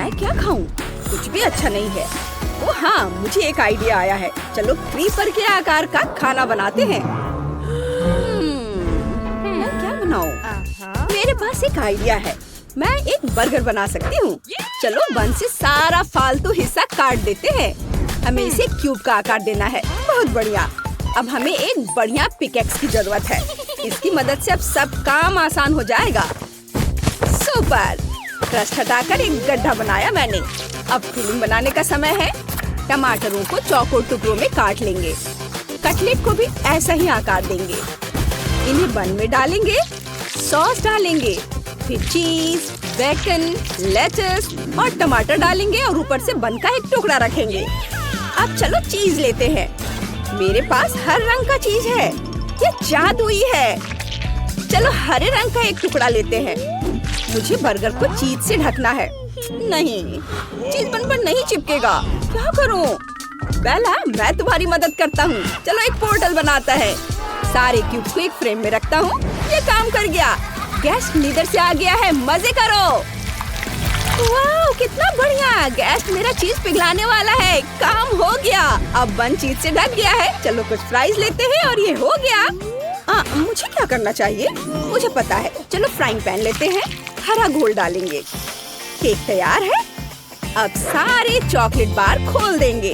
मैं क्या खाऊं? कुछ भी अच्छा नहीं है। ओ हाँ, मुझे एक आइडिया आया है। चलो क्रीपर के आकार का खाना बनाते हैं। मैं क्या बनाऊं? मेरे पास एक आइडिया है। मैं एक बर्गर बना सकती हूँ। चलो बन से सारा फालतू हिस्सा काट देते हैं। हमें इसे क्यूब का आकार देना है। बहुत बढ़िया। अब हमें एक बढ़िया पिकैक्स की जरूरत है। इसकी मदद से अब सब काम आसान हो जाएगा। सुपर। क्रस्ट हटाकर एक गड्ढा बनाया मैंने। अब फिलिंग बनाने का समय है। टमाटरों को चौकोर टुकड़ों में काट लेंगे। कटलेट को भी ऐसा ही आकार देंगे। इन्हें बन में डालेंगे, सॉस डालेंगे, फिर चीज, बेकन, लेटस और टमाटर डालेंगे और ऊपर से बन का एक टुकड़ा रखेंगे। अब चलो चीज लेते हैं। मेरे पास हर रंग का चीज है। ये जादुई है। चलो हरे रंग का एक टुकड़ा लेते हैं। मुझे बर्गर को चीज से ढकना है। नहीं, चीज बन पर नहीं चिपकेगा। क्या करूं? बेला, मैं तुम्हारी मदद करता हूँ। चलो एक पोर्टल बनाता है। सारे क्यूब्स को एक फ्रेम में रखता हूँ। ये काम कर गया। गैस लीडर से आ गया है। मजे करो। वाह, कितना बढ़िया। गैस मेरा चीज पिघलाने वाला है। काम हो गया। अब बन चीज से ढक गया है। चलो कुछ फ्राइज लेते हैं और ये हो गया। मुझे क्या करना चाहिए? मुझे पता है। चलो फ्राइंग पैन लेते हैं। हरा घोल डालेंगे। केक तैयार है। अब सारे चॉकलेट बार खोल देंगे।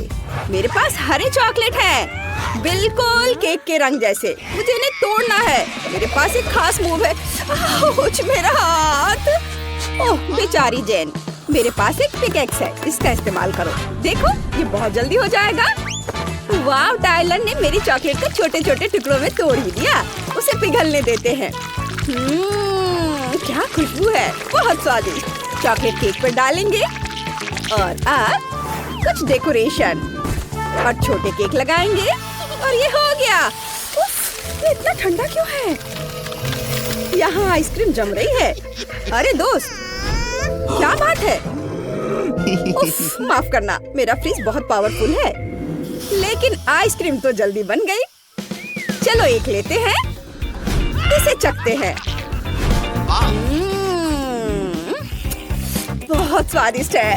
मेरे पास हरे चॉकलेट हैं, बिल्कुल केक के रंग जैसे। मुझे इन्हें तोड़ना है। मेरे पास एक खास मूव है। आउच, मेरा हाथ। ओह बेचारी जेन। मेरे पास एक पिकैक्स है। इसका इस्तेमाल करो। देखो ये बहुत जल्दी हो जाएगा। वाह, टाइलर ने मेरी चॉकलेट को छोटे छोटे टुकड़ों में तोड़ ही दिया। उसे पिघलने देते हैं। क्या खुशबू है। बहुत स्वादिष्ट। चॉकलेट केक पर डालेंगे और अब कुछ डेकोरेशन और छोटे केक लगाएंगे और ये हो गया। उफ, ये इतना ठंडा क्यों है? यहाँ आइसक्रीम जम रही है। अरे दोस्त, क्या बात है? उफ, माफ करना, मेरा फ्रिज बहुत पावरफुल है। लेकिन आइसक्रीम तो जल्दी बन गई। चलो एक लेते हैं, इसे चखते हैं। बहुत स्वादिष्ट है।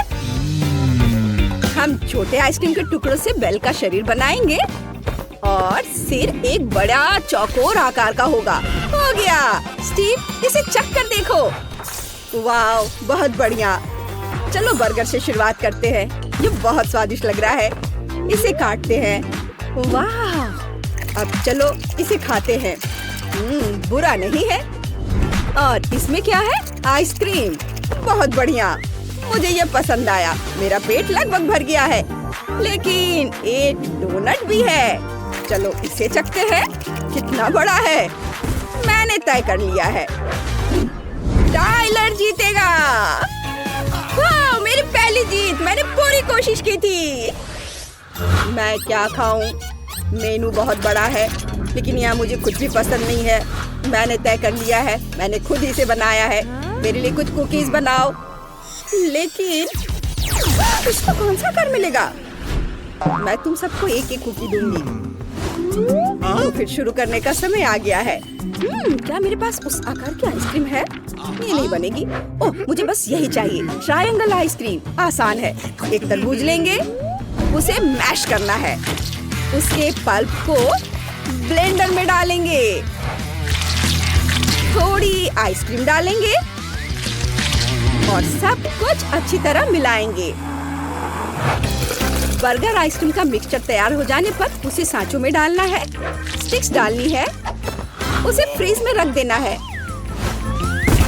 हम छोटे आइसक्रीम के टुकड़ों से बेल का शरीर बनाएंगे और सिर एक बड़ा चौकोर आकार का होगा। हो गया। स्टीव, इसे चख कर देखो। वाह, बहुत बढ़िया। चलो बर्गर से शुरुआत करते हैं। ये बहुत स्वादिष्ट लग रहा है। इसे काटते हैं। वाह, अब चलो इसे खाते हैं। बुरा नहीं है। और इसमें क्या है? आइसक्रीम। बहुत बढ़िया, मुझे ये पसंद आया। मेरा पेट लगभग भर गया है। लेकिन एक डोनट भी है। चलो इसे चखते हैं। कितना बड़ा है। मैंने तय कर लिया है। टाइलर जीतेगा। वाह, मेरी पहली जीत। मैंने पूरी कोशिश की थी। मैं क्या खाऊं? मेनू बहुत बड़ा है, लेकिन यहाँ मुझे कुछ भी पसंद नहीं है। मैंने तय कर लिया है। मैंने खुद इसे बनाया है। मेरे लिए कुछ कुकीज बनाओ। लेकिन इसको कौन सा कर मिलेगा? मैं तुम सबको एक एक कुकी दूंगी। तो फिर शुरू करने का समय आ गया है। क्या मेरे पास उस आकार की आइसक्रीम है? ये नहीं बनेगी। ओह, मुझे बस यही चाहिए। Triangle ice cream. आसान है। एक तरबूज लेंगे, उसे मैश करना है। उसके पल्प को ब्लेंडर में डालेंगे। थोड़ी आइसक्रीम डालेंगे और सब कुछ अच्छी तरह मिलाएंगे। बर्गर आइसक्रीम का मिक्सचर तैयार हो जाने पर उसे सांचों में डालना है। स्टिक्स डालनी है। उसे फ्रीज में रख देना है।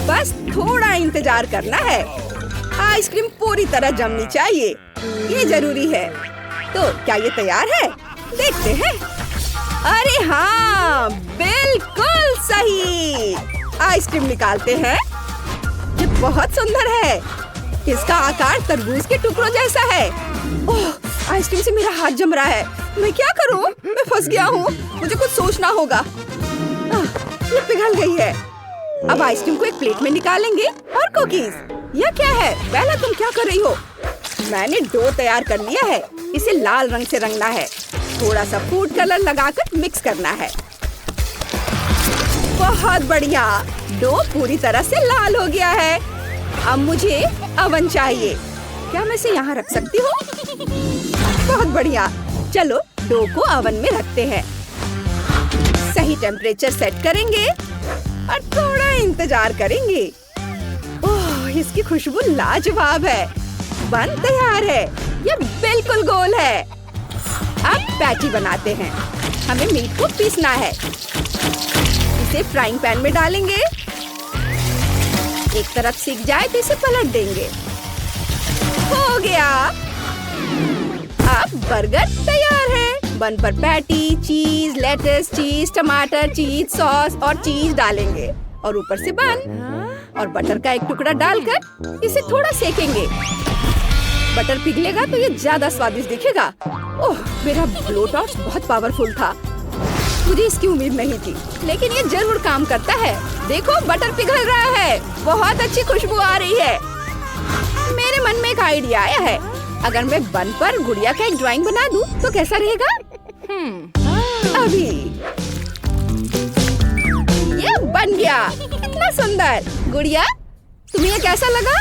बस थोड़ा इंतजार करना है। आइसक्रीम पूरी तरह जमनी चाहिए। ये जरूरी है। तो क्या ये तैयार है? देखते हैं। अरे हाँ, बिल्कुल सही। आइसक्रीम निकालते हैं। ये बहुत सुंदर है। इसका आकार तरबूज के टुकड़ों जैसा है। ओह, आइसक्रीम से मेरा हाथ जम रहा है। मैं क्या करूं? मैं फंस गया हूँ। मुझे कुछ सोचना होगा। ये पिघल गई है। अब आइसक्रीम को एक प्लेट में निकालेंगे और कुकीज। यह क्या है? बेला, तुम क्या कर रही हो? मैंने डो तैयार कर लिया है। इसे लाल रंग से रंगना है। थोड़ा सा फूड कलर लगाकर मिक्स करना है। बहुत बढ़िया। डो पूरी तरह से लाल हो गया है। अब मुझे अवन चाहिए। क्या मैं इसे यहाँ रख सकती हूँ? बहुत बढ़िया। चलो डो को ओवन में रखते हैं। सही टेम्परेचर सेट करेंगे और थोड़ा इंतजार करेंगे। ओह, इसकी खुशबू लाजवाब है। बन तैयार है। ये बिल्कुल गोल है। अब पैटी बनाते हैं। हमें मीट को पीसना है। इसे फ्राइंग पैन में डालेंगे। एक तरफ सिक जाए तो इसे पलट देंगे। हो गया। अब बर्गर तैयार है। बन पर पैटी, चीज, लेटस, चीज, टमाटर, चीज सॉस और चीज डालेंगे और ऊपर से बन और बटर का एक टुकड़ा डालकर इसे थोड़ा सेकेंगे। बटर पिघलेगा तो ये ज्यादा स्वादिष्ट दिखेगा। ओह, मेरा ब्लो टॉर्च बहुत पावरफुल था। मुझे इसकी उम्मीद नहीं थी, लेकिन ये जरूर काम करता है। देखो बटर पिघल रहा है। बहुत अच्छी खुशबू आ रही है। मेरे मन में एक आइडिया आया है। अगर मैं बन पर गुड़िया का एक ड्राइंग बना दूं तो कैसा रहेगा? अभी ये बन गया। कितना सुंदर। गुड़िया, तुम्हें ये कैसा लगा?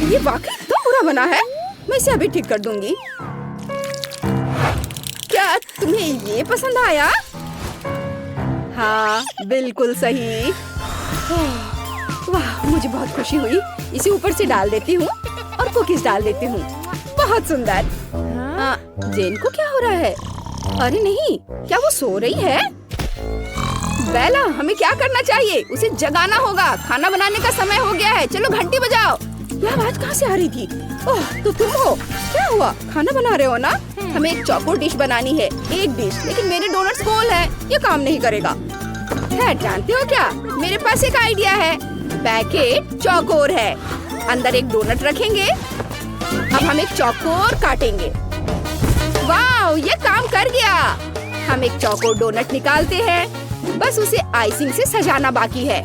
ये वाकई तो बुरा बना है। मैं इसे अभी ठीक कर दूंगी। क्या तुम्हें ये पसंद आया? हाँ, बिल्कुल सही। वाह, मुझे बहुत खुशी हुई। इसे ऊपर से डाल देती हूँ और कुकीज डाल देती हूँ। बहुत सुंदर। जेन को क्या हो रहा है? अरे नहीं, क्या वो सो रही है? बेला, हमें क्या करना चाहिए? उसे जगाना होगा। खाना बनाने का समय हो गया है। चलो घंटी बजाओ। यह आवाज कहाँ से आ रही थी? ओह, तो तुम हो। क्या हुआ? खाना बना रहे हो ना? हमें एक चौकोर डिश बनानी है। एक डिश, लेकिन मेरे डोनट्स गोल है। ये काम नहीं करेगा। खैर, जानते हो क्या? मेरे पास एक आइडिया है। पैकेट चौकोर है। अंदर एक डोनट रखेंगे। अब हम एक चौकोर काटेंगे। वाह, ये काम कर गया। हम एक चौकोर डोनट निकालते हैं। बस उसे आइसिंग से सजाना बाकी है।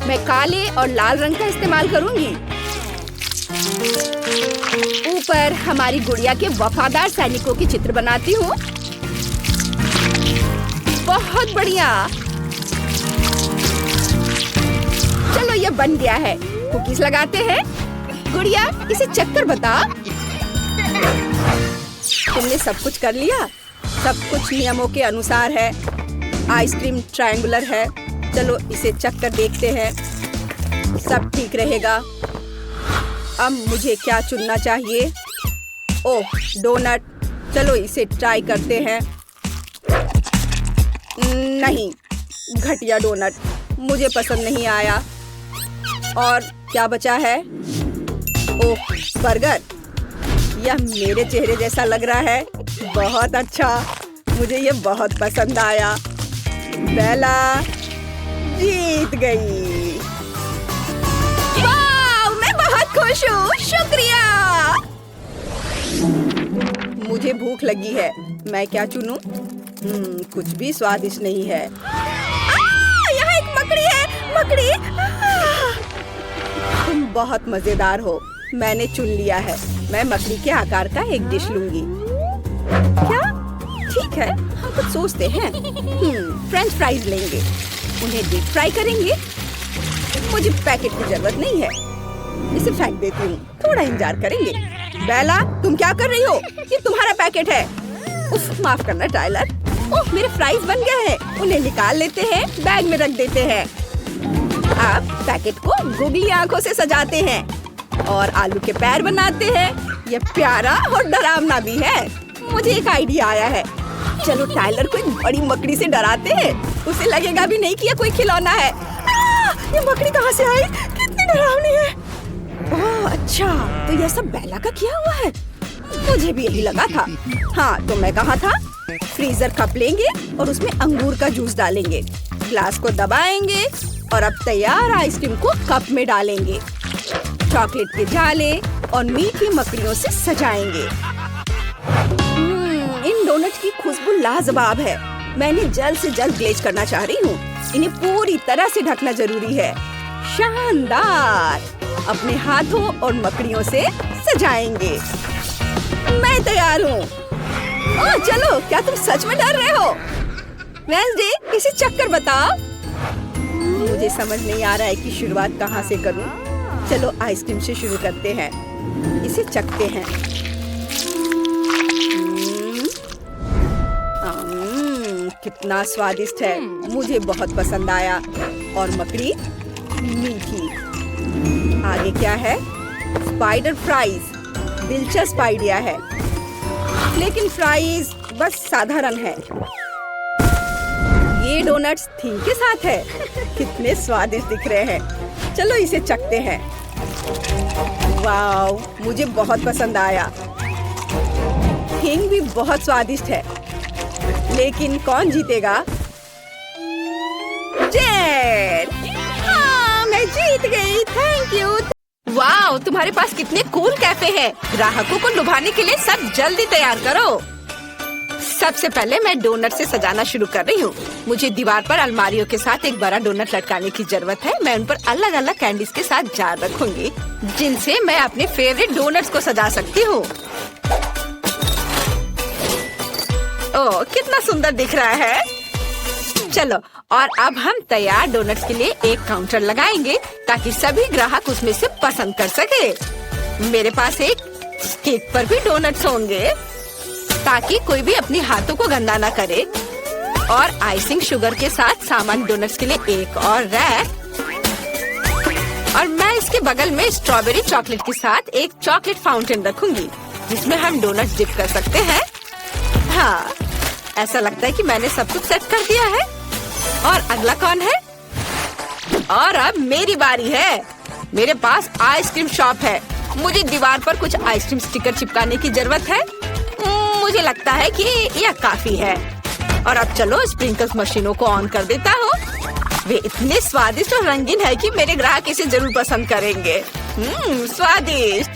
मैं काले और लाल रंग का इस्तेमाल करूंगी। ऊपर हमारी गुड़िया के वफादार सैनिकों के चित्र बनाती हूँ। बहुत बढ़िया। चलो, ये बन गया है। कुकीज लगाते हैं। गुड़िया, इसे चेक कर बता। तुमने सब कुछ कर लिया? सब कुछ नियमों के अनुसार है। आइसक्रीम ट्रायंगुलर है। चलो इसे चख कर देखते हैं। सब ठीक रहेगा। अब मुझे क्या चुनना चाहिए? ओह, डोनट। चलो इसे ट्राई करते हैं। नहीं, घटिया डोनट। मुझे पसंद नहीं आया। और क्या बचा है? ओह, बर्गर। यह मेरे चेहरे जैसा लग रहा है। बहुत अच्छा। मुझे ये बहुत पसंद आया। बेला जीत गई। वाह, मैं बहुत खुश हूँ। शुक्रिया। मुझे भूख लगी है। मैं क्या चुनूं? कुछ भी स्वादिष्ट नहीं है। यहाँ एक मकड़ी है। मकड़ी। तुम बहुत मजेदार हो। मैंने चुन लिया है। मैं मकड़ी के आकार का एक डिश लूंगी। क्या? ठीक है, हम कुछ सोचते हैं। फ्रेंच फ्राइज लेंगे। उन्हें डीप फ्राई करेंगे। मुझे पैकेट की जरूरत नहीं है। इसे फेंक देती हूँ। थोड़ा इंतजार करेंगे। बेला, तुम क्या कर रही हो? ये तुम्हारा पैकेट है। उफ, माफ करना टाइलर। ओह, मेरे फ्राइज बन गए हैं। उन्हें निकाल लेते हैं। बैग में रख देते हैं। अब पैकेट को गुगली आंखों से सजाते हैं और आलू के पैर बनाते हैं। ये प्यारा और डरावना भी है। मुझे एक आइडिया आया है। चलो टाइलर को एक बड़ी मकड़ी से डराते हैं। उसे लगेगा भी नहीं कि ये कोई खिलौना है। ये मकड़ी कहाँ से आई? कितनी डरावनी है। ओह अच्छा, तो यह सब बेला का किया हुआ है। मुझे भी यही लगा था। हाँ, तो मैं कहाँ था? फ्रीजर कप लेंगे और उसमें अंगूर का जूस डालेंगे। ग्लास को दबाएंगे और अब तैयार आइसक्रीम को कप में डालेंगे। चॉकलेट के जाले और मीठी मकड़ियों से सजाएंगे। इन डोनट की खुशबू लाजवाब है। मैं इन्हें जल्द से जल्द ग्लेज करना चाह रही हूँ। इन्हें पूरी तरह से ढकना जरूरी है। शानदार। अपने हाथों और मकड़ियों से सजाएंगे। मैं तैयार हूँ। ओह चलो, क्या तुम सच में डर रहे हो? वेडनेसडे, किसी चक्कर बताओ। मुझे समझ नहीं आ रहा है कि शुरुआत कहाँ से करूँ। चलो आइसक्रीम से शुरू करते हैं। इसे चखते हैं। कितना स्वादिष्ट है, मुझे बहुत पसंद आया। और मकड़ी मीठी। आगे क्या है? Spider fries. दिलचस्प आइडिया है, लेकिन फ्राइज बस साधारण है। ये डोनट्स थीम के साथ है। कितने स्वादिष्ट दिख रहे हैं। चलो इसे चखते हैं। वाव, मुझे बहुत पसंद आया। हिंग भी बहुत स्वादिष्ट है, लेकिन कौन जीतेगा? जेड! हाँ, मैं जीत गई। Thank you. वाव, तुम्हारे पास कितने कूल कैफे हैं। ग्राहकों को लुभाने के लिए सब जल्दी तैयार करो। सबसे पहले मैं डोनट से सजाना शुरू कर रही हूँ। मुझे दीवार पर अलमारियों के साथ एक बड़ा डोनट लटकाने की जरूरत है। मैं उन पर अलग अलग कैंडीज के साथ जार रखूंगी, जिनसे मैं अपने फेवरेट डोनट्स को सजा सकती हूँ। ओह, कितना सुंदर दिख रहा है। चलो, और अब हम तैयार डोनट्स के लिए एक काउंटर लगाएंगे, ताकि सभी ग्राहक उसमें से पसंद कर सके। मेरे पास एक केक पर भी डोनट्स होंगे, ताकि कोई भी अपने हाथों को गंदा ना करे। और आइसिंग शुगर के साथ सामान्य डोनट्स के लिए एक और रैक। और मैं इसके बगल में स्ट्रॉबेरी चॉकलेट के साथ एक चॉकलेट फाउंटेन रखूंगी, जिसमें हम डोनट्स डिप कर सकते हैं। हाँ, ऐसा लगता है कि मैंने सब कुछ सेट कर दिया है। और अगला कौन है? और अब मेरी बारी है। मेरे पास आइसक्रीम शॉप है। मुझे दीवार पर कुछ आइसक्रीम स्टिकर चिपकाने की जरूरत है। मुझे लगता है कि यह काफी है। और अब चलो स्प्रिंकल्स मशीनों को ऑन कर देता हूँ। वे इतने स्वादिष्ट और रंगीन है कि मेरे ग्राहक इसे जरूर पसंद करेंगे। स्वादिष्ट।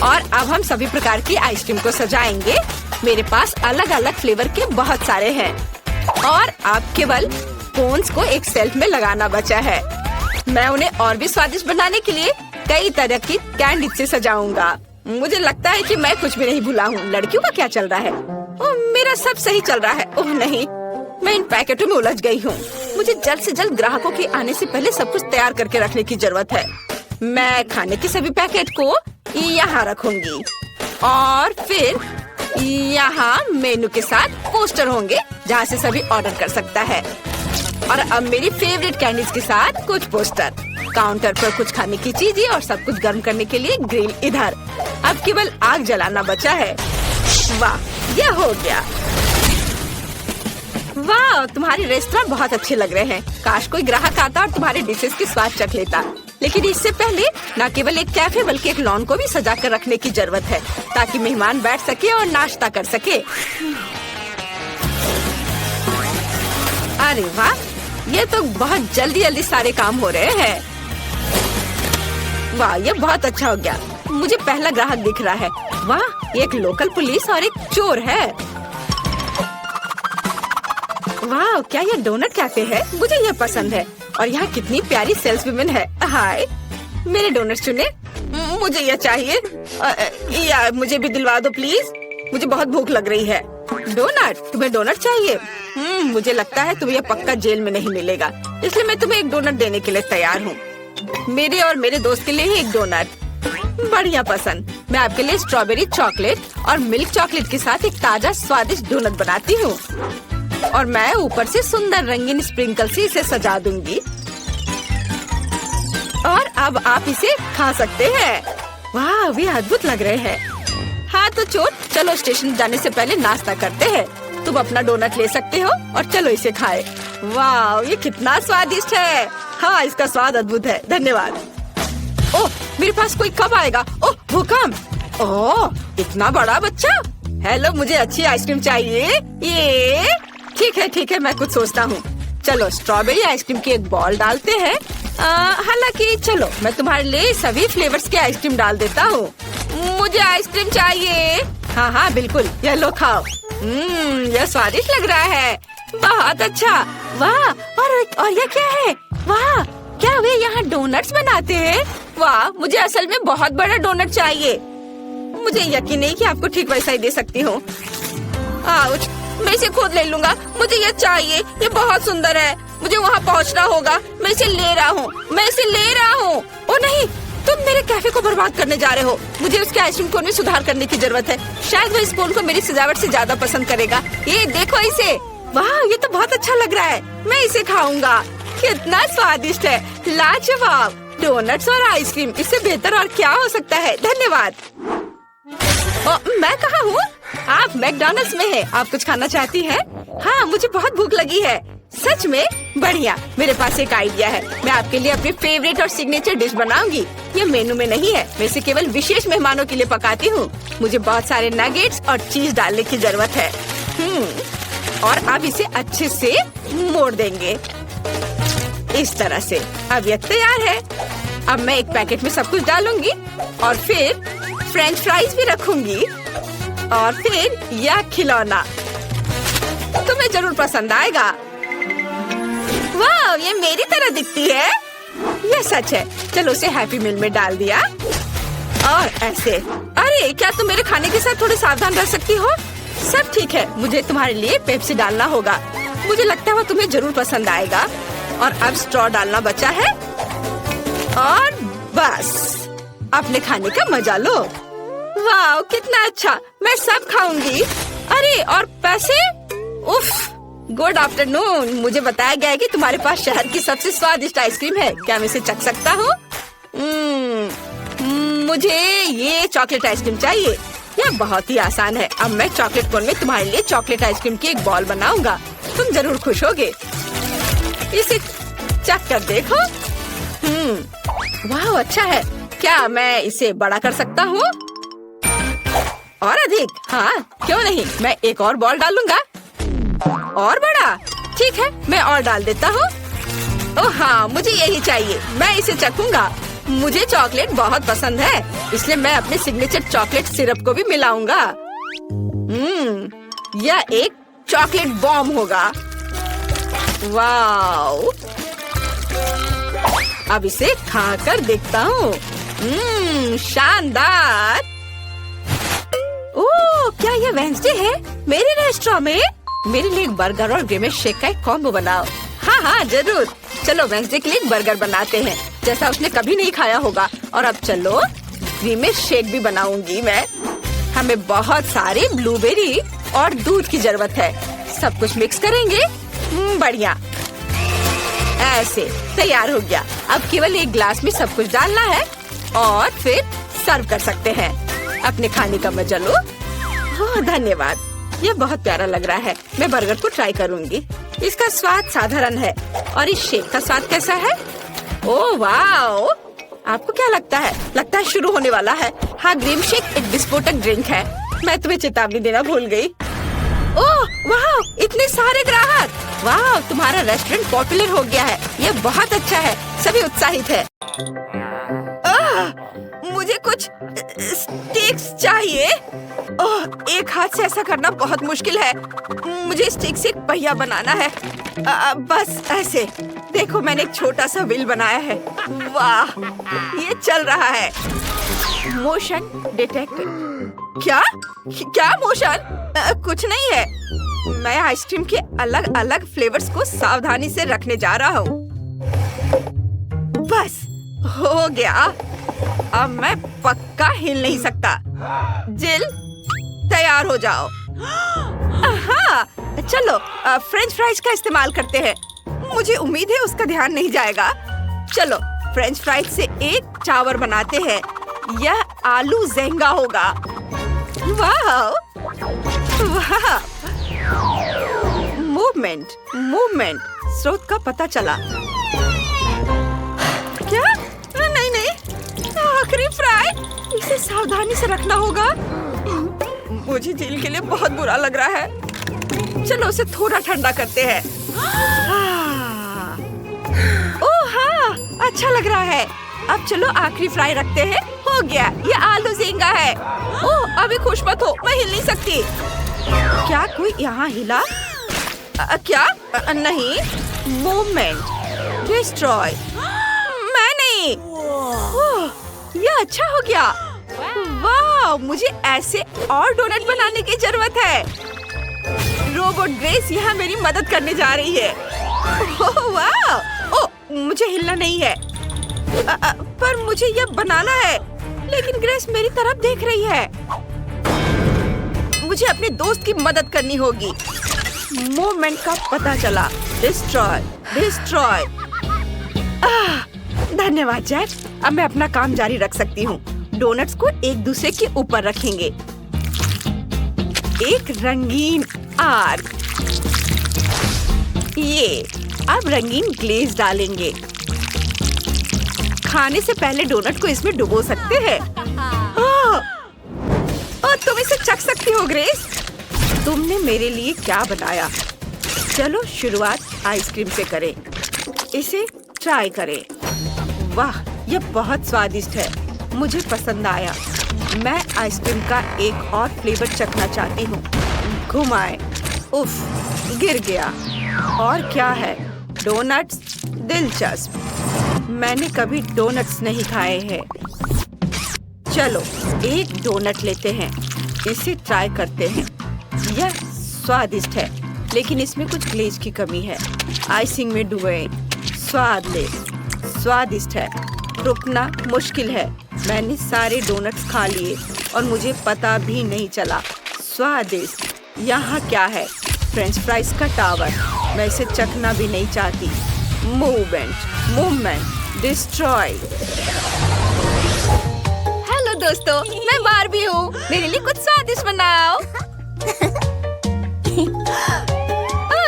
और अब हम सभी प्रकार की आइसक्रीम को सजाएंगे। मेरे पास अलग अलग फ्लेवर के बहुत सारे हैं। और अब केवल कोन्स को एक शेल्फ में लगाना बचा है। मैं उन्हें और भी स्वादिष्ट बनाने के लिए कई तरह की कैंडी से सजाऊंगा। मुझे लगता है कि मैं कुछ भी नहीं भूला हूँ। लड़कियों का क्या चल रहा है? ओह, मेरा सब सही चल रहा है। ओह नहीं, मैं इन पैकेटों में उलझ गई हूँ। मुझे जल्द से जल्द ग्राहकों के आने से पहले सब कुछ तैयार करके रखने की जरूरत है। मैं खाने के सभी पैकेट को यहाँ रखूंगी, और फिर यहाँ मेनू के साथ पोस्टर होंगे, जहाँ से सभी ऑर्डर कर सकता है। और अब मेरी फेवरेट कैंडीज के साथ कुछ पोस्टर। काउंटर पर कुछ खाने की चीजें और सब कुछ गर्म करने के लिए ग्रिल इधर। अब केवल आग जलाना बचा है। वाह, यह हो गया। वाह, तुम्हारी रेस्टोरेंट बहुत अच्छे लग रहे हैं। काश कोई ग्राहक आता और तुम्हारे डिशेस की स्वाद चख लेता। लेकिन इससे पहले न केवल एक कैफे बल्कि एक लॉन को भी सजा कर रखने की जरूरत है, ताकि मेहमान बैठ सके और नाश्ता कर सके। अरे वाह, ये तो बहुत जल्दी जल्दी सारे काम हो रहे हैं। वाह, ये बहुत अच्छा हो गया। मुझे पहला ग्राहक दिख रहा है। वाह, एक लोकल पुलिस और एक चोर है। वाह, क्या ये डोनट कैफे है? मुझे ये पसंद है। और यहाँ कितनी प्यारी सेल्स वुमेन है। हाय, मेरे डोनट चुने। मुझे ये चाहिए। या मुझे भी दिलवा दो प्लीज। मुझे बहुत भूख लग रही है। डोनट? तुम्हें डोनट चाहिए? मुझे लगता है तुम्हें यह पक्का जेल में नहीं मिलेगा, इसलिए मैं तुम्हें एक डोनट देने के लिए तैयार हूँ। मेरे और मेरे दोस्त के लिए ही एक डोनट। बढ़िया पसंद। मैं आपके लिए स्ट्रॉबेरी चॉकलेट और मिल्क चॉकलेट के साथ एक ताजा स्वादिष्ट डोनट बनाती हूँ। और मैं ऊपर से सुंदर रंगीन स्प्रिंकल से इसे सजा दूंगी। और अब आप इसे खा सकते हैं। वाह, वे अद्भुत लग रहे हैं। हाँ तो चोर, चलो स्टेशन जाने से पहले नाश्ता करते हैं। तुम अपना डोनट ले सकते हो और चलो इसे खाए। वाह, ये कितना स्वादिष्ट है। हाँ, इसका स्वाद अद्भुत है। धन्यवाद। ओह, मेरे पास कोई कब आएगा? ओह, भूकंप। ओह, इतना बड़ा बच्चा। हेलो, मुझे अच्छी आइसक्रीम चाहिए। ये ठीक है, मैं कुछ सोचता हूँ। चलो स्ट्रॉबेरी आइसक्रीम की एक बॉल डालते हैं। हालांकि चलो मैं तुम्हारे लिए सभी फ्लेवर्स की आइसक्रीम डाल देता हूँ। मुझे आइसक्रीम चाहिए। हाँ बिल्कुल, ये लो खाओ। यह स्वादिष्ट लग रहा है। बहुत अच्छा। वाह, और यह क्या है? वाह, क्या वे यहाँ डोनट्स बनाते हैं? वाह, मुझे असल में बहुत बड़ा डोनट चाहिए। मुझे यकीन नहीं कि आपको ठीक वैसा ही दे सकती हूँ। आउच, मैं इसे खुद ले लूंगा। मुझे ये चाहिए, ये बहुत सुंदर है। मुझे वहाँ पहुँचना होगा। मैं इसे ले रहा हूँ। ओ नहीं, बात करने जा रहे हो? मुझे उसके आइसक्रीम कोन में सुधार करने की जरूरत है। शायद वो इस कोन को मेरी सजावट से ज्यादा पसंद करेगा। ये देखो इसे। वाह, ये तो बहुत अच्छा लग रहा है। मैं इसे खाऊंगा। कितना स्वादिष्ट है, लाजवाब। डोनट्स और आइसक्रीम, इससे बेहतर और क्या हो सकता है। धन्यवाद। मैं कहाँ हूँ? आप मैकडॉनल्ड्स में हैं। आप कुछ खाना चाहती हैं? हाँ, मुझे बहुत भूख लगी है। सच में? बढ़िया। मेरे पास एक आइडिया है। मैं आपके लिए अपनी फेवरेट और सिग्नेचर डिश बनाऊंगी। ये मेनू में नहीं है। मैं इसे केवल विशेष मेहमानों के लिए पकाती हूँ। मुझे बहुत सारे नगेट्स और चीज डालने की जरूरत है। और अब इसे अच्छे से मोड़ देंगे इस तरह से। अब ये तैयार है। अब मैं एक पैकेट में सब कुछ डालूंगी और फिर फ्रेंच फ्राइज भी रखूंगी और फिर यह खिलौना तुम्हें जरूर पसंद आएगा। वाह, ये मेरी तरह दिखती है। यह सच है। चलो उसे हैप्पी मील में डाल दिया और ऐसे। अरे, क्या तुम मेरे खाने के साथ थोड़े सावधान रह सकती हो? सब ठीक है। मुझे तुम्हारे लिए पेप्सी डालना होगा। मुझे लगता है वो तुम्हें जरूर पसंद आएगा। और अब स्ट्रॉ डालना बचा है और बस अपने खाने का मजा लो। वाह, कितना अच्छा। मैं सब खाऊंगी। अरे, और पैसे? उफ, गुड आफ्टरनून। मुझे बताया गया है कि तुम्हारे पास शहर की सबसे स्वादिष्ट आइसक्रीम है। क्या मैं इसे चख सकता हूँ? मुझे ये चॉकलेट आइसक्रीम चाहिए। यह बहुत ही आसान है। अब मैं चॉकलेट कोन में तुम्हारे लिए चॉकलेट आइसक्रीम की एक बॉल बनाऊंगा। तुम जरूर खुश होगे। इसे चख कर देखो। वाह, अच्छा है। क्या मैं इसे बड़ा कर सकता हूँ? और अधिक? हाँ, क्यों नहीं। मैं एक और बॉल डालूंगा। और बड़ा? ठीक है, मैं और डाल देता हूँ। ओह हाँ, मुझे यही चाहिए। मैं इसे चखूंगा। मुझे चॉकलेट बहुत पसंद है, इसलिए मैं अपने सिग्नेचर चॉकलेट सिरप को भी मिलाऊंगा। यह एक चॉकलेट बॉम्ब होगा। वाओ, अब इसे खाकर देखता हूँ। शानदार। ओह, क्या यह वेडनेसडे है? मेरे रेस्टोरेंट में मेरे लिए एक बर्गर और ग्रेमेश शेक का एक कॉम्बो बनाओ। हाँ हाँ, जरूर। चलो वेडनेसडे के लिए एक बर्गर बनाते हैं, जैसा उसने कभी नहीं खाया होगा। और अब चलो ग्रेमेश शेक भी बनाऊंगी मैं। हमें बहुत सारे ब्लूबेरी और दूध की जरूरत है। सब कुछ मिक्स करेंगे। बढ़िया, ऐसे तैयार हो गया। अब केवल एक ग्लास में सब कुछ डालना है और फिर सर्व कर सकते हैं। अपने खाने का मजा लो। धन्यवाद, यह बहुत प्यारा लग रहा है। मैं बर्गर को ट्राई करूंगी। इसका स्वाद साधारण है। और इस शेक का स्वाद कैसा है? ओह वाओ, आपको क्या लगता है? लगता है शुरू होने वाला है। हाँ, ग्रीन शेक एक विस्फोटक ड्रिंक है। मैं तुम्हें चेतावनी देना भूल गई। ओह वाह, इतने सारे ग्राहक। वाह, तुम्हारा रेस्टोरेंट पॉपुलर हो गया है। यह बहुत अच्छा है। सभी उत्साहित है। मुझे कुछ स्टिक्स चाहिए। ओह, एक हाथ से ऐसा करना बहुत मुश्किल है। मुझे स्टिक से एक पहिया बनाना है। बस ऐसे। देखो, मैंने एक छोटा सा व्हील बनाया है। वाह, ये चल रहा है। Motion detected. क्या मोशन? कुछ नहीं है। मैं आइसक्रीम के अलग अलग फ्लेवर्स को सावधानी से रखने जा रहा हूँ। बस हो गया। अब मैं पक्का हिल नहीं सकता। जिल, तैयार हो जाओ। हाँ, चलो फ्रेंच फ्राइज का इस्तेमाल करते हैं। मुझे उम्मीद है उसका ध्यान नहीं जाएगा। चलो फ्रेंच फ्राइज से एक चावर बनाते हैं। यह आलू ज़ेंगा होगा। वाह वाह, मूवमेंट स्रोत का पता चला। क्या? नहीं, आखिरी फ्राई। इसे सावधानी से रखना होगा। मुझे झील के लिए बहुत बुरा लग रहा है। चलो उसे थोड़ा ठंडा करते हैं। ओह हाँ, अच्छा लग रहा है। अब चलो आखिरी फ्राई रखते हैं। हो गया, ये आलू ज़ेंगा है। ओह, अभी खुश मत हो, मैं हिल नहीं सकती। क्या कोई यहाँ हिला? क्या? नहीं। Movement destroy. मैं नहीं। ओह, ये अच्छा हो गया। वाह, मुझे ऐसे और डोनट बनाने की जरूरत है। रोबोट ग्रेस यहाँ मेरी मदद करने जा रही है। ओह वाह, ओह, मुझे हिलना नहीं है। पर मुझे यह बनाना है। लेकिन ग्रेस मेरी तरफ देख रही है। मुझे अपने दोस्त की मदद करनी होगी। मूवमेंट का पता चला। Destroy, destroy. धन्यवाद जैक। अब मैं अपना काम जारी रख सकती हूँ। डोनट्स को एक दूसरे के ऊपर रखेंगे। एक रंगीन आर्क। ये अब रंगीन ग्लेज डालेंगे। खाने से पहले डोनट को इसमें डुबो सकते हैं। और तुम इसे चख सकती हो ग्रेस। तुमने मेरे लिए क्या बनाया? चलो शुरुआत आइसक्रीम से करें। इसे ट्राई करें। वाह, यह बहुत स्वादिष्ट है। मुझे पसंद आया। मैं आइसक्रीम का एक और फ्लेवर चखना चाहती हूँ। घुमाए। उफ, गिर गया। और क्या है? डोनट्स। दिलचस्प। मैंने कभी डोनट्स नहीं खाए हैं। चलो एक डोनट लेते हैं। इसे ट्राई करते हैं। यह स्वादिष्ट है, लेकिन इसमें कुछ ग्लेज की कमी है। आइसिंग में डुबोए। स्वाद ले। स्वादिष्ट है। रुकना मुश्किल है। मैंने सारे डोनट्स खा लिए और मुझे पता भी नहीं चला। स्वादिष्ट। यहाँ क्या है? फ्रेंच फ्राइज का टावर। मैं इसे चखना भी नहीं चाहती। Movement, movement, destroy. हेलो दोस्तों, मैं बारबी हूँ। मेरे लिए कुछ स्वादिष्ट बनाओ।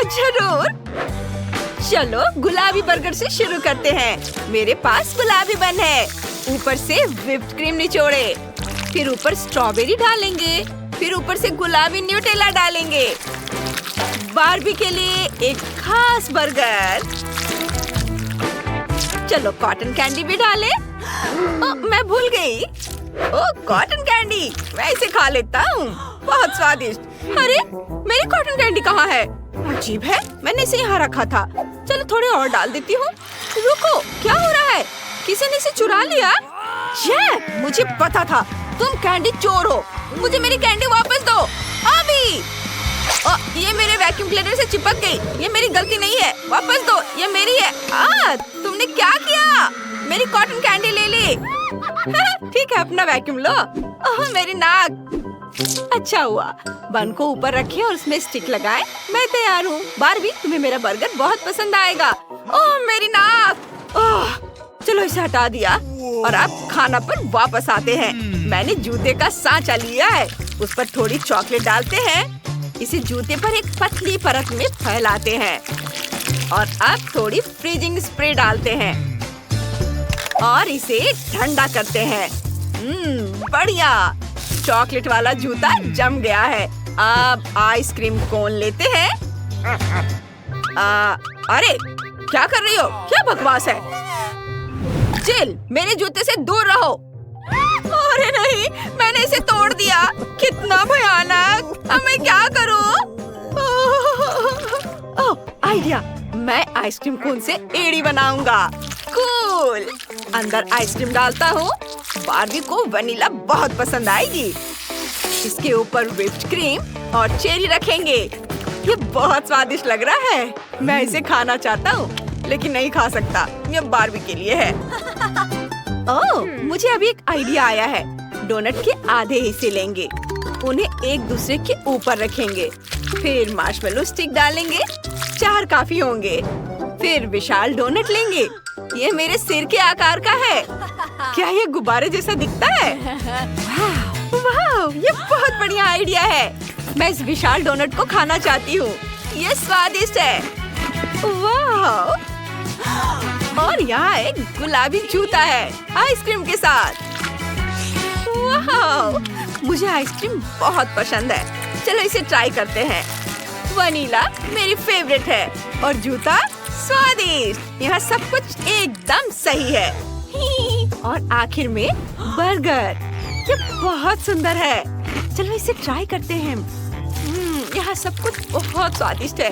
जरूर। चलो गुलाबी बर्गर से शुरू करते हैं। मेरे पास गुलाबी बन है। ऊपर से व्हिप्ड क्रीम निचोड़े, फिर ऊपर स्ट्रॉबेरी डालेंगे, फिर ऊपर से गुलाबी न्यूटेला डालेंगे। बारबी के लिए एक खास बर्गर। चलो कॉटन कैंडी भी डालें। मैं भूल गई। कॉटन कैंडी, मैं इसे खा लेता हूँ। बहुत स्वादिष्ट। अरे मेरी कॉटन कैंडी कहाँ है? अजीब है, मैंने इसे यहाँ रखा था। चलो थोड़े और डाल देती हूँ। रुको, क्या हो रहा है? किसी ने इसे चुरा लिया? मुझे पता था तुम कैंडी चोर हो। मुझे मेरी कैंडी वापस दो अभी। ये मेरे वैक्यूम क्लीनर से चिपक गई। ये मेरी गलती नहीं है। वापस दो, ये मेरी है। तुमने क्या किया? मेरी कॉटन कैंडी ले ली। ठीक है, अपना वैक्यूम लो। मेरी नाक। अच्छा हुआ। बन को ऊपर रखे और उसमें स्टिक लगाए। मैं तैयार हूँ। बारबी, तुम्हें मेरा बर्गर बहुत पसंद आएगा। ओह मेरी नाक। चलो इसे हटा दिया और अब खाना पर वापस आते हैं। मैंने जूते का सांचा लिया है। उस पर थोड़ी चॉकलेट डालते हैं। इसे जूते पर एक पतली परत में फैलाते हैं और अब थोड़ी फ्रीजिंग स्प्रे डालते हैं और इसे ठंडा करते हैं। बढ़िया। चॉकलेट वाला जूता जम गया है। अब आइसक्रीम कोन लेते हैं। अरे क्या कर रही हो? क्या बकवास है? चिल, मेरे जूते से दूर रहो। अरे नहीं, मैंने इसे तोड़ दिया। कितना भयानक। अब मैं क्या करूं? आइडिया। मैं आइसक्रीम कोन से एड़ी बनाऊंगा। कूल। अंदर आइसक्रीम डालता हूँ। बारबी को वनीला बहुत पसंद आएगी। इसके ऊपर व्हिप्ड क्रीम और चेरी रखेंगे। ये बहुत स्वादिष्ट लग रहा है। मैं इसे खाना चाहता हूँ, लेकिन नहीं खा सकता। ये बारबी के लिए है। मुझे अभी एक आइडिया आया है। डोनट के आधे हिस्से लेंगे, उन्हें एक दूसरे के ऊपर रखेंगे, फिर मार्शमेलो स्टिक डालेंगे। 4 काफी होंगे। फिर विशाल डोनट लेंगे। ये मेरे सिर के आकार का है। क्या ये गुब्बारे जैसा दिखता है? वाह, ये बहुत बढ़िया आइडिया है। मैं इस विशाल डोनट को खाना चाहती हूँ। ये स्वादिष्ट है। वाह। और यहाँ एक गुलाबी जूता है आइसक्रीम के साथ। वाह, मुझे आइसक्रीम बहुत पसंद है। चलो इसे ट्राई करते हैं। वनीला मेरी फेवरेट है और जूता स्वादिष्ट। यहाँ सब कुछ एकदम सही है। और आखिर में बर्गर। ये बहुत सुंदर है। चलो इसे ट्राई करते हैं। यहाँ सब कुछ बहुत स्वादिष्ट है।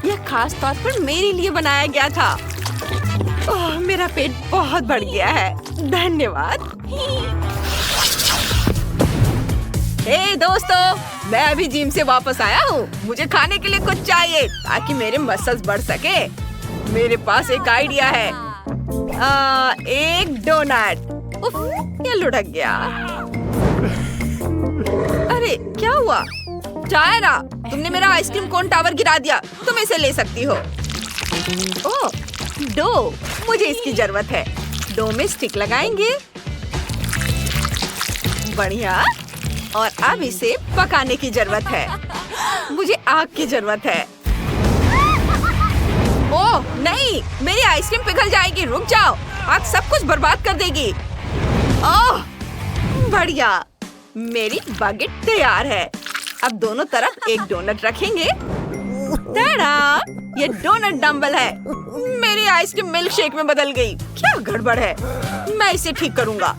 यह खास तौर पर मेरे लिए बनाया गया था। ओह, मेरा पेट बहुत बढ़ गया है। धन्यवाद। हे दोस्तों, मैं अभी जिम से वापस आया हूँ। मुझे खाने के लिए कुछ चाहिए ताकि मेरे मसल्स बढ़ सके। मेरे पास एक आइडिया है। एक डोनट। उफ, ये लुढ़क गया। अरे क्या हुआ? टायरा, तुमने मेरा आइसक्रीम कोन टावर गिरा दिया। तुम इसे ले सकती हो। ओह, डो, मुझे इसकी जरूरत है। डो में स्टिक लगाएंगे। बढ़िया। और अब इसे पकाने की जरूरत है। मुझे आग की जरूरत है। ओह नहीं, मेरी आइसक्रीम पिघल जाएगी। रुक जाओ, आग सब कुछ बर्बाद कर देगी। ओह बढ़िया, मेरी बागेट तैयार है। अब दोनों तरफ एक डोनट रखेंगे। ताड़ा, ये डोनट डम्बल है। मेरी आइसक्रीम मिल्क शेक में बदल गई। क्या गड़बड़ है? मैं इसे ठीक करूंगा।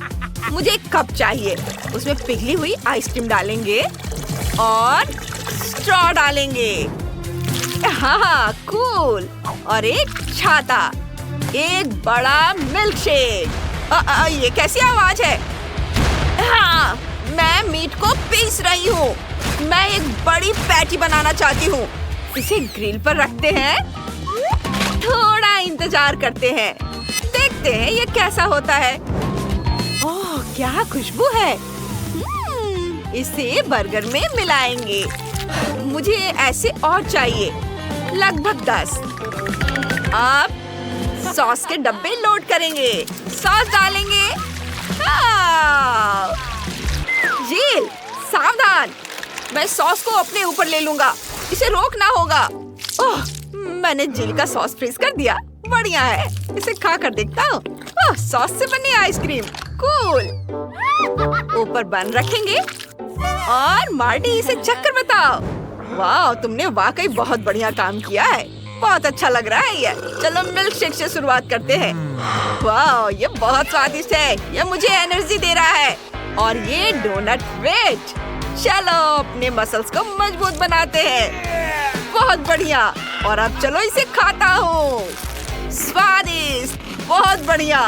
मुझे एक कप चाहिए। उसमें पिघली हुई आइसक्रीम डालेंगे और स्ट्रॉ डालेंगे। हाँ, कूल। और एक छाता, एक बड़ा मिल्क शेक। ये कैसी आवाज है? हाँ, मैं मीट को पीस रही हूँ। मैं एक बड़ी पैटी बनाना चाहती हूँ। इसे ग्रिल पर रखते हैं। थोड़ा इंतजार करते हैं। देखते हैं ये कैसा होता है। ओह क्या खुशबू है। इसे बर्गर में मिलाएंगे। मुझे ऐसे और चाहिए, लगभग 10। अब सॉस के डब्बे लोड करेंगे। सॉस डालेंगे। जेल, सावधान। मैं सॉस को अपने ऊपर ले लूंगा। इसे रोकना होगा। ओह, मैंने जेल का सॉस फ्रीज कर दिया। बढ़िया है, इसे खा कर देखता हूँ। ओह, सॉस से बनी आइसक्रीम, कूल। ऊपर बन रखेंगे और मार्टी इसे चक्कर बताओ। वाह, तुमने वाकई बहुत बढ़िया काम किया है। बहुत अच्छा लग रहा है ये। चलो मिल्क शेक से शुरुआत करते हैं। वाह, ये बहुत स्वादिष्ट है। ये मुझे एनर्जी दे रहा है। और ये डोनट वेट। चलो अपने मसल्स को मजबूत बनाते हैं। बहुत बढ़िया। और अब चलो इसे खाता हूँ। स्वादिष्ट, बहुत बढ़िया।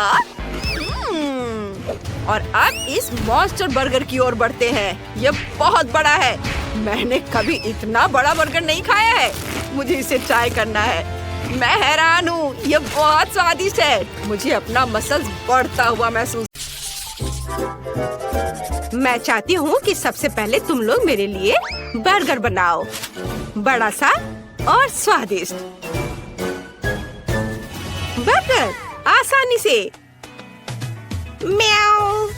और अब इस मॉन्स्टर बर्गर की ओर बढ़ते हैं। ये बहुत बड़ा है। मैंने कभी इतना बड़ा बर्गर नहीं खाया है। मुझे इसे ट्राई करना है। मैं हैरान हूँ, ये बहुत स्वादिष्ट है। मुझे अपना मसल्स बढ़ता हुआ महसूस। मैं चाहती हूँ कि सबसे पहले तुम लोग मेरे लिए बर्गर बनाओ, बड़ा सा और स्वादिष्ट। बर्गर आसानी से। म्याऊ।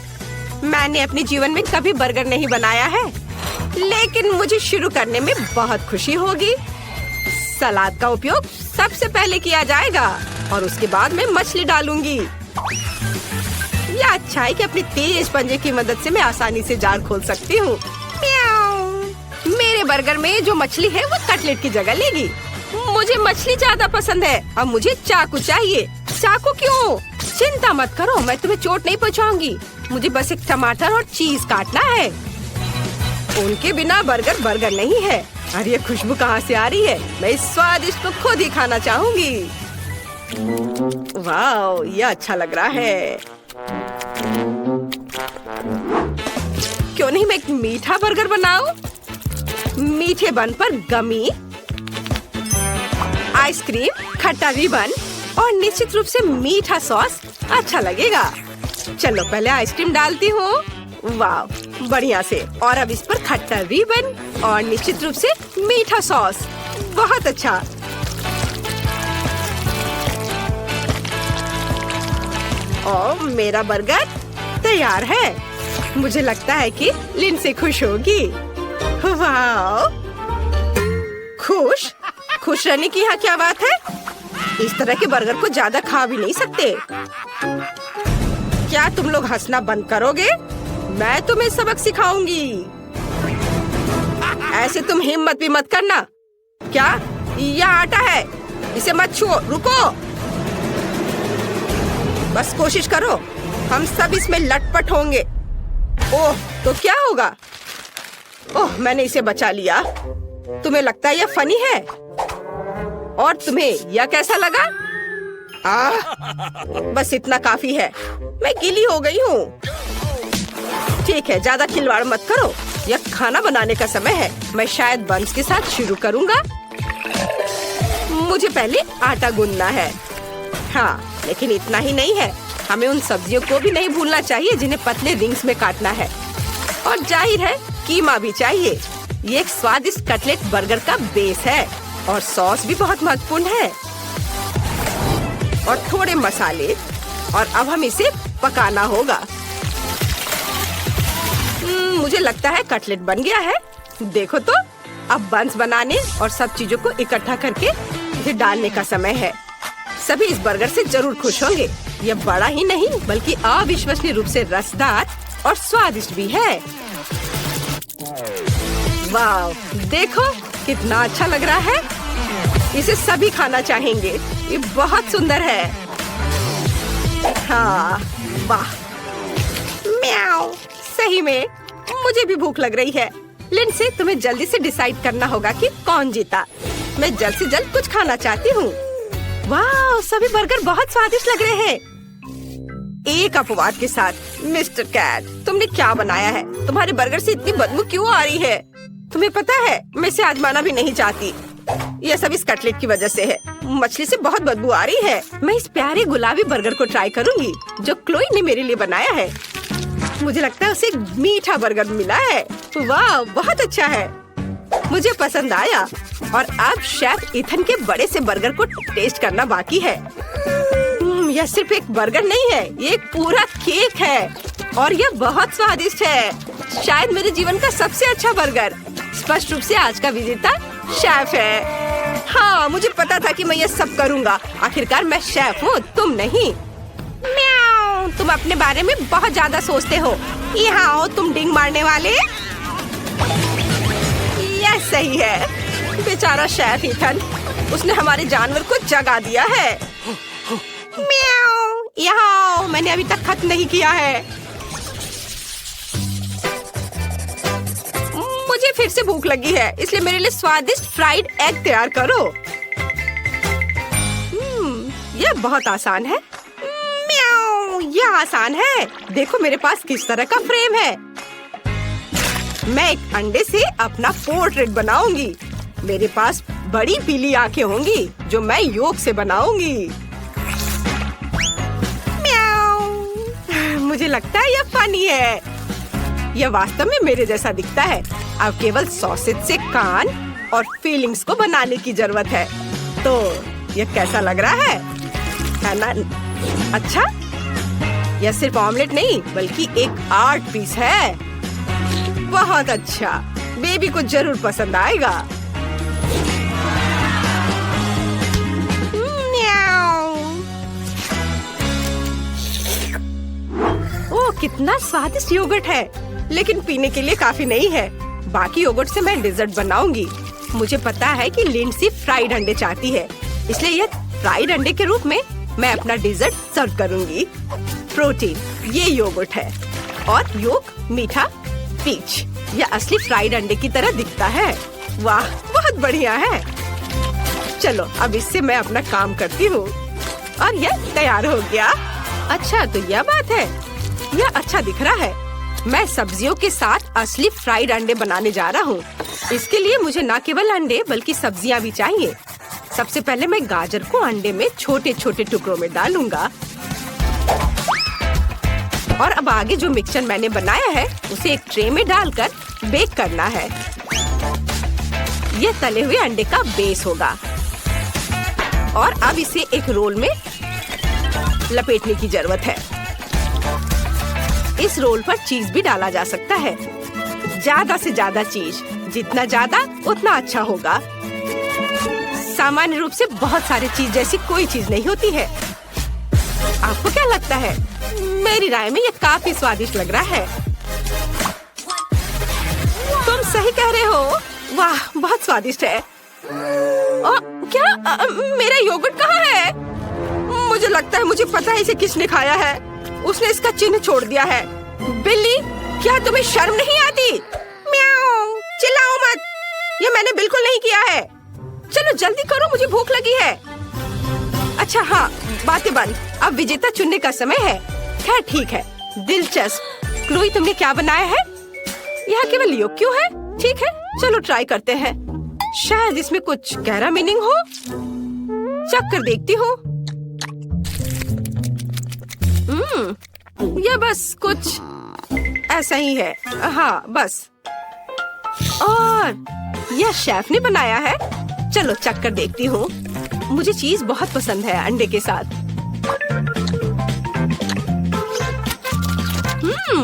मैंने अपने जीवन में कभी बर्गर नहीं बनाया है, लेकिन मुझे शुरू करने में बहुत खुशी होगी। सलाद का उपयोग सबसे पहले किया जाएगा और उसके बाद मैं मछली डालूंगी। यह अच्छा है कि अपनी तेज पंजे की मदद से मैं आसानी से जाल खोल सकती हूँ। मेरे बर्गर में जो मछली है वो कटलेट की जगह लेगी। मुझे मछली ज्यादा पसंद है। अब मुझे चाकू चाहिए। चाकू क्यों? चिंता मत करो, मैं तुम्हें चोट नहीं पहुँचाऊंगी। मुझे बस एक टमाटर और चीज काटना है। उनके बिना बर्गर बर्गर नहीं है। अरे ये खुशबू कहाँ से आ रही है? मैं इस स्वादिष्ट को खुद ही खाना चाहूंगी। वाह, ये अच्छा लग रहा है। क्यों नहीं मैं एक मीठा बर्गर बनाऊं? मीठे बन पर गमी, आइसक्रीम, खट्टा रिबन और निश्चित रूप से मीठा सॉस अच्छा लगेगा। चलो पहले आइसक्रीम डालती हूँ। वाह, बढ़िया से। और अब इस पर खट्टा रिबन और निश्चित रूप से मीठा सॉस। बहुत अच्छा। और मेरा बर्गर तैयार है। मुझे लगता है कि लिंडसे खुश होगी। वाह, खुश? खुश रहने की यहाँ क्या बात है? इस तरह के बर्गर को ज्यादा खा भी नहीं सकते। क्या तुम लोग हंसना बंद करोगे? मैं तुम्हें सबक सिखाऊंगी। ऐसे तुम हिम्मत भी मत करना। क्या? यह आटा है, इसे मत छुओ। रुको, बस कोशिश करो। हम सब इसमें लटपट होंगे। ओह, तो क्या होगा? ओह, मैंने इसे बचा लिया। तुम्हें लगता है यह फनी है? और तुम्हें यह कैसा लगा? बस इतना काफी है। मैं गीली हो गई हूँ। ठीक है, ज्यादा खिलवाड़ मत करो। यह खाना बनाने का समय है। मैं शायद बंस के साथ शुरू करूँगा। मुझे पहले आटा गूंदना है। हाँ, लेकिन इतना ही नहीं है। हमें उन सब्जियों को भी नहीं भूलना चाहिए जिन्हें पतले रिंग्स में काटना है। और जाहिर है कीमा भी चाहिए। ये एक स्वादिष्ट कटलेट बर्गर का बेस है और सॉस भी बहुत महत्वपूर्ण है। और थोड़े मसाले और अब हम इसे पकाना होगा। मुझे लगता है कटलेट बन गया है। देखो तो, अब बंस बनाने और सब चीजों को इकट्ठा करके इसे डालने का समय है। सभी इस बर्गर से जरूर खुश होंगे। यह बड़ा ही नहीं बल्कि अविश्वसनीय रूप से रसदार और स्वादिष्ट भी है। वाह, देखो कितना अच्छा लग रहा है। इसे सभी खाना चाहेंगे। ये बहुत सुंदर है। हाँ, वाह, म्याऊ। सही में मुझे भी भूख लग रही है। लिंडसे, तुम्हें जल्दी से डिसाइड करना होगा कि कौन जीता। मैं जल्द से जल्द कुछ खाना चाहती हूँ। वाह, सभी बर्गर बहुत स्वादिष्ट लग रहे हैं। एक अपवाद के साथ। मिस्टर कैट, तुमने क्या बनाया है? तुम्हारे बर्गर से इतनी बदबू क्यों आ रही है? तुम्हें पता है, मैं इसे आजमाना भी नहीं चाहती। यह सब इस कटलेट की वजह से है। मछली से बहुत बदबू आ रही है। मैं इस प्यारे गुलाबी बर्गर को ट्राई करूंगी जो क्लोई ने मेरे लिए बनाया है। मुझे लगता है उसे मीठा बर्गर मिला है। वाह, बहुत अच्छा है। मुझे पसंद आया। और अब शेफ इथन के बड़े से बर्गर को टेस्ट करना बाकी है। यह सिर्फ एक बर्गर नहीं है, ये एक पूरा केक है और यह बहुत स्वादिष्ट है। शायद मेरे जीवन का सबसे अच्छा बर्गर। स्पष्ट रूप से आज का विजेता शेफ है। हाँ, मुझे पता था कि मैं ये सब करूँगा। आखिरकार मैं शेफ हूँ, तुम नहीं। म्याऊ, तुम अपने बारे में बहुत ज्यादा सोचते हो। यहाँ आओ तुम डिंग मारने वाले। यह सही है। बेचारा शेफ इथन, उसने हमारे जानवर को जगा दिया है। म्याऊ, यहाँ आओ, मैंने अभी तक खत्म नहीं किया है। मुझे फिर से भूख लगी है, इसलिए मेरे लिए स्वादिष्ट फ्राइड एग तैयार करो। यह बहुत आसान है। म्याऊ, यह आसान है। देखो मेरे पास किस तरह का फ्रेम है। मैं एक अंडे से अपना पोर्ट्रेट बनाऊंगी। मेरे पास बड़ी पीली आंखें होंगी जो मैं योग से बनाऊंगी। म्याऊ, मुझे लगता है यह फनी है। यह वास्तव में मेरे जैसा दिखता है। अब केवल सॉसेज से कान और फीलिंग्स को बनाने की जरूरत है। तो यह कैसा लग रहा है ना? अच्छा, यह सिर्फ ऑमलेट नहीं बल्कि एक आर्ट पीस है। बहुत अच्छा, बेबी को जरूर पसंद आएगा। ओह, कितना स्वादिष्ट योगर्ट है, लेकिन पीने के लिए काफी नहीं है। बाकी योगर्ट से मैं डेजर्ट बनाऊंगी। मुझे पता है कि लिंडसी फ्राइड अंडे चाहती है, इसलिए यह फ्राइड अंडे के रूप में मैं अपना डेजर्ट सर्व करूंगी। प्रोटीन, ये योगर्ट है और योग मीठा पीच। यह असली फ्राइड अंडे की तरह दिखता है। वाह, बहुत बढ़िया है। चलो अब इससे मैं अपना काम करती हूँ और यह तैयार हो गया। अच्छा, तो यह बात है। यह अच्छा दिख रहा है। मैं सब्जियों के साथ असली फ्राइड अंडे बनाने जा रहा हूँ। इसके लिए मुझे न केवल अंडे बल्कि सब्जियाँ भी चाहिए। सबसे पहले मैं गाजर को अंडे में छोटे छोटे टुकड़ों में डालूंगा और अब आगे जो मिक्सचर मैंने बनाया है उसे एक ट्रे में डालकर बेक करना है। यह तले हुए अंडे का बेस होगा और अब इसे एक रोल में लपेटने की जरूरत है। इस रोल पर चीज भी डाला जा सकता है। ज्यादा से ज्यादा चीज, जितना ज्यादा उतना अच्छा होगा। सामान्य रूप से बहुत सारी चीज जैसी कोई चीज नहीं होती है। आपको क्या लगता है? मेरी राय में ये काफी स्वादिष्ट लग रहा है। तुम सही कह रहे हो। वाह, बहुत स्वादिष्ट है। क्या मेरा योगर्ट कहाँ है? मुझे लगता है मुझे पता है इसे किसने खाया है। उसने इसका चिन्ह छोड़ दिया है। बिल्ली, क्या तुम्हें शर्म नहीं आती? म्याऊ, चिल्लाओ मत। ये मैंने बिल्कुल नहीं किया है। चलो जल्दी करो, मुझे भूख लगी है। अच्छा हाँ, बातें बंद। अब विजेता चुनने का समय है। खैर ठीक है, दिलचस्प। क्लोई, तुमने क्या बनाया है? यहाँ केवल योग क्यों है? ठीक है, चलो ट्राई करते हैं। शायद इसमें कुछ गहरा मीनिंग हो। चख कर देखती हूँ। यह बस कुछ ऐसा ही है। हाँ बस। और यह शेफ ने बनाया है। चलो चख कर देखती हूँ। मुझे चीज बहुत पसंद है अंडे के साथ।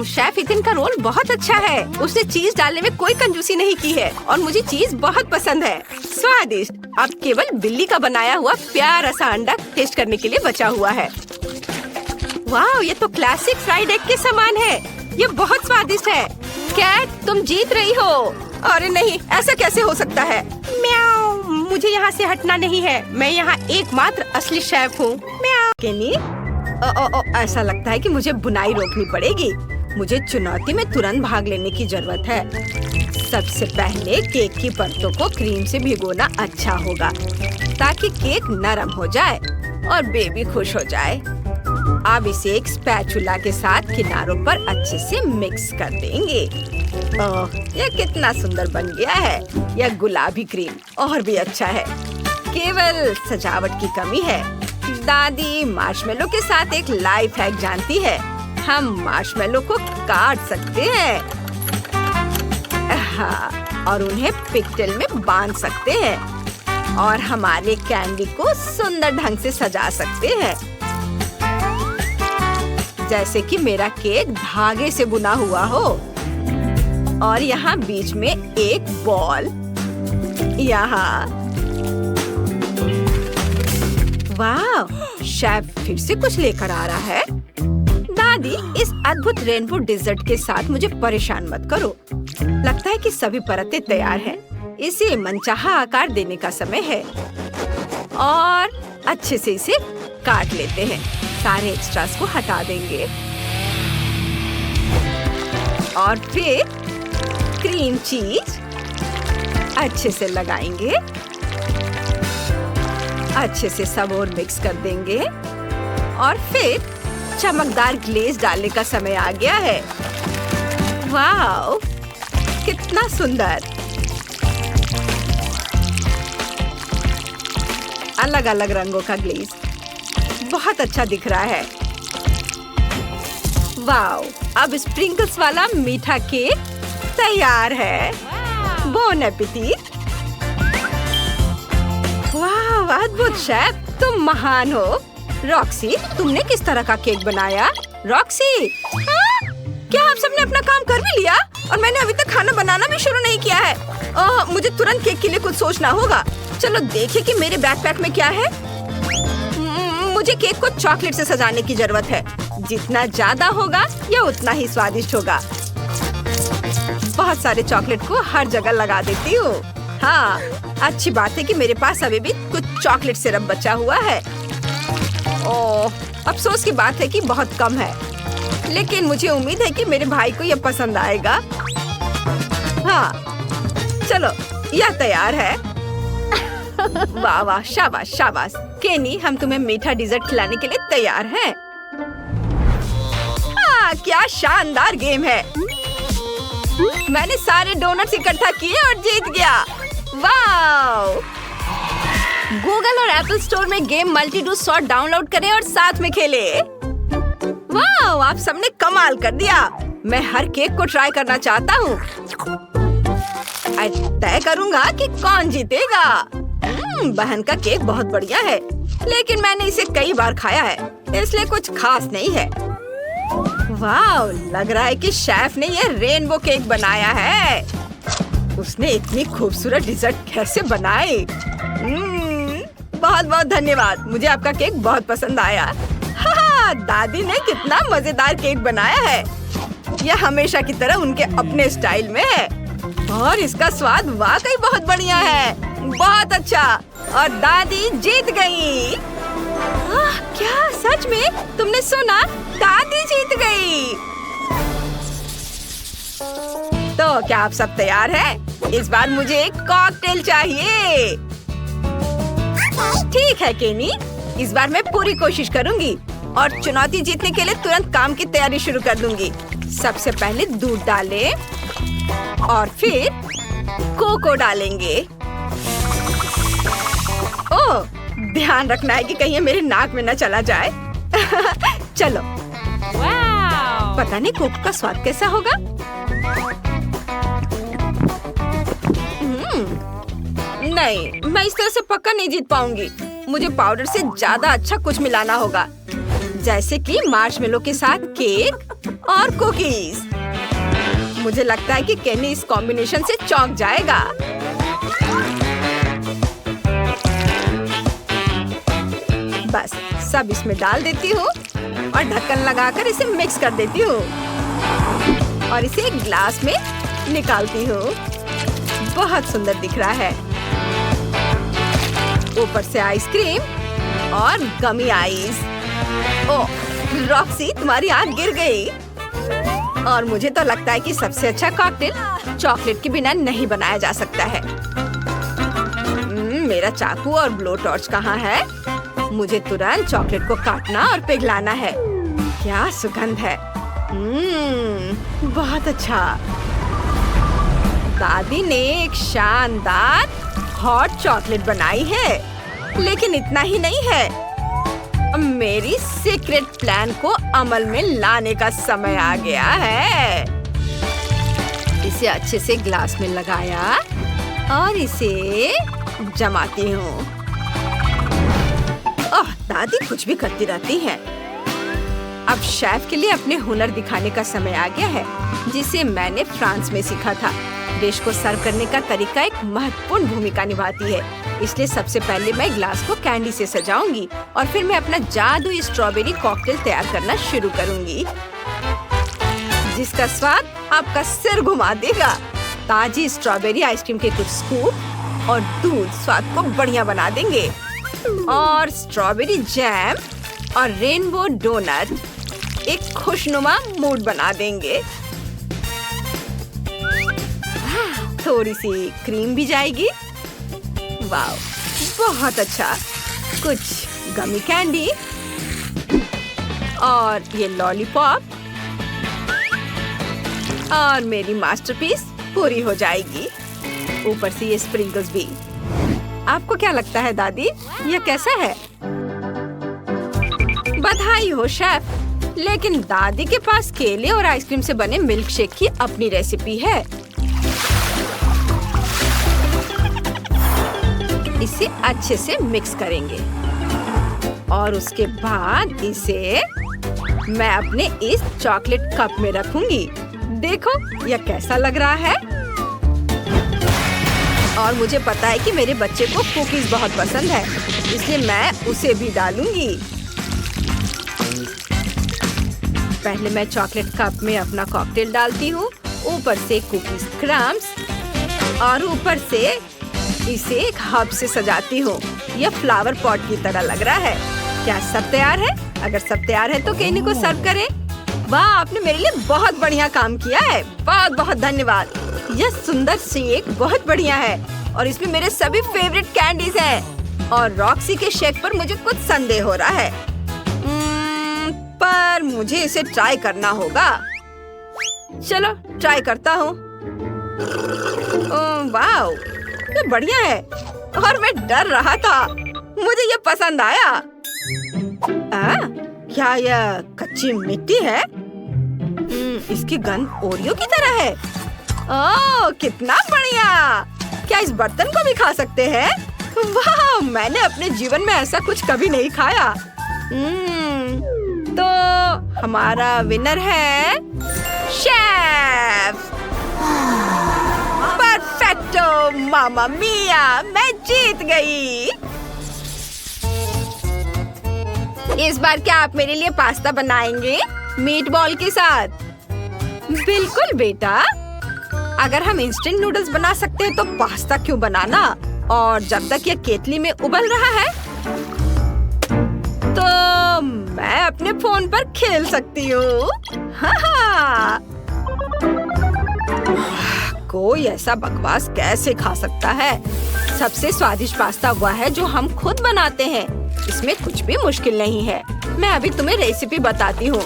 शेफ इथिन का रोल बहुत अच्छा है। उसने चीज डालने में कोई कंजूसी नहीं की है और मुझे चीज बहुत पसंद है। स्वादिष्ट। अब केवल बिल्ली का बनाया हुआ प्यारा सा अंडा टेस्ट करने के लिए बचा हुआ है। वाह, ये तो क्लासिक फ्राइड एग के समान है। ये बहुत स्वादिष्ट है। कैट, तुम जीत रही हो। अरे नहीं, ऐसा कैसे हो सकता है? म्याऊ, मुझे यहाँ से हटना नहीं है। मैं यहाँ एकमात्र असली शेफ हूँ। म्याऊ। केनी, ऐसा लगता है कि मुझे बुनाई रोकनी पड़ेगी। मुझे चुनौती में तुरंत भाग लेने की जरूरत है। सबसे पहले केक की परतों को क्रीम से भिगोना अच्छा होगा ताकि केक नरम हो जाए और बेबी खुश हो जाए। अब इसे एक स्पैचुला के साथ किनारों पर अच्छे से मिक्स कर देंगे। ओह, यह कितना सुंदर बन गया है। यह गुलाबी क्रीम और भी अच्छा है। केवल सजावट की कमी है। दादी मार्शमेलो के साथ एक लाइफ हैक जानती है। हम मार्शमेलो को काट सकते हैं। हाँ, और उन्हें पिकटेल में बांध सकते हैं और हमारे कैंडी को सुंदर ढंग से सजा सकते हैं। जैसे कि मेरा केक धागे से बुना हुआ हो और यहाँ बीच में एक बॉल। यहाँ वाह, शेफ फिर से कुछ लेकर आ रहा है। दादी, इस अद्भुत रेनबो डिजर्ट के साथ मुझे परेशान मत करो। लगता है कि सभी परतें तैयार हैं। इसे मनचाहा आकार देने का समय है और अच्छे से इसे काट लेते हैं। सारे एक्स्ट्रास को हटा देंगे और फिर क्रीम चीज अच्छे से लगाएंगे। अच्छे से सब और मिक्स कर देंगे और फिर चमकदार ग्लेज डालने का समय आ गया है। वाह, कितना सुंदर। अलग अलग रंगों का ग्लेज बहुत अच्छा दिख रहा है। वाह, अब स्प्रिंकल्स वाला मीठा केक तैयार है। Bone appétit. वाह, अद्भुत शेफ, तुम महान हो। रॉक्सी, तुमने किस तरह का केक बनाया? रॉक्सी, क्या आप सबने अपना काम कर भी लिया? और मैंने अभी तक खाना बनाना भी शुरू नहीं किया है। मुझे तुरंत केक के लिए कुछ सोचना होगा। चलो देखिए कि मेरे बैकपैक में क्या है। मुझे केक को चॉकलेट से सजाने की जरूरत है। जितना ज्यादा होगा यह उतना ही स्वादिष्ट होगा। बहुत सारे चॉकलेट को हर जगह लगा देती हूँ। हाँ, अच्छी बात है कि मेरे पास अभी भी कुछ चॉकलेट सिरप बचा हुआ है। ओह, अफसोस की बात है कि बहुत कम है, लेकिन मुझे उम्मीद है कि मेरे भाई को यह पसंद आएगा। हाँ, चलो यह तैयार है। वाह वाह, शाबाश शाबाश। केनी, हम तुम्हें मीठा डिजर्ट खिलाने के लिए तैयार हैं। हाँ, क्या शानदार गेम है। मैंने सारे डोनट्स इकट्ठा किए और जीत गया। वाह! गूगल और एप्पल स्टोर में गेम मल्टी-डू सॉर्ट डाउनलोड करें और साथ में खेलें। वाह! आप सबने कमाल कर दिया। मैं हर केक को ट्राई करना चाहता हूँ। तय करूँगा कि कौन जीतेगा। बहन का केक बहुत बढ़िया है, लेकिन मैंने इसे कई बार खाया है, इसलिए कुछ खास नहीं है। वाह! लग रहा है कि शेफ ने ये रेनबो केक बनाया है। उसने इतनी खूबसूरत डिजर्ट कैसे बनाई? बहुत बहुत धन्यवाद। मुझे आपका केक बहुत पसंद आया। हाँ, दादी ने कितना मजेदार केक बनाया है। यह हमेशा की तरह उनके अपने स्टाइल में है और इसका स्वाद वाकई बहुत बढ़िया है। बहुत अच्छा। और दादी जीत गई। क्या सच में? तुमने सुना? दादी जीत गई। तो क्या आप सब तैयार हैं? इस बार मुझे एक कॉकटेल चाहिए। ठीक है केनी, इस बार मैं पूरी कोशिश करूंगी और चुनौती जीतने के लिए तुरंत काम की तैयारी शुरू कर दूंगी। सबसे पहले दूध डालें और फिर कोको डालेंगे। ओह, ध्यान रखना है कि कहीं ये मेरे नाक में न चला जाए। चलो, पता नहीं कोको का स्वाद कैसा होगा। नहीं, मैं इस तरह से पक्का नहीं जीत पाऊंगी। मुझे पाउडर से ज्यादा अच्छा कुछ मिलाना होगा, जैसे कि मार्शमेलो के साथ केक और कुकीज। मुझे लगता है कि केनी इस कॉम्बिनेशन से चौंक जाएगा। बस सब इसमें डाल देती हूँ और ढक्कन लगाकर इसे मिक्स कर देती हूँ और इसे एक ग्लास में निकालती हूँ। बहुत सुंदर दिख रहा है। ऊपर से आइसक्रीम और गमी आइस। ओह रॉक्सी, तुम्हारी आंख गिर गई। और मुझे तो लगता है कि सबसे अच्छा कॉकटेल चॉकलेट के बिना नहीं बनाया जा सकता है। मेरा चाकू और ब्लो टॉर्च कहाँ है? मुझे तुरंत चॉकलेट को काटना और पिघलाना है। क्या सुगंध है। बहुत अच्छा। दादी ने एक शानदार हॉट चॉकलेट बनाई है, लेकिन इतना ही नहीं है। मेरी सीक्रेट प्लान को अमल में लाने का समय आ गया है। इसे अच्छे से ग्लास में लगाया और इसे जमाती हूँ। ओह, दादी कुछ भी करती रहती हैं। अब शेफ के लिए अपने हुनर दिखाने का समय आ गया है, जिसे मैंने फ्रांस में सीखा था। डिश को सर्व करने का तरीका एक महत्वपूर्ण भूमिका निभाती है। इसलिए सबसे पहले मैं ग्लास को कैंडी से सजाऊंगी और फिर मैं अपना जादुई स्ट्रॉबेरी कॉकटेल तैयार करना शुरू करूंगी, जिसका स्वाद आपका सिर घुमा देगा। ताजी स्ट्रॉबेरी आइसक्रीम के कुछ स्कूप और दूध स्वाद को बढ़िया बना देंगे, और स्ट्रॉबेरी जैम और रेनबो डोनट एक खुशनुमा मूड बना देंगे। थोड़ी सी क्रीम भी जाएगी। वाह, बहुत अच्छा। कुछ गमी कैंडी और ये लॉलीपॉप, और मेरी मास्टरपीस पूरी हो जाएगी। ऊपर से ये स्प्रिंकल्स भी। आपको क्या लगता है दादी, ये कैसा है? बधाई हो शेफ, लेकिन दादी के पास केले और आइसक्रीम से बने मिल्क शेक की अपनी रेसिपी है। इसे अच्छे से मिक्स करेंगे और उसके बाद इसे मैं अपने इस चॉकलेट कप में रखूंगी। देखो यह कैसा लग रहा है। और मुझे पता है कि मेरे बच्चे को कुकीज बहुत पसंद है, इसलिए मैं उसे भी डालूंगी। पहले मैं चॉकलेट कप में अपना कॉकटेल डालती हूँ, ऊपर से कुकीज क्रम्स, और ऊपर से इसे एक हब से सजाती हूँ। यह फ्लावर पॉट की तरह लग रहा है। क्या सब तैयार है? अगर सब तैयार है तो केनी को सर्व करें। वाह, आपने मेरे लिए बहुत बढ़िया काम किया है। बहुत बहुत धन्यवाद। यह सुंदर शेक बहुत बढ़िया है और इसमें मेरे सभी फेवरेट कैंडीज हैं। और रॉक्सी के शेक पर मुझे कुछ संदेह हो रहा है, पर मुझे इसे ट्राई करना होगा। चलो ट्राई करता हूँ। वाह, ये बढ़िया है और मैं डर रहा था। मुझे ये पसंद आया। क्या यह कच्ची मिट्टी है? इसकी गंध ओरियो की तरह है। ओह, कितना बढ़िया। क्या इस बर्तन को भी खा सकते हैं? वाह, मैंने अपने जीवन में ऐसा कुछ कभी नहीं खाया। तो हमारा विनर है शेफ। परफेक्टो, मामा मिया, मैं जीत गई। इस बार क्या आप मेरे लिए पास्ता बनाएंगे मीट बॉल के साथ? बिल्कुल बेटा, अगर हम इंस्टेंट नूडल्स बना सकते हैं तो पास्ता क्यों बनाना? और जब तक यह केतली में उबल रहा है तो मैं अपने फोन पर खेल सकती हूँ। कोई ऐसा बकवास कैसे खा सकता है? सबसे स्वादिष्ट पास्ता हुआ है जो हम खुद बनाते हैं। इसमें कुछ भी मुश्किल नहीं है। मैं अभी तुम्हें रेसिपी बताती हूँ।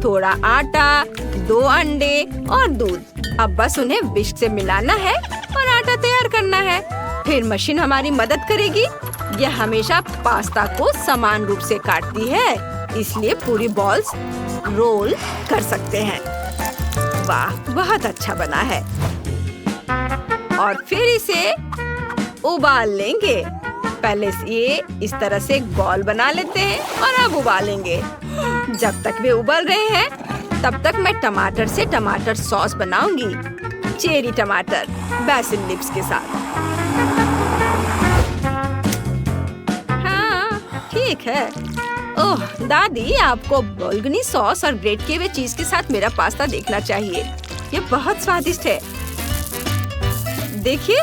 थोड़ा आटा, 2 अंडे और दूध। अब बस उन्हें विस्क से मिलाना है और आटा तैयार करना है। फिर मशीन हमारी मदद करेगी। यह हमेशा पास्ता को समान रूप से काटती है इसलिए पूरी बॉल्स रोल कर सकते हैं। वाह, बहुत अच्छा बना है। और फिर इसे उबाल लेंगे। पहले ये इस तरह से एक बॉल बना लेते हैं और अब उबालेंगे। जब तक वे उबल रहे हैं तब तक मैं टमाटर से टमाटर सॉस बनाऊंगी। चेरी टमाटर बेसिल लिप्स के साथ। हाँ, ठीक है। ओह दादी, आपको बोल्गनी सॉस और ग्रेट किए हुए चीज के साथ मेरा पास्ता देखना चाहिए। ये बहुत स्वादिष्ट है। देखिए,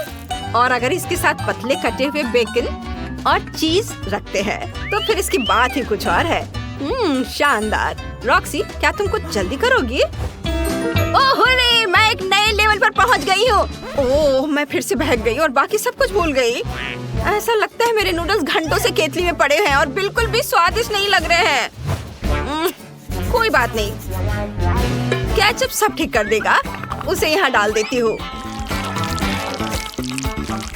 और अगर इसके साथ पतले कटे हुए बेकन और चीज रखते हैं तो फिर इसकी बात ही कुछ और है। शानदार। रॉक्सी, क्या तुम कुछ जल्दी करोगी? ओह रे, मैं एक नए लेवल पर पहुंच गई हूँ। ओह, मैं फिर से बहक गई और बाकी सब कुछ भूल गई। ऐसा लगता है मेरे नूडल्स घंटों से केतली में पड़े हैं और बिल्कुल भी स्वादिष्ट नहीं लग रहे हैं। कोई बात नहीं, केचप सब ठीक कर देगा। उसे यहाँ डाल देती हूँ।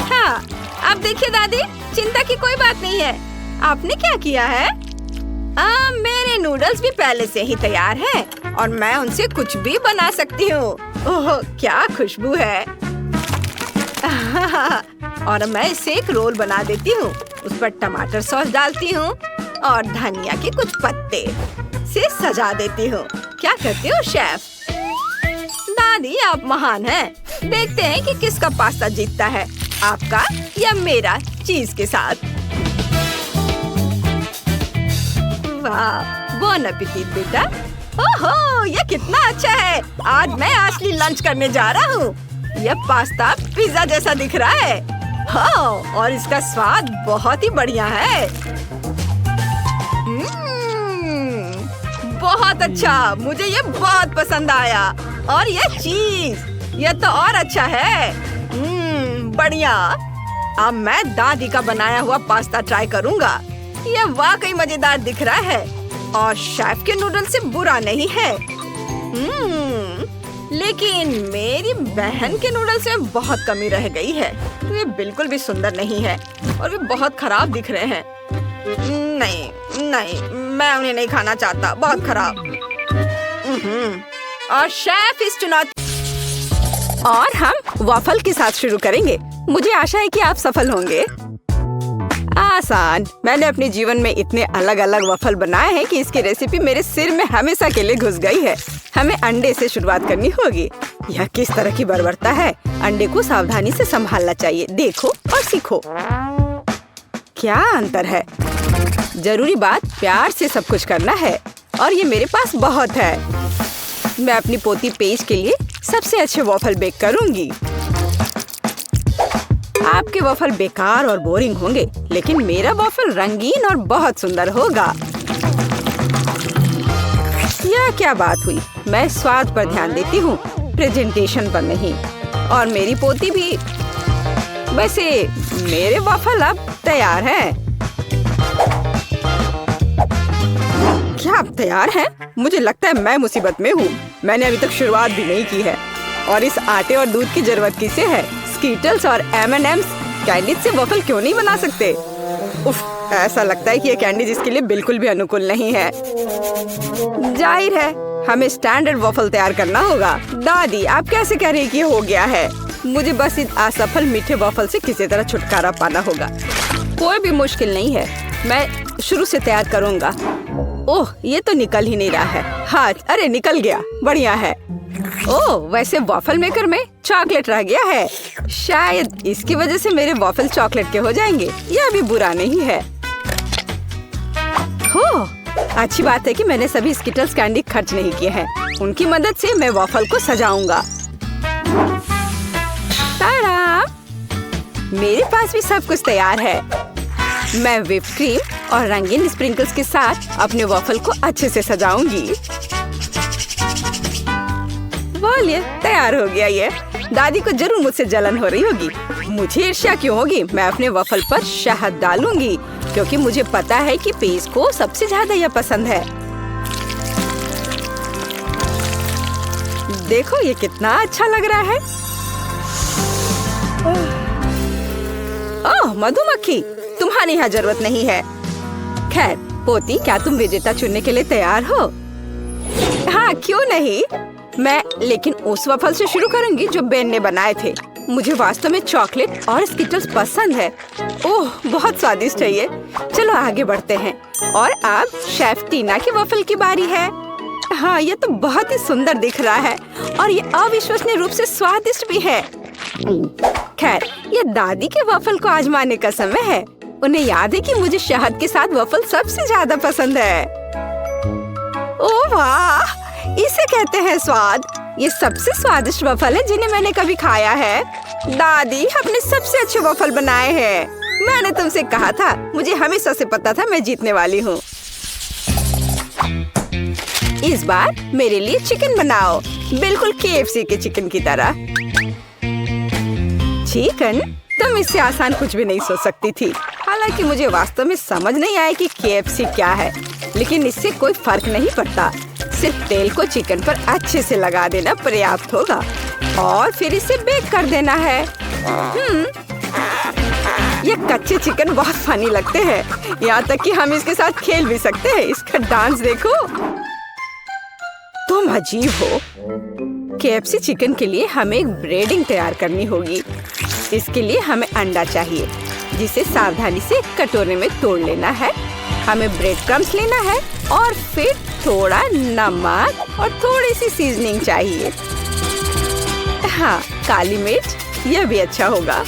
हाँ, आप देखिए दादी, चिंता की कोई बात नहीं है। आपने क्या किया है? मेरे नूडल्स भी पहले से ही तैयार हैं और मैं उनसे कुछ भी बना सकती हूँ। ओह, क्या खुशबू है। और मैं इसे एक रोल बना देती हूँ। उस पर टमाटर सॉस डालती हूँ और धनिया के कुछ पत्ते से सजा देती हूँ। क्या करते हो शेफ? दादी, आप महान हैं। देखते हैं कि किसका पास्ता जीतता है, आपका या मेरा चीज के साथ। वाह, बोन एपेटिट बेटा। ओहो, ये कितना अच्छा है। आज मैं असली लंच करने जा रहा हूँ। यह पास्ता पिज्जा जैसा दिख रहा है। हाँ, और इसका स्वाद बहुत ही बढ़िया है। बहुत अच्छा, मुझे ये बहुत पसंद आया। और ये चीज, ये तो और अच्छा है। बढ़िया। अब मैं दादी का बनाया हुआ पास्ता ट्राई करूँगा। यह वाकई मजेदार दिख रहा है और शेफ के नूडल से बुरा नहीं है। लेकिन मेरी बहन के नूडल्स में बहुत कमी रह गई है। वे बिल्कुल भी सुंदर नहीं है और वे बहुत खराब दिख रहे हैं। नहीं, मैं उन्हें नहीं खाना चाहता। बहुत खराब। और शेफ इस चुनौती और हम वॉफल के साथ शुरू करेंगे। मुझे आशा है कि आप सफल होंगे। आसान। मैंने अपने जीवन में इतने अलग अलग वॉफल बनाए हैं कि इसकी रेसिपी मेरे सिर में हमेशा के लिए घुस गई है। हमें अंडे से शुरुआत करनी होगी। यह किस तरह की बर्बरता है। अंडे को सावधानी से संभालना चाहिए। देखो और सीखो। क्या अंतर है। जरूरी बात प्यार से सब कुछ करना है और ये मेरे पास बहुत है। मैं अपनी पोती पेज के लिए सबसे अच्छे वॉफल बेक करूंगी। आपके वॉफल बेकार और बोरिंग होंगे, लेकिन मेरा वॉफल रंगीन और बहुत सुंदर होगा। यह क्या बात हुई। मैं स्वाद पर ध्यान देती हूँ, प्रेजेंटेशन पर नहीं। और मेरी पोती भी। वैसे मेरे वॉफल अब तैयार हैं। क्या आप तैयार हैं? मुझे लगता है मैं मुसीबत में हूँ। मैंने अभी तक शुरुआत भी नहीं की है और इस आटे और दूध की जरूरत किसे है? स्कीटल्स और M&M's कैंडीज से वॉफल क्यों नहीं बना सकते? उफ, ऐसा लगता है कि ये कैंडीज इसके लिए बिल्कुल भी अनुकूल नहीं है। जाहिर है हमें स्टैंडर्ड वॉफल तैयार करना होगा। दादी, आप कैसे कह रही हैं कि हो गया है? मुझे बस इस असफल मीठे वॉफल से किसी तरह छुटकारा पाना होगा। कोई भी मुश्किल नहीं है, मैं शुरू से तैयार करूँगा। ओह, ये तो निकल ही नहीं रहा है। हाँ, अरे निकल गया। बढ़िया है। ओह, वैसे वॉफल मेकर में चॉकलेट रह गया है। शायद इसकी वजह से मेरे वॉफल चॉकलेट के हो जाएंगे। यह भी बुरा नहीं है। हो, अच्छी बात है कि मैंने सभी स्किटल्स कैंडी खर्च नहीं किए हैं। उनकी मदद से मैं वॉफल को सजाऊंगा। ताड़ा! मेरे पास भी सब कुछ तैयार है। मैं व्हिप क्रीम और रंगीन स्प्रिंकल्स के साथ अपने वॉफल को अच्छे से सजाऊंगी। बोलिए, तैयार हो गया ये। दादी को जरूर मुझसे जलन हो रही होगी। मुझे ईर्ष्या क्यों होगी? मैं अपने वॉफल पर शहद डालूंगी क्योंकि मुझे पता है कि पेज को सबसे ज्यादा यह पसंद है। देखो ये कितना अच्छा लग रहा है। ओह, मधुमक्खी, तुम्हारी यहाँ जरूरत नहीं है। खैर, पोती, क्या तुम विजेता चुनने के लिए तैयार हो? हाँ, क्यों नहीं। मैं लेकिन उस वफल से शुरू करूंगी जो बेन ने बनाए थे। मुझे वास्तव में चॉकलेट और स्किटल्स पसंद है। ओह, बहुत स्वादिष्ट है ये। चलो आगे बढ़ते हैं। और अब शेफ टीना की वफल की बारी है। हाँ, ये तो बहुत ही सुंदर दिख रहा है और ये अविश्वसनीय रूप से स्वादिष्ट भी है। खैर, ये दादी के वफल को आजमाने का समय है। उन्हें याद है कि मुझे शहद के साथ वफल सबसे ज्यादा पसंद है। ओह वाह, इसे कहते हैं स्वाद। ये सबसे स्वादिष्ट वफल है जिन्हें मैंने कभी खाया है। दादी अपने सबसे अच्छे वफल बनाए हैं। मैंने तुमसे कहा था, मुझे हमेशा से पता था मैं जीतने वाली हूँ। इस बार मेरे लिए चिकन बनाओ, बिल्कुल KFC के चिकन की तरह। चिकन? तुम इससे आसान कुछ भी नहीं सोच सकती थी। हालांकि मुझे वास्तव में समझ नहीं आया कि KFC क्या है, लेकिन इससे कोई फर्क नहीं पड़ता। सिर्फ तेल को चिकन पर अच्छे से लगा देना पर्याप्त होगा और फिर इसे बेक कर देना है। ये कच्चे चिकन बहुत फनी लगते हैं, यहाँ तक कि हम इसके साथ खेल भी सकते हैं। इसका डांस देखो। तुम अजीब हो। KFC चिकन के लिए हमें एक ब्रेडिंग तैयार करनी होगी। इसके लिए हमें अंडा चाहिए, जिसे सावधानी से कटोरे में तोड़ लेना है। हमें ब्रेड क्रम्स लेना है और फिर थोड़ा नमक और थोड़ी सी सीजनिंग चाहिए। हाँ, काली मिर्च, यह भी अच्छा होगा।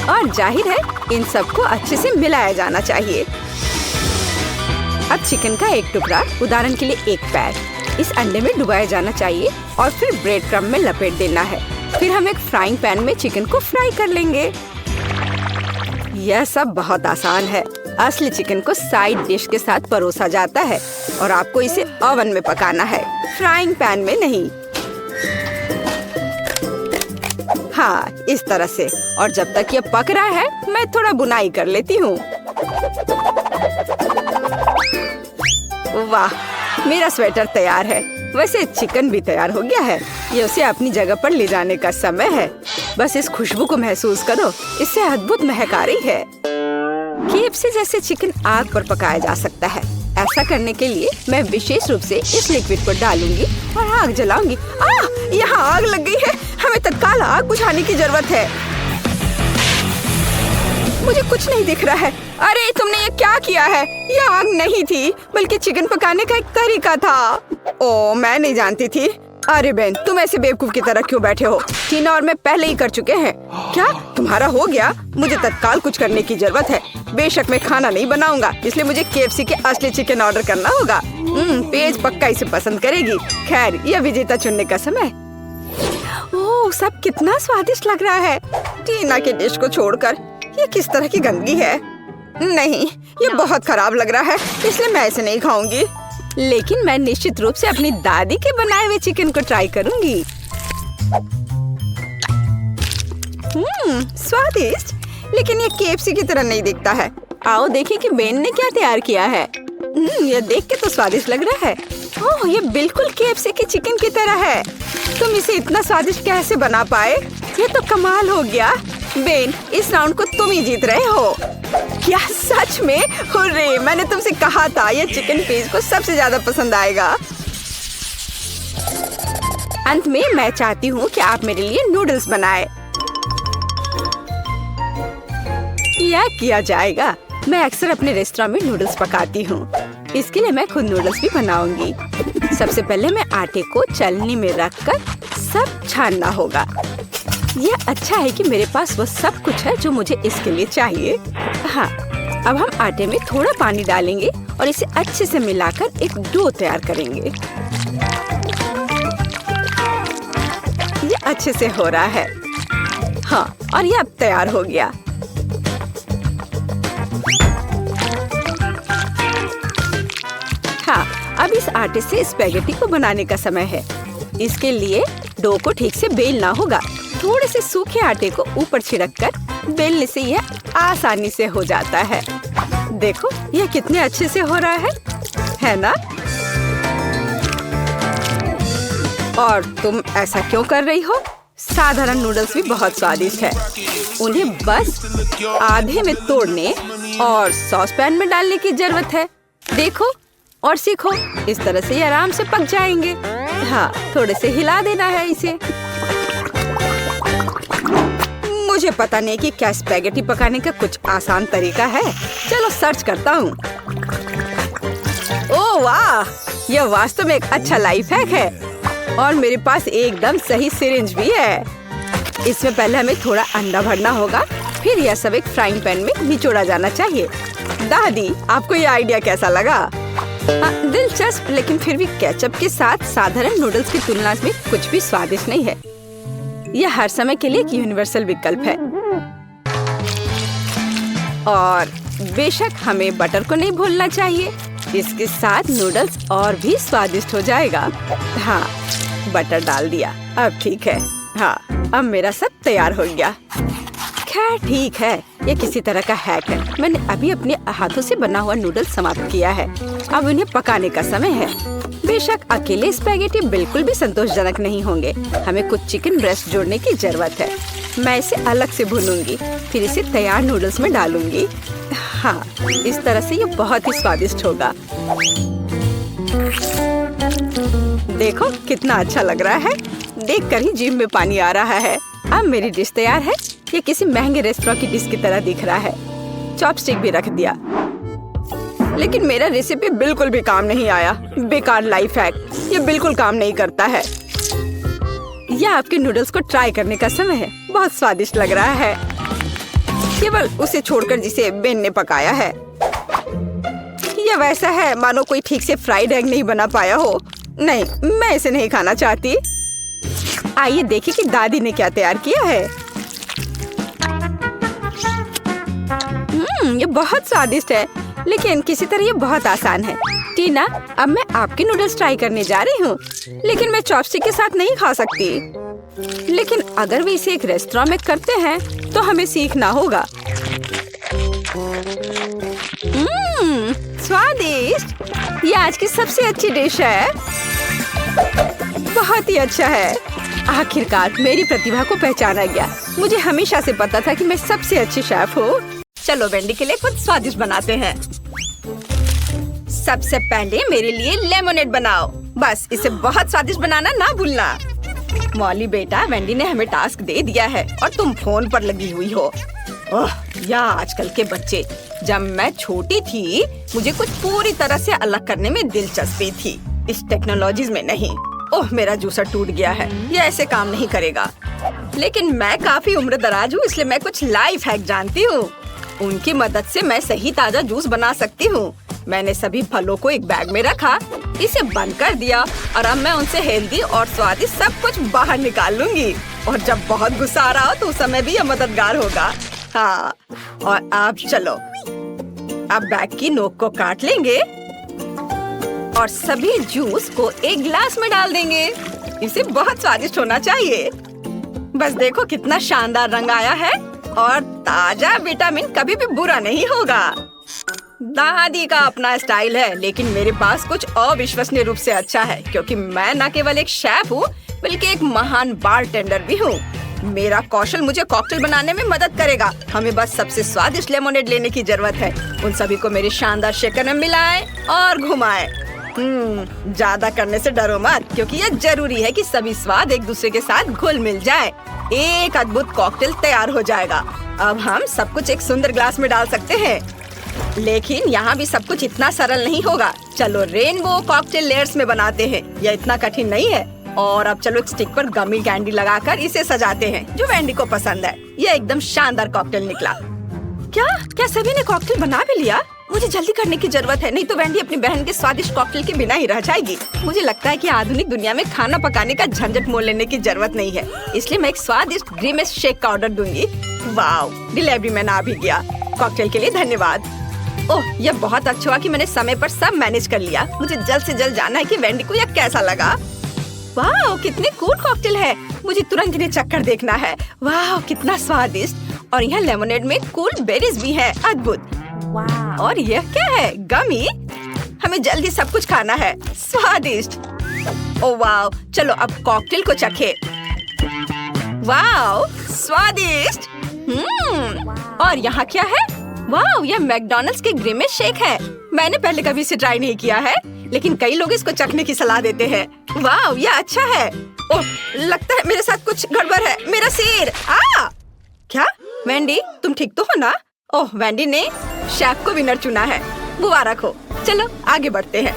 और जाहिर है इन सबको अच्छे से मिलाया जाना चाहिए। अब चिकन का एक टुकड़ा, उदाहरण के लिए एक पैर, इस अंडे में डुबाया जाना चाहिए और फिर ब्रेड क्रम्ब में लपेट देना है। फिर हम एक फ्राइंग पैन में चिकन को फ्राई कर लेंगे। यह सब बहुत आसान है। असली चिकन को साइड डिश के साथ परोसा जाता है और आपको इसे ओवन में पकाना है, फ्राइंग पैन में नहीं। हाँ, इस तरह से। और जब तक यह पक रहा है, मैं थोड़ा बुनाई कर लेती हूँ। वाह, मेरा स्वेटर तैयार है। वैसे चिकन भी तैयार हो गया है। ये उसे अपनी जगह पर ले जाने का समय है। बस इस खुशबू को महसूस करो, इससे अद्भुत महक आ रही है। KFC जैसे चिकन आग पर पकाया जा सकता है। ऐसा करने के लिए मैं विशेष रूप से इस लिक्विड को डालूंगी और आग जलाऊंगी। यहाँ आग लग गई है। हमें तत्काल आग बुझाने की जरूरत है। मुझे कुछ नहीं दिख रहा है। अरे, तुमने ये क्या किया है? ये आग नहीं थी, बल्कि चिकन पकाने का एक तरीका था। ओह, मैं नहीं जानती थी। अरे बेन, तुम ऐसे बेवकूफ की तरह क्यों बैठे हो? टीना और मैं पहले ही कर चुके हैं। क्या तुम्हारा हो गया? मुझे तत्काल कुछ करने की जरूरत है। बेशक मैं खाना नहीं बनाऊंगा, इसलिए मुझे KFC के असली चिकन ऑर्डर करना होगा। पेज पक्का इसे पसंद करेगी। खैर, यह विजेता चुनने का समय। ओह, सब कितना स्वादिष्ट लग रहा है। टीना के डिश को छोड़कर ये किस तरह की गंदगी है? नहीं, ये बहुत खराब लग रहा है, इसलिए मैं इसे नहीं खाऊंगी। लेकिन मैं निश्चित रूप से अपनी दादी के बनाए हुए चिकन को ट्राई करूंगी। स्वादिष्ट, लेकिन ये KFC की तरह नहीं दिखता है। आओ देखें कि बेन ने क्या तैयार किया है। ये देख के तो स्वादिष्ट लग रहा है। ओह, ये बिल्कुल KFC के चिकन की तरह है। तुम इसे इतना स्वादिष्ट कैसे बना पाए? ये तो कमाल हो गया। बेन, इस राउंड को तुम ही जीत रहे हो। क्या सच में? हुर्रे, मैंने तुमसे कहा था ये चिकन पेज को सबसे ज्यादा पसंद आएगा। अंत में मैं चाहती हूँ कि आप मेरे लिए नूडल्स बनाएं। यह किया जाएगा। मैं अक्सर अपने रेस्टोरेंट में नूडल्स पकाती हूँ। इसके लिए मैं खुद नूडल्स भी बनाऊंगी। सबसे पहले मैं आटे को चलनी में रखकर सब छानना होगा। यह अच्छा है कि मेरे पास वो सब कुछ है जो मुझे इसके लिए चाहिए। हाँ, अब हम आटे में थोड़ा पानी डालेंगे और इसे अच्छे से मिलाकर एक डो तैयार करेंगे। ये अच्छे से हो रहा है। हाँ, और ये अब तैयार हो गया। हाँ, अब इस आटे से स्पैगेटी को बनाने का समय है। इसके लिए डो को ठीक से बेलना होगा। थोड़े से सूखे आटे को ऊपर छिड़ककर बेलने से यह आसानी से हो जाता है। देखो, यह कितने अच्छे से हो रहा है ना? और तुम ऐसा क्यों कर रही हो? साधारण नूडल्स भी बहुत स्वादिष्ट है। उन्हें बस आधे में तोड़ने और सॉस पैन में डालने की जरूरत है। देखो और सीखो, इस तरह से ये आराम से पक जाएंगे। हाँ, थोड़े से हिला देना है इसे। मुझे पता नहीं कि क्या स्पैगेटी पकाने का कुछ आसान तरीका है। चलो सर्च करता हूँ। ओह वाह, यह वास्तव में एक अच्छा लाइफ हैक है। और मेरे पास एकदम सही सिरिंज भी है। इसमें पहले हमें थोड़ा अंडा भरना होगा, फिर यह सब एक फ्राइंग पैन में निचोड़ा जाना चाहिए। दादी, आपको ये आइडिया कैसा लगा? दिलचस्प, लेकिन फिर भी केचप के साथ साधारण नूडल्स की तुलना में कुछ भी स्वादिष्ट नहीं है। यह हर समय के लिए एक यूनिवर्सल विकल्प है। और बेशक हमें बटर को नहीं भूलना चाहिए। इसके साथ नूडल्स और भी स्वादिष्ट हो जाएगा। हाँ, बटर डाल दिया, अब ठीक है। हाँ, अब मेरा सब तैयार हो गया। खैर ठीक है, ये किसी तरह का हैक है। मैंने अभी अपने हाथों से बना हुआ नूडल्स समाप्त किया है। अब उन्हें पकाने का समय है। बेशक अकेले स्पैगेटी बिल्कुल भी संतोषजनक नहीं होंगे। हमें कुछ चिकन ब्रेस्ट जोड़ने की जरूरत है। मैं इसे अलग से भूनूंगी, फिर इसे तैयार नूडल्स में डालूंगी। हाँ, इस तरह से ये बहुत ही स्वादिष्ट होगा। देखो कितना अच्छा लग रहा है। देखकर ही जीभ में पानी आ रहा है। अब मेरी डिश तैयार है। ये किसी महंगे रेस्टोरेंट की डिश की तरह दिख रहा है। चॉपस्टिक भी रख दिया, लेकिन मेरा रेसिपी बिल्कुल भी काम नहीं आया। बेकार लाइफ हैक, ये बिल्कुल काम नहीं करता है। यह आपके नूडल्स को ट्राई करने का समय है। बहुत स्वादिष्ट लग रहा है, केवल उसे छोड़कर जिसे बेन ने पकाया है। यह वैसा है मानो कोई ठीक से फ्राइड एग नहीं बना पाया हो। नहीं, मैं इसे नहीं खाना चाहती। आइए देखें कि दादी ने क्या तैयार किया है। ये बहुत स्वादिष्ट है, लेकिन किसी तरह ये बहुत आसान है। टीना, अब मैं आपके नूडल्स ट्राई करने जा रही हूँ, लेकिन मैं चॉपस्टिक के साथ नहीं खा सकती। लेकिन अगर वे इसे एक रेस्टोरेंट में करते हैं, तो हमें सीखना होगा। स्वादिष्ट, ये आज की सबसे अच्छी डिश है। बहुत ही अच्छा है। आखिरकार मेरी प्रतिभा को पहचाना गया। मुझे हमेशा से पता था कि मैं सबसे अच्छी शेफ हूँ। चलो वेंडी के लिए कुछ स्वादिष्ट बनाते हैं। सबसे पहले मेरे लिए लेमोनेड बनाओ। बस इसे बहुत स्वादिष्ट बनाना ना भूलना। मॉली बेटा, वेंडी ने हमें टास्क दे दिया है और तुम फोन पर लगी हुई हो। ओह, या आजकल के बच्चे। जब मैं छोटी थी, मुझे कुछ पूरी तरह से अलग करने में दिलचस्पी थी, इस टेक्नोलॉजीज में नहीं। ओह, मेरा जूसर टूट गया है। ये ऐसे काम नहीं करेगा। लेकिन मैं काफी उम्र दराज हूँ, इसलिए मैं कुछ लाइफ हैक जानती हूँ। उनकी मदद से मैं सही ताजा जूस बना सकती हूँ। मैंने सभी फलों को एक बैग में रखा, इसे बंद कर दिया और अब मैं उनसे हेल्दी और स्वादिष्ट सब कुछ बाहर निकाल लूंगी। और जब बहुत गुस्सा आ रहा हो तो उस समय भी यह मददगार होगा। हाँ, और अब चलो, अब बैग की नोक को काट लेंगे और सभी जूस को एक गिलास में डाल देंगे। इसे बहुत स्वादिष्ट होना चाहिए। बस देखो कितना शानदार रंग आया है और ताजा विटामिन कभी भी बुरा नहीं होगा। दादी का अपना स्टाइल है, लेकिन मेरे पास कुछ अविश्वसनीय रूप से अच्छा है, क्योंकि मैं न केवल एक शेफ हूँ बल्कि एक महान बारटेंडर भी हूँ। मेरा कौशल मुझे कॉकटेल बनाने में मदद करेगा। हमें बस सबसे स्वादिष्ट लेमोनेड लेने की जरूरत है। उन सभी को मेरे शानदार शेकर में मिलाएं और घुमाएं। ज्यादा करने से डरो मत, क्योंकि यह जरूरी है कि सभी स्वाद एक दूसरे के साथ घुल मिल जाए। एक अद्भुत कॉकटेल तैयार हो जाएगा। अब हम सब कुछ एक सुंदर ग्लास में डाल सकते हैं, लेकिन यहाँ भी सब कुछ इतना सरल नहीं होगा। चलो रेनबो कॉकटेल लेयर्स में बनाते हैं। यह इतना कठिन नहीं है। और अब चलो एक स्टिक पर गमी कैंडी लगाकर इसे सजाते हैं, जो वेंडी को पसंद है। यह एकदम शानदार कॉकटेल निकला। क्या सभी ने कॉकटेल बना भी लिया? मुझे जल्दी करने की जरूरत है, नहीं तो वेंडी अपनी बहन के स्वादिष्ट कॉकटेल के बिना ही रह जाएगी। मुझे लगता है कि आधुनिक दुनिया में खाना पकाने का झंझट मोल लेने की जरूरत नहीं है, इसलिए मैं एक स्वादिष्ट ग्रीमेस शेक का ऑर्डर दूंगी। वाओ, डिलीवरी मैन आ भी गया। कॉकटेल के लिए धन्यवाद। ओह, यह बहुत अच्छा हुआ कि मैंने समय पर सब मैनेज कर लिया। मुझे जल्द से जल्द जानना है कि वेंडी को यह कैसा लगा। वाह, कितने कूल कॉकटेल है। मुझे तुरंत इन्हें चक्कर देखना है। वाह, कितना स्वादिष्ट। और यहाँ लेमोनेड में कूल बेरीज भी है। अद्भुत। और यह क्या है? गमी। हमें जल्दी सब कुछ खाना है। स्वादिष्ट। ओह वाह, चलो अब कॉकटेल को चखे। वाह, स्वादिष्ट। और यहाँ क्या है? वाह, यह मैकडॉनल्ड्स के ग्रिमेस शेक है। मैंने पहले कभी इसे ट्राई नहीं किया है, लेकिन कई लोग इसको चखने की सलाह देते हैं। वाह, यह अच्छा है। ओह, लगता है मेरे साथ कुछ गड़बड़ है। मेरा सिर। क्या वेंडी, तुम ठीक तो हो ना? ओह, वेंडी ने शेफ को विनर चुना है। मुबारक हो। चलो आगे बढ़ते हैं।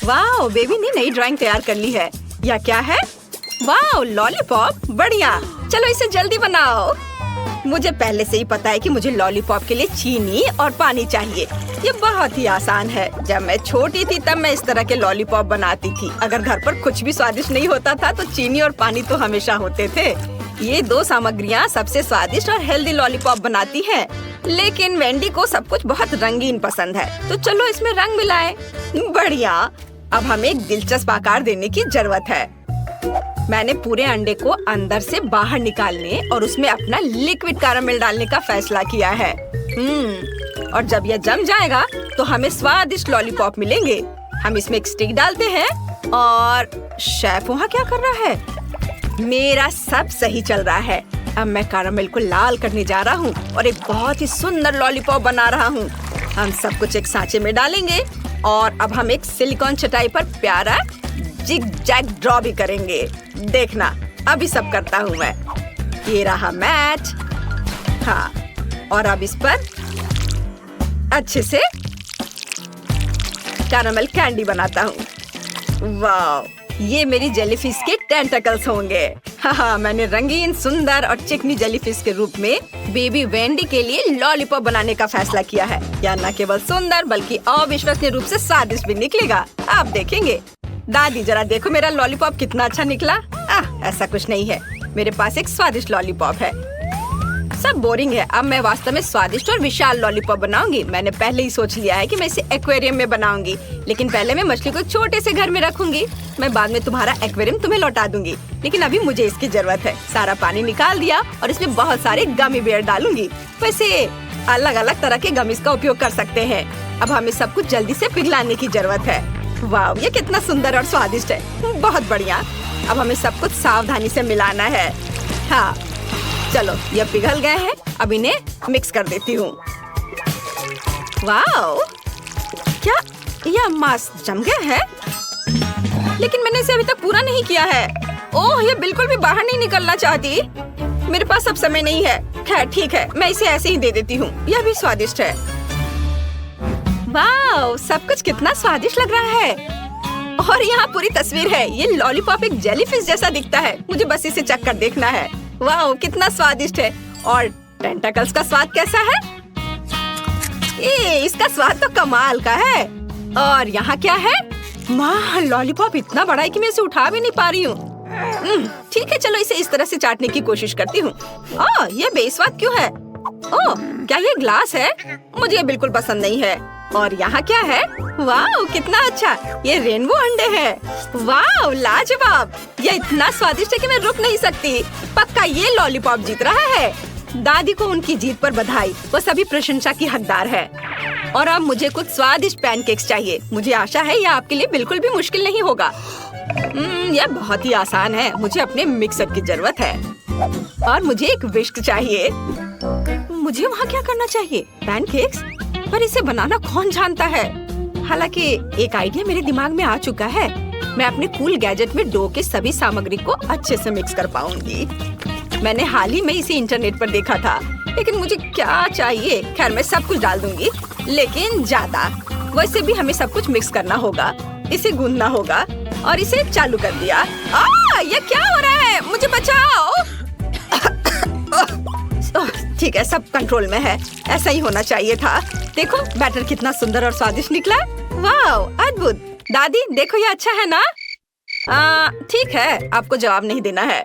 वाह, बेबी ने नई ड्राइंग तैयार कर ली है। यह क्या है? वाह, लॉलीपॉप। बढ़िया, चलो इसे जल्दी बनाओ। मुझे पहले से ही पता है कि मुझे लॉलीपॉप के लिए चीनी और पानी चाहिए। ये बहुत ही आसान है। जब मैं छोटी थी तब मैं इस तरह के लॉलीपॉप बनाती थी। अगर घर पर कुछ भी स्वादिष्ट नहीं होता था तो चीनी और पानी तो हमेशा होते थे। ये दो सामग्रियाँ सबसे स्वादिष्ट और हेल्दी लॉलीपॉप बनाती हैं। लेकिन वेंडी को सब कुछ बहुत रंगीन पसंद है, तो चलो इसमें रंग मिलाएं। बढ़िया, अब हमें एक दिलचस्प आकार देने की जरूरत है। मैंने पूरे अंडे को अंदर से बाहर निकालने और उसमें अपना लिक्विड कैरामेल डालने का फैसला किया है। और जब यह जम जाएगा तो हमें स्वादिष्ट लॉलीपॉप मिलेंगे। हम इसमें एक स्टिक डालते हैं और शेफ वहाँ क्या कर रहा है? मेरा सब सही चल रहा है। अब मैं कैरामेल को लाल करने जा रहा हूँ और एक बहुत ही सुंदर लॉलीपॉप बना रहा हूँ। हम सब कुछ एक सांचे में डालेंगे और अब हम एक सिलिकॉन चटाई पर प्यारा जिग जैग ड्रॉ भी करेंगे। देखना, अभी सब करता हूँ मैं। ये रहा मैट। हाँ, और अब इस पर अच्छे से कैरामेल कैंडी बनाता हूँ। वाह, ये मेरी जेलीफिश के टेंटकल्स होंगे। हाँ, मैंने रंगीन, सुंदर और चिकनी जेलीफिश के रूप में बेबी वेंडी के लिए लॉलीपॉप बनाने का फैसला किया है। यह न केवल सुंदर बल्कि अविश्वसनीय रूप से स्वादिष्ट भी निकलेगा। आप देखेंगे। दादी, जरा देखो मेरा लॉलीपॉप कितना अच्छा निकला। ऐसा कुछ नहीं है, मेरे पास एक स्वादिष्ट लॉलीपॉप है। सब बोरिंग है। अब मैं वास्तव में स्वादिष्ट और विशाल लॉलीपॉप बनाऊंगी। मैंने पहले ही सोच लिया है कि मैं इसे एक्वेरियम में बनाऊंगी, लेकिन पहले मैं मछली को छोटे से घर में रखूंगी। मैं बाद में तुम्हारा एक्वेरियम तुम्हें लौटा दूंगी, लेकिन अभी मुझे इसकी जरूरत है। सारा पानी निकाल दिया और इसमें बहुत सारे गमी बेयर डालूंगी। वैसे अलग अलग तरह के गमीज का उपयोग कर सकते हैं। अब हमें सब कुछ जल्दी से पिघलाने की जरूरत है। वाह, ये कितना सुंदर और स्वादिष्ट है। बहुत बढ़िया। अब हमें सब कुछ सावधानी से मिलाना है। हाँ, चलो, ये पिघल गए हैं। अब इन्हें मिक्स कर देती हूँ। वाह, क्या यह मांस जम गया है? लेकिन मैंने इसे अभी तक पूरा नहीं किया है। ओह, ये बिल्कुल भी बाहर नहीं निकलना चाहती। मेरे पास अब समय नहीं है। खैर ठीक है, मैं इसे ऐसे ही दे देती हूँ। यह भी स्वादिष्ट है। वाह, सब कुछ कितना स्वादिष्ट लग रहा है। और यहाँ पूरी तस्वीर है। ये लॉलीपॉप एक जेलीफिश जैसा दिखता है। मुझे बस इसे चख कर देखना है। वाह, कितना स्वादिष्ट है। और टेंटकल्स का स्वाद कैसा है? इसका स्वाद तो कमाल का है। और यहाँ क्या है? माँ, लॉलीपॉप इतना बड़ा है कि मैं इसे उठा भी नहीं पा रही हूँ। ठीक है, चलो इसे इस तरह से चाटने की कोशिश करती हूँ। ये बेस्वाद क्यों है? ओह, क्या ये ग्लास है? मुझे ये बिल्कुल पसंद नहीं है। और यहाँ क्या है? वाह, कितना अच्छा। ये रेनबो अंडे हैं। वाह, लाजवाब। ये इतना स्वादिष्ट है कि मैं रुक नहीं सकती। पक्का ये लॉलीपॉप जीत रहा है। दादी को उनकी जीत पर बधाई। वो सभी प्रशंसा की हकदार है। और अब मुझे कुछ स्वादिष्ट पैनकेक्स चाहिए। मुझे आशा है यह आपके लिए बिल्कुल भी मुश्किल नहीं होगा। यह बहुत ही आसान है। मुझे अपने मिक्सर की जरूरत है और मुझे एक विस्क चाहिए। मुझे वहाँ क्या करना चाहिए? पैनकेक्स? पर इसे बनाना कौन जानता है? हालांकि एक आइडिया मेरे दिमाग में आ चुका है। मैं अपने कूल गैजेट में डो के सभी सामग्री को अच्छे से मिक्स कर पाऊंगी। मैंने हाल ही में इसे इंटरनेट पर देखा था, लेकिन मुझे क्या चाहिए? खैर, मैं सब कुछ डाल दूंगी, लेकिन ज्यादा। वैसे भी हमें सब कुछ मिक्स करना होगा। इसे गूंदना होगा और इसे चालू कर दिया। ये क्या हो रहा है? मुझे बचाओ। ठीक है, सब कंट्रोल में है। ऐसा ही होना चाहिए था। देखो, बैटर कितना सुंदर और स्वादिष्ट निकला। वाह, अद्भुत। दादी, देखो ये अच्छा है ना? ठीक है, आपको जवाब नहीं देना है।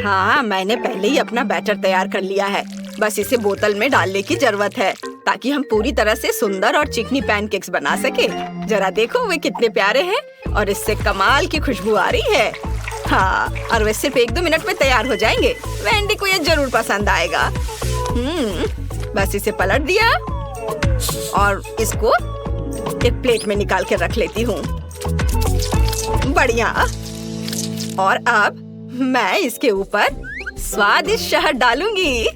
हाँ, मैंने पहले ही अपना बैटर तैयार कर लिया है। बस इसे बोतल में डालने की जरूरत है ताकि हम पूरी तरह से सुंदर और चिकनी पैनकेक्स बना सके। जरा देखो, वे कितने प्यारे हैं और इससे कमाल की खुशबू आ रही है। हाँ, और वे सिर्फ 1-2 मिनट में तैयार हो जाएंगे। वेंडी को ये जरूर पसंद आएगा। बस इसे पलट दिया और इसको एक प्लेट में निकाल के रख लेती हूँ। बढ़िया। और अब मैं इसके ऊपर स्वादिष्ट शहद डालूंगी।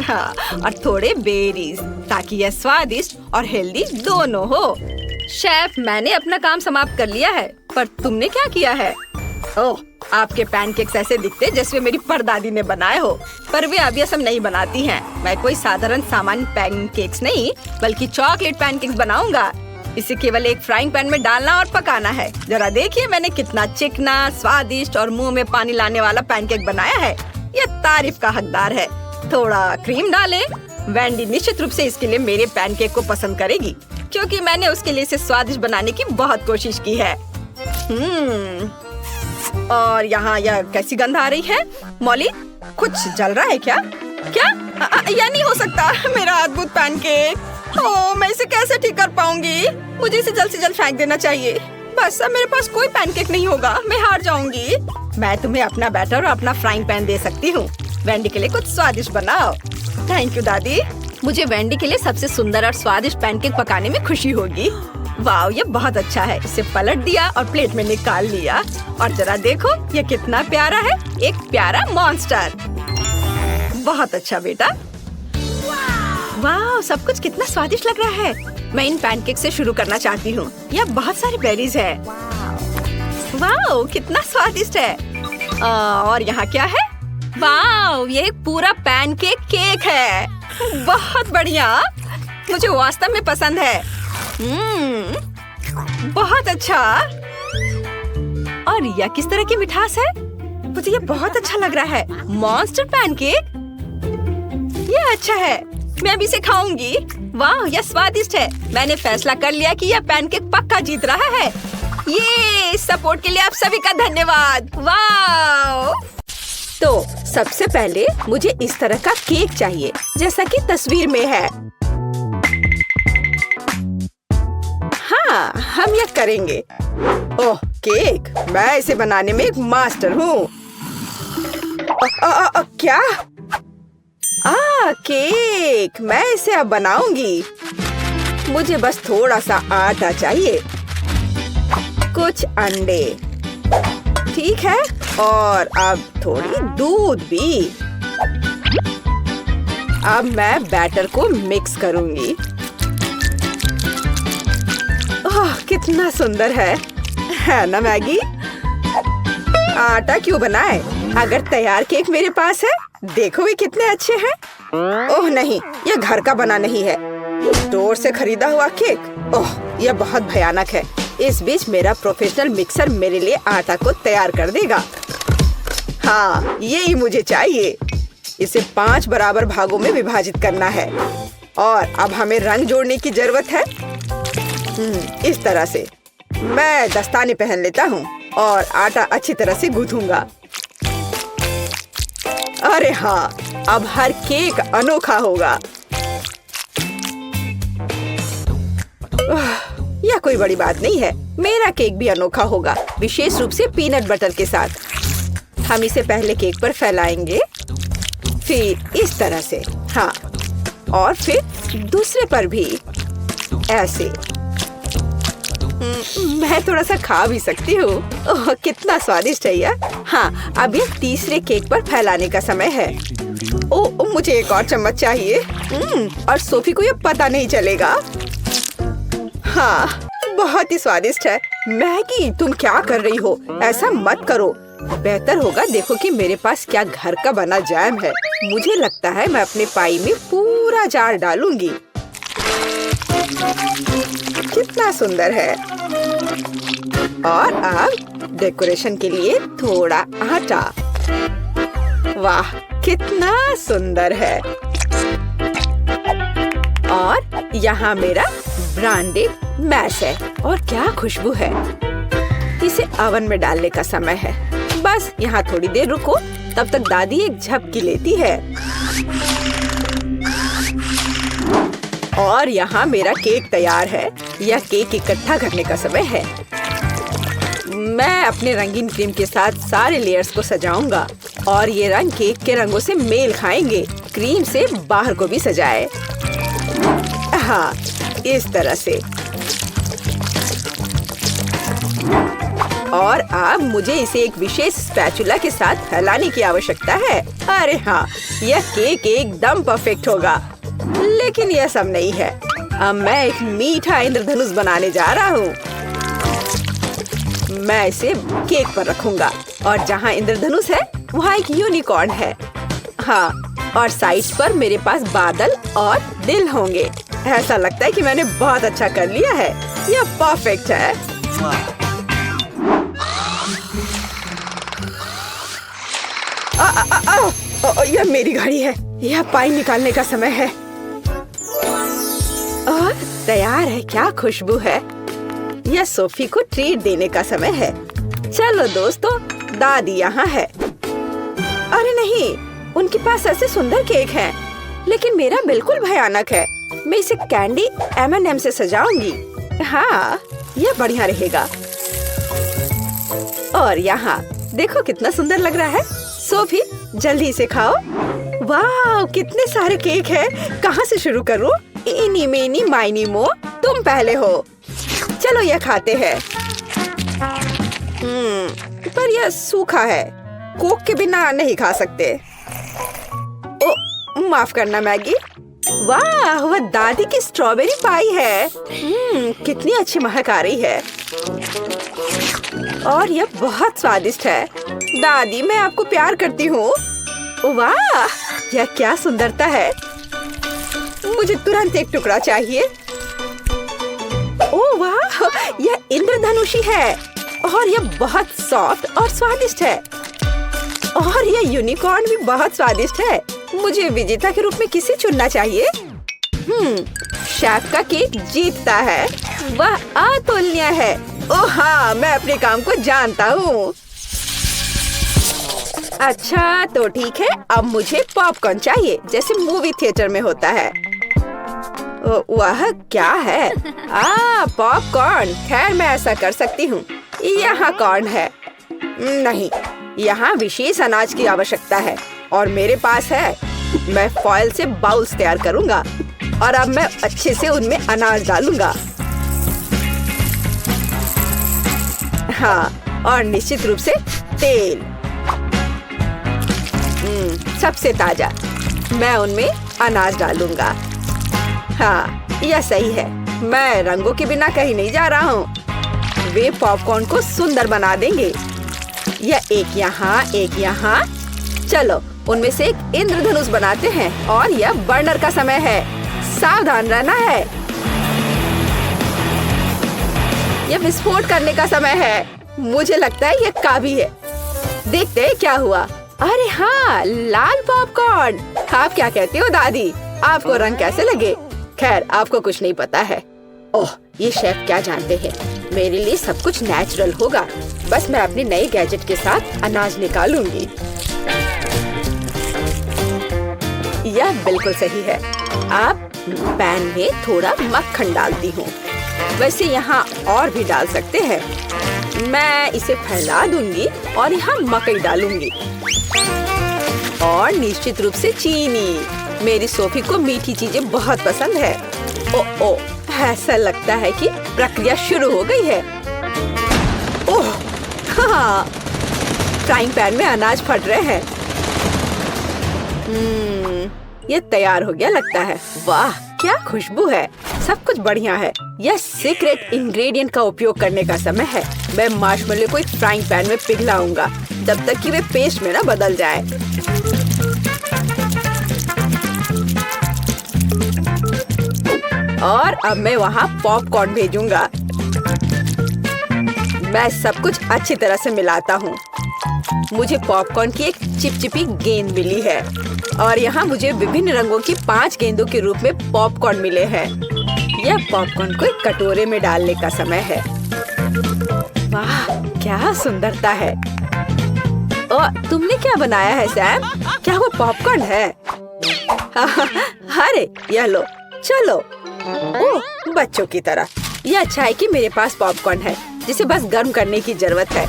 हाँ, और थोड़े बेरीज ताकि यह स्वादिष्ट और हेल्दी दोनों हो। शेफ, मैंने अपना काम समाप्त कर लिया है, पर तुमने क्या किया है? ओह, आपके पैनकेक्स ऐसे दिखते जैसे मेरी परदादी ने बनाए हो, पर वे अब यह सब नहीं बनाती हैं। मैं कोई साधारण सामान्य पैनकेक्स नहीं, बल्कि चॉकलेट पैनकेक्स बनाऊंगा। इसे केवल एक फ्राइंग पैन में डालना और पकाना है। जरा देखिए मैंने कितना चिकना, स्वादिष्ट और मुंह में पानी लाने वाला पैनकेक बनाया है। यह तारीफ का हकदार है। थोड़ा क्रीम डालें। वेंडी निश्चित रूप से इसके लिए मेरे पैनकेक को पसंद करेगी, क्योंकि मैंने उसके लिए इसे स्वादिष्ट बनाने की बहुत कोशिश की है। और यहाँ यह कैसी गंध आ रही है? मॉली, कुछ जल रहा है क्या? क्या? यह नहीं हो सकता। मेरा अद्भुत पैनकेक। ओह, मैं इसे कैसे ठीक कर पाऊंगी? मुझे इसे जल्द से जल्द फेंक देना चाहिए। बस अब मेरे पास कोई पैनकेक नहीं होगा। मैं हार जाऊंगी। मैं तुम्हें अपना बैटर और अपना फ्राइंग पैन दे सकती हूँ। वेंडी के लिए कुछ स्वादिष्ट बनाओ। थैंक यू दादी। मुझे वेंडी के लिए सबसे सुंदर और स्वादिष्ट पैनकेक पकाने में खुशी होगी। वाह, ये बहुत अच्छा है। इसे पलट दिया और प्लेट में निकाल लिया। और जरा देखो ये कितना प्यारा है, एक प्यारा मॉन्स्टर। बहुत अच्छा बेटा। वाह, सब कुछ कितना स्वादिष्ट लग रहा है। मैं इन पैनकेक से शुरू करना चाहती हूँ। यह बहुत सारे बेरीज है। वाह, कितना स्वादिष्ट है। और यहाँ क्या है? वाह, ये एक पूरा पैनकेक केक है। बहुत बढ़िया, मुझे वास्तव में पसंद है। बहुत अच्छा। और यह किस तरह की मिठास है? मुझे ये बहुत अच्छा लग रहा है। मॉन्स्टर पैनकेक, यह अच्छा है। मैं अभी इसे खाऊंगी। वाह, यह स्वादिष्ट है। मैंने फैसला कर लिया कि यह पैनकेक पक्का जीत रहा है। ये सपोर्ट के लिए आप सभी का धन्यवाद। वाह! तो सबसे पहले मुझे इस तरह का केक चाहिए, जैसा कि तस्वीर में है। हाँ, हम यह करेंगे। ओह, केक! मैं इसे बनाने में एक मास्टर हूँ। क्या? केक! मैं इसे अब बनाऊंगी। मुझे बस थोड़ा सा आटा चाहिए, कुछ अंडे, ठीक है, और अब थोड़ी दूध भी। अब मैं बैटर को मिक्स करूंगी। ओह, कितना सुंदर है ना मैगी? आटा क्यों बनाए? अगर तैयार केक मेरे पास है, देखो वे कितने अच्छे हैं। ओह नहीं, यह घर का बना नहीं है, स्टोर से खरीदा हुआ केक। ओह, यह बहुत भयानक है। इस बीच मेरा प्रोफेशनल मिक्सर मेरे लिए आटा को तैयार कर देगा। हाँ, यही मुझे चाहिए। इसे 5 बराबर भागों में विभाजित करना है। और अब हमें रंग जोड़ने की जरूरत है। इस तरह से मैं दस्ताने पहन लेता हूँ और आटा अच्छी तरह से गूंथूंगा। अरे हाँ, अब हर केक अनोखा होगा। यह कोई बड़ी बात नहीं है। मेरा केक भी अनोखा होगा, विशेष रूप से पीनट बटर के साथ। हम इसे पहले केक पर फैलाएंगे, फिर इस तरह से, हाँ, और फिर दूसरे पर भी ऐसे। मैं थोड़ा सा खा भी सकती हूँ। ओह, कितना स्वादिष्ट है यह। हाँ, अब ये तीसरे केक पर फैलाने का समय है। ओह, मुझे एक और चम्मच चाहिए। और सोफी को ये पता नहीं चलेगा। हाँ, बहुत ही स्वादिष्ट है। मैगी, तुम क्या कर रही हो? ऐसा मत करो। बेहतर होगा देखो कि मेरे पास क्या घर का बना जैम है। मुझे लगता है मैं अपने पाई में पूरा जार डालूंगी। कितना सुंदर है। और अब डेकोरेशन के लिए थोड़ा आटा। वाह, कितना सुंदर है। और यहाँ मेरा ब्रांडेड मैश है। और क्या खुशबू है। इसे ओवन में डालने का समय है। बस यहाँ थोड़ी देर रुको, तब तक दादी एक झपकी लेती है। और यहाँ मेरा केक तैयार है। यह केक इकट्ठा करने का समय है। मैं अपने रंगीन क्रीम के साथ सारे लेयर्स को सजाऊंगा और ये रंग केक के रंगों से मेल खाएंगे। क्रीम से बाहर को भी सजाए। हाँ, इस तरह से। और अब मुझे इसे एक विशेष स्पैचुला के साथ फैलाने की आवश्यकता है। अरे हाँ, यह केक एकदम परफेक्ट होगा। लेकिन यह सब नहीं है। अब मैं एक मीठा इंद्रधनुष बनाने जा रहा हूँ। मैं इसे केक पर रखूंगा और जहाँ इंद्रधनुष है वहाँ एक यूनिकॉर्न है। हाँ, और साइड्स पर मेरे पास बादल और दिल होंगे। ऐसा लगता है कि मैंने बहुत अच्छा कर लिया है। यह परफेक्ट है। यह मेरी गाड़ी है। यह पाई निकालने का समय है। और तैयार है। क्या खुशबू है। यह सोफी को ट्रीट देने का समय है। चलो दोस्तों, दादी यहाँ है। अरे नहीं, उनके पास ऐसे सुंदर केक हैं, लेकिन मेरा बिल्कुल भयानक है। मैं इसे कैंडी M&M से सजाऊंगी। हाँ, यह बढ़िया रहेगा। और यहाँ देखो कितना सुंदर लग रहा है। सोफी, जल्दी से खाओ। वाह, कितने सारे केक हैं। कहाँ से शुरू करूँ? इनी मेनी माइनी मो, तुम पहले हो। चलो यह खाते हैं। पर यह सूखा है। कोक के बिना नहीं खा सकते। ओ, माफ करना मैगी। वाह, वह दादी की स्ट्रॉबेरी पाई है। कितनी अच्छी महक आ रही है। और यह बहुत स्वादिष्ट है। दादी, मैं आपको प्यार करती हूँ। वाह, यह क्या सुंदरता है। मुझे तुरंत एक टुकड़ा चाहिए। ओह वाह, यह इंद्रधनुषी है और यह बहुत सॉफ्ट और स्वादिष्ट है। और यह यूनिकॉर्न भी बहुत स्वादिष्ट है। मुझे विजेता के रूप में किसे चुनना चाहिए? शेफ का केक जीतता है। वह अतुलनीय है। ओह हाँ, मैं अपने काम को जानता हूँ। अच्छा तो ठीक है, अब मुझे पॉपकॉर्न चाहिए, जैसे मूवी थिएटर में होता है। वह क्या है? पॉपकॉर्न। खैर, मैं ऐसा कर सकती हूँ। यहाँ कॉर्न है। नहीं, यहाँ विशेष अनाज की आवश्यकता है और मेरे पास है। मैं फॉइल से बाउल्स तैयार करूँगा और अब मैं अच्छे से उनमें अनाज डालूंगा। हाँ, और निश्चित रूप से तेल। सबसे ताजा। मैं उनमें अनाज डालूंगा। हाँ, यह सही है। मैं रंगों के बिना कहीं नहीं जा रहा हूँ। वे पॉपकॉर्न को सुंदर बना देंगे। यह एक यहाँ, एक यहाँ। चलो, उनमें से एक इंद्रधनुष बनाते हैं और यह बर्नर का समय है। सावधान रहना है। यह विस्फोट करने का समय है। मुझे लगता है यह काफी है। देखते हैं क्या हुआ। अरे हाँ, लाल पॉपकॉर्न। आप क्या कहते हो दादी? आपको रंग कैसे लगे? खैर, आपको कुछ नहीं पता है। ओह, ये शेफ क्या जानते हैं। मेरे लिए सब कुछ नेचुरल होगा। बस मैं अपने नए गैजेट के साथ अनाज निकालूंगी। यह बिल्कुल सही है। अब पैन में थोड़ा मक्खन डालती हूँ। वैसे यहाँ और भी डाल सकते हैं। मैं इसे फैला दूंगी और यहाँ मकई डालूंगी और निश्चित रूप से चीनी। मेरी सोफी को मीठी चीजें बहुत पसंद है। ओ, ऐसा लगता है कि प्रक्रिया शुरू हो गई है। ओह हाँ, फ्राइंग पैन में अनाज फट रहे हैं। ये तैयार हो गया लगता है। वाह, क्या खुशबू है। सब कुछ बढ़िया है। यह सीक्रेट इंग्रेडिएंट का उपयोग करने का समय है। मैं मार्शमेलो को एक फ्राइंग पैन में पिघलाऊंगा जब तक कि वे पेस्ट में ना बदल जाए। और अब मैं वहाँ पॉपकॉर्न भेजूंगा। मैं सब कुछ अच्छी तरह से मिलाता हूँ। मुझे पॉपकॉर्न की एक चिपचिपी गेंद मिली है और यहाँ मुझे विभिन्न रंगों की 5 गेंदों के रूप में पॉपकॉर्न मिले हैं। यह पॉपकॉर्न को एक कटोरे में डालने का समय है। वाह, क्या सुंदरता है। और तुमने क्या बनाया है सैम? क्या वो पॉपकॉर्न है? अरे यह लो, चलो। ओह, बच्चों की तरह। यह अच्छा है कि मेरे पास पॉपकॉर्न है जिसे बस गर्म करने की जरूरत है।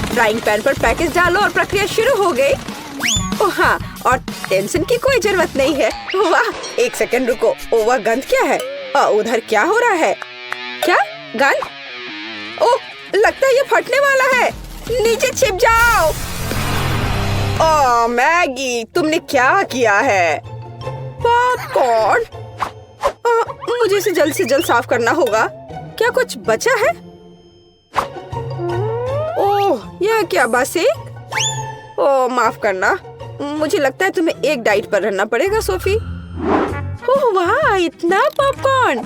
फ्राइंग पैन पर पैकेज डालो और प्रक्रिया शुरू हो गई। ओह हाँ, और टेंशन की कोई जरूरत नहीं है। वाह, एक सेकंड रुको। ओ, वह गंध क्या है? उधर क्या हो रहा है? क्या गंध? ओह, लगता है ये फटने वाला है। नीचे छिप जाओ। ओह मैगी, तुमने क्या किया है? पॉपकॉर्न। मुझे इसे जल्द से जल्द साफ करना होगा। क्या कुछ बचा है? ओह, यह क्या बासिक? ओह माफ करना, मुझे लगता है तुम्हें एक डाइट पर रहना पड़ेगा सोफी। ओह वाह, इतना पॉपकॉर्न!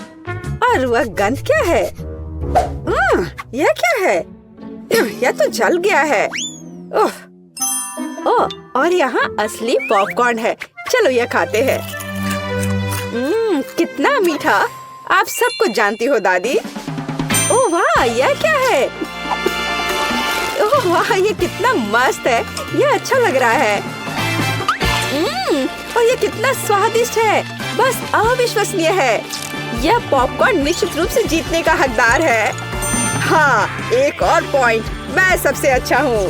और वह गंध क्या है? यह क्या है? यह तो जल गया है। ओह, और यहाँ असली पॉपकॉर्न है। चलो यह खाते हैं। कितना मीठा! आप सब कुछ जानती हो दादी। ओह वाह, यह क्या है? ओह वाह, ये कितना मस्त है। यह अच्छा लग रहा है। और ये कितना स्वादिष्ट है, बस अविश्वसनीय है। यह पॉपकॉर्न निश्चित रूप से जीतने का हकदार है। हाँ, एक और पॉइंट, मैं सबसे अच्छा हूँ।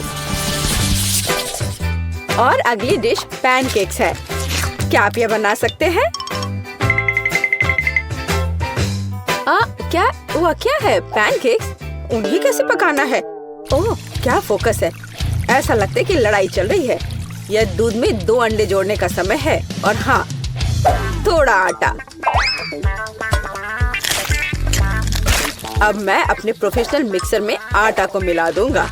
और अगली डिश पैनकेक्स है। क्या आप यह बना सकते हैं? वह क्या है? पैनकेक्स? उन्हें कैसे पकाना है? ओह, क्या फोकस है। ऐसा लगता है कि लड़ाई चल रही है। यह दूध में 2 अंडे जोड़ने का समय है। और हाँ, थोड़ा आटा। अब मैं अपने प्रोफेशनल मिक्सर में आटा को मिला दूंगा।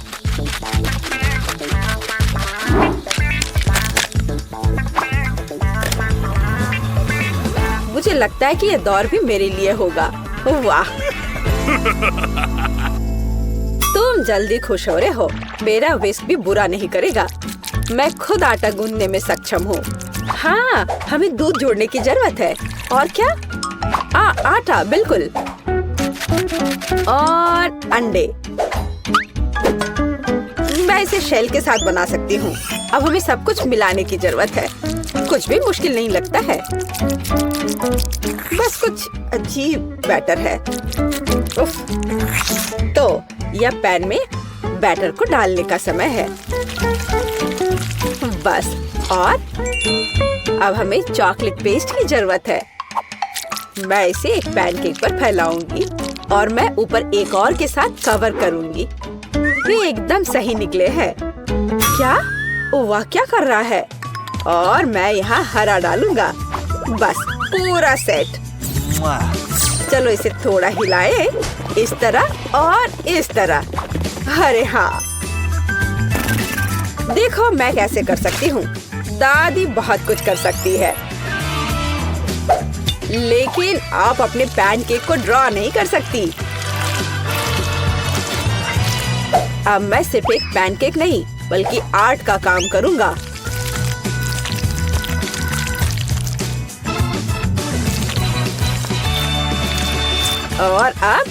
मुझे लगता है कि यह दौर भी मेरे लिए होगा। वाह, तुम जल्दी खुश हो रहे हो। मेरा विस्क भी बुरा नहीं करेगा। मैं खुद आटा गूंदने में सक्षम हूँ। हाँ, हमें दूध जोड़ने की जरूरत है। और क्या? आटा, बिल्कुल। और अंडे। मैं इसे शेल के साथ बना सकती हूँ। अब हमें सब कुछ मिलाने की जरूरत है। कुछ भी मुश्किल नहीं लगता है। बस कुछ अजीब बैटर है। उफ। तो यह पैन में बैटर को डालने का समय है। बस, और अब हमें चॉकलेट पेस्ट की जरूरत है। मैं इसे एक पैनकेक पर फैलाऊंगी और मैं ऊपर एक और के साथ कवर करूंगी। ये एकदम सही निकले हैं। क्या? वाह, क्या कर रहा है? और मैं यहाँ हरा डालूंगा। बस, पूरा सेट। चलो इसे थोड़ा हिलाए, इस तरह और इस तरह। अरे हाँ, देखो मैं कैसे कर सकती हूँ। दादी बहुत कुछ कर सकती है, लेकिन आप अपने पैनकेक को ड्रॉ नहीं कर सकती। अब मैं सिर्फ एक पैनकेक नहीं, बल्कि आर्ट का काम करूँगा। और अब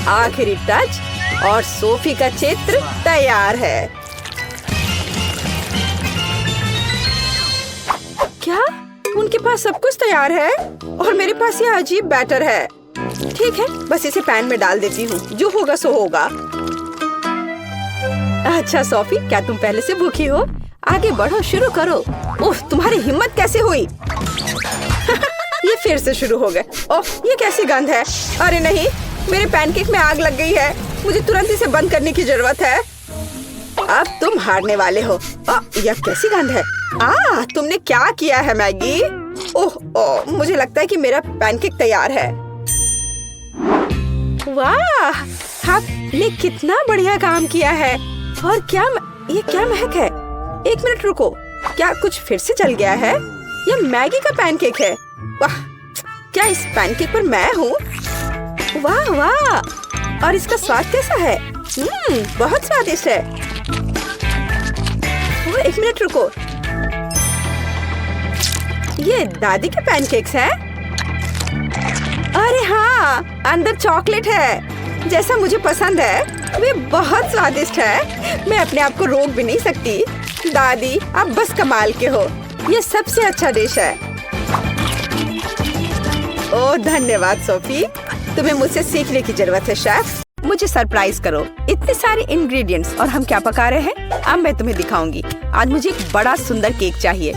आखिरी टच, और सोफी का चित्र तैयार है। क्या? उनके पास सब कुछ तैयार है और मेरे पास ये अजीब बैटर है। ठीक है, बस इसे पैन में डाल देती हूँ। जो होगा सो होगा। अच्छा सोफी, क्या तुम पहले से भूखी हो? आगे बढ़ो, शुरू करो। उफ, तुम्हारी हिम्मत कैसे हुई? ये फिर से शुरू हो गए। ओह, ये कैसी गंध है? अरे नहीं, मेरे पैनकेक में आग लग गई है। मुझे तुरंत इसे बंद करने की जरूरत है। अब तुम हारने वाले हो। यह कैसी गंध है? तुमने क्या किया है मैगी? ओह, मुझे लगता है कि मेरा पैनकेक तैयार है। वाह, आपने कितना बढ़िया काम किया है। और ये क्या महक है? एक मिनट रुको, क्या कुछ फिर से जल गया है? यह मैगी का पैनकेक है। वाह, क्या इस पैनकेक पर मैं हूँ? वाह वाह, और इसका स्वाद कैसा है? बहुत स्वादिष्ट है। एक मिनट रुको, ये दादी के पैनकेक्स हैं? अरे हाँ, अंदर चॉकलेट है, जैसा मुझे पसंद है। वे बहुत स्वादिष्ट है। मैं अपने आप को रोक भी नहीं सकती। दादी, आप बस कमाल के हो। ये सबसे अच्छा डिश है। ओह धन्यवाद सोफी, तुम्हें मुझसे सीखने की जरूरत है शेफ। मुझे सरप्राइज करो। इतने सारे इंग्रेडिएंट्स और हम क्या पका रहे हैं, अब मैं तुम्हें दिखाऊंगी। आज मुझे एक बड़ा सुंदर केक चाहिए।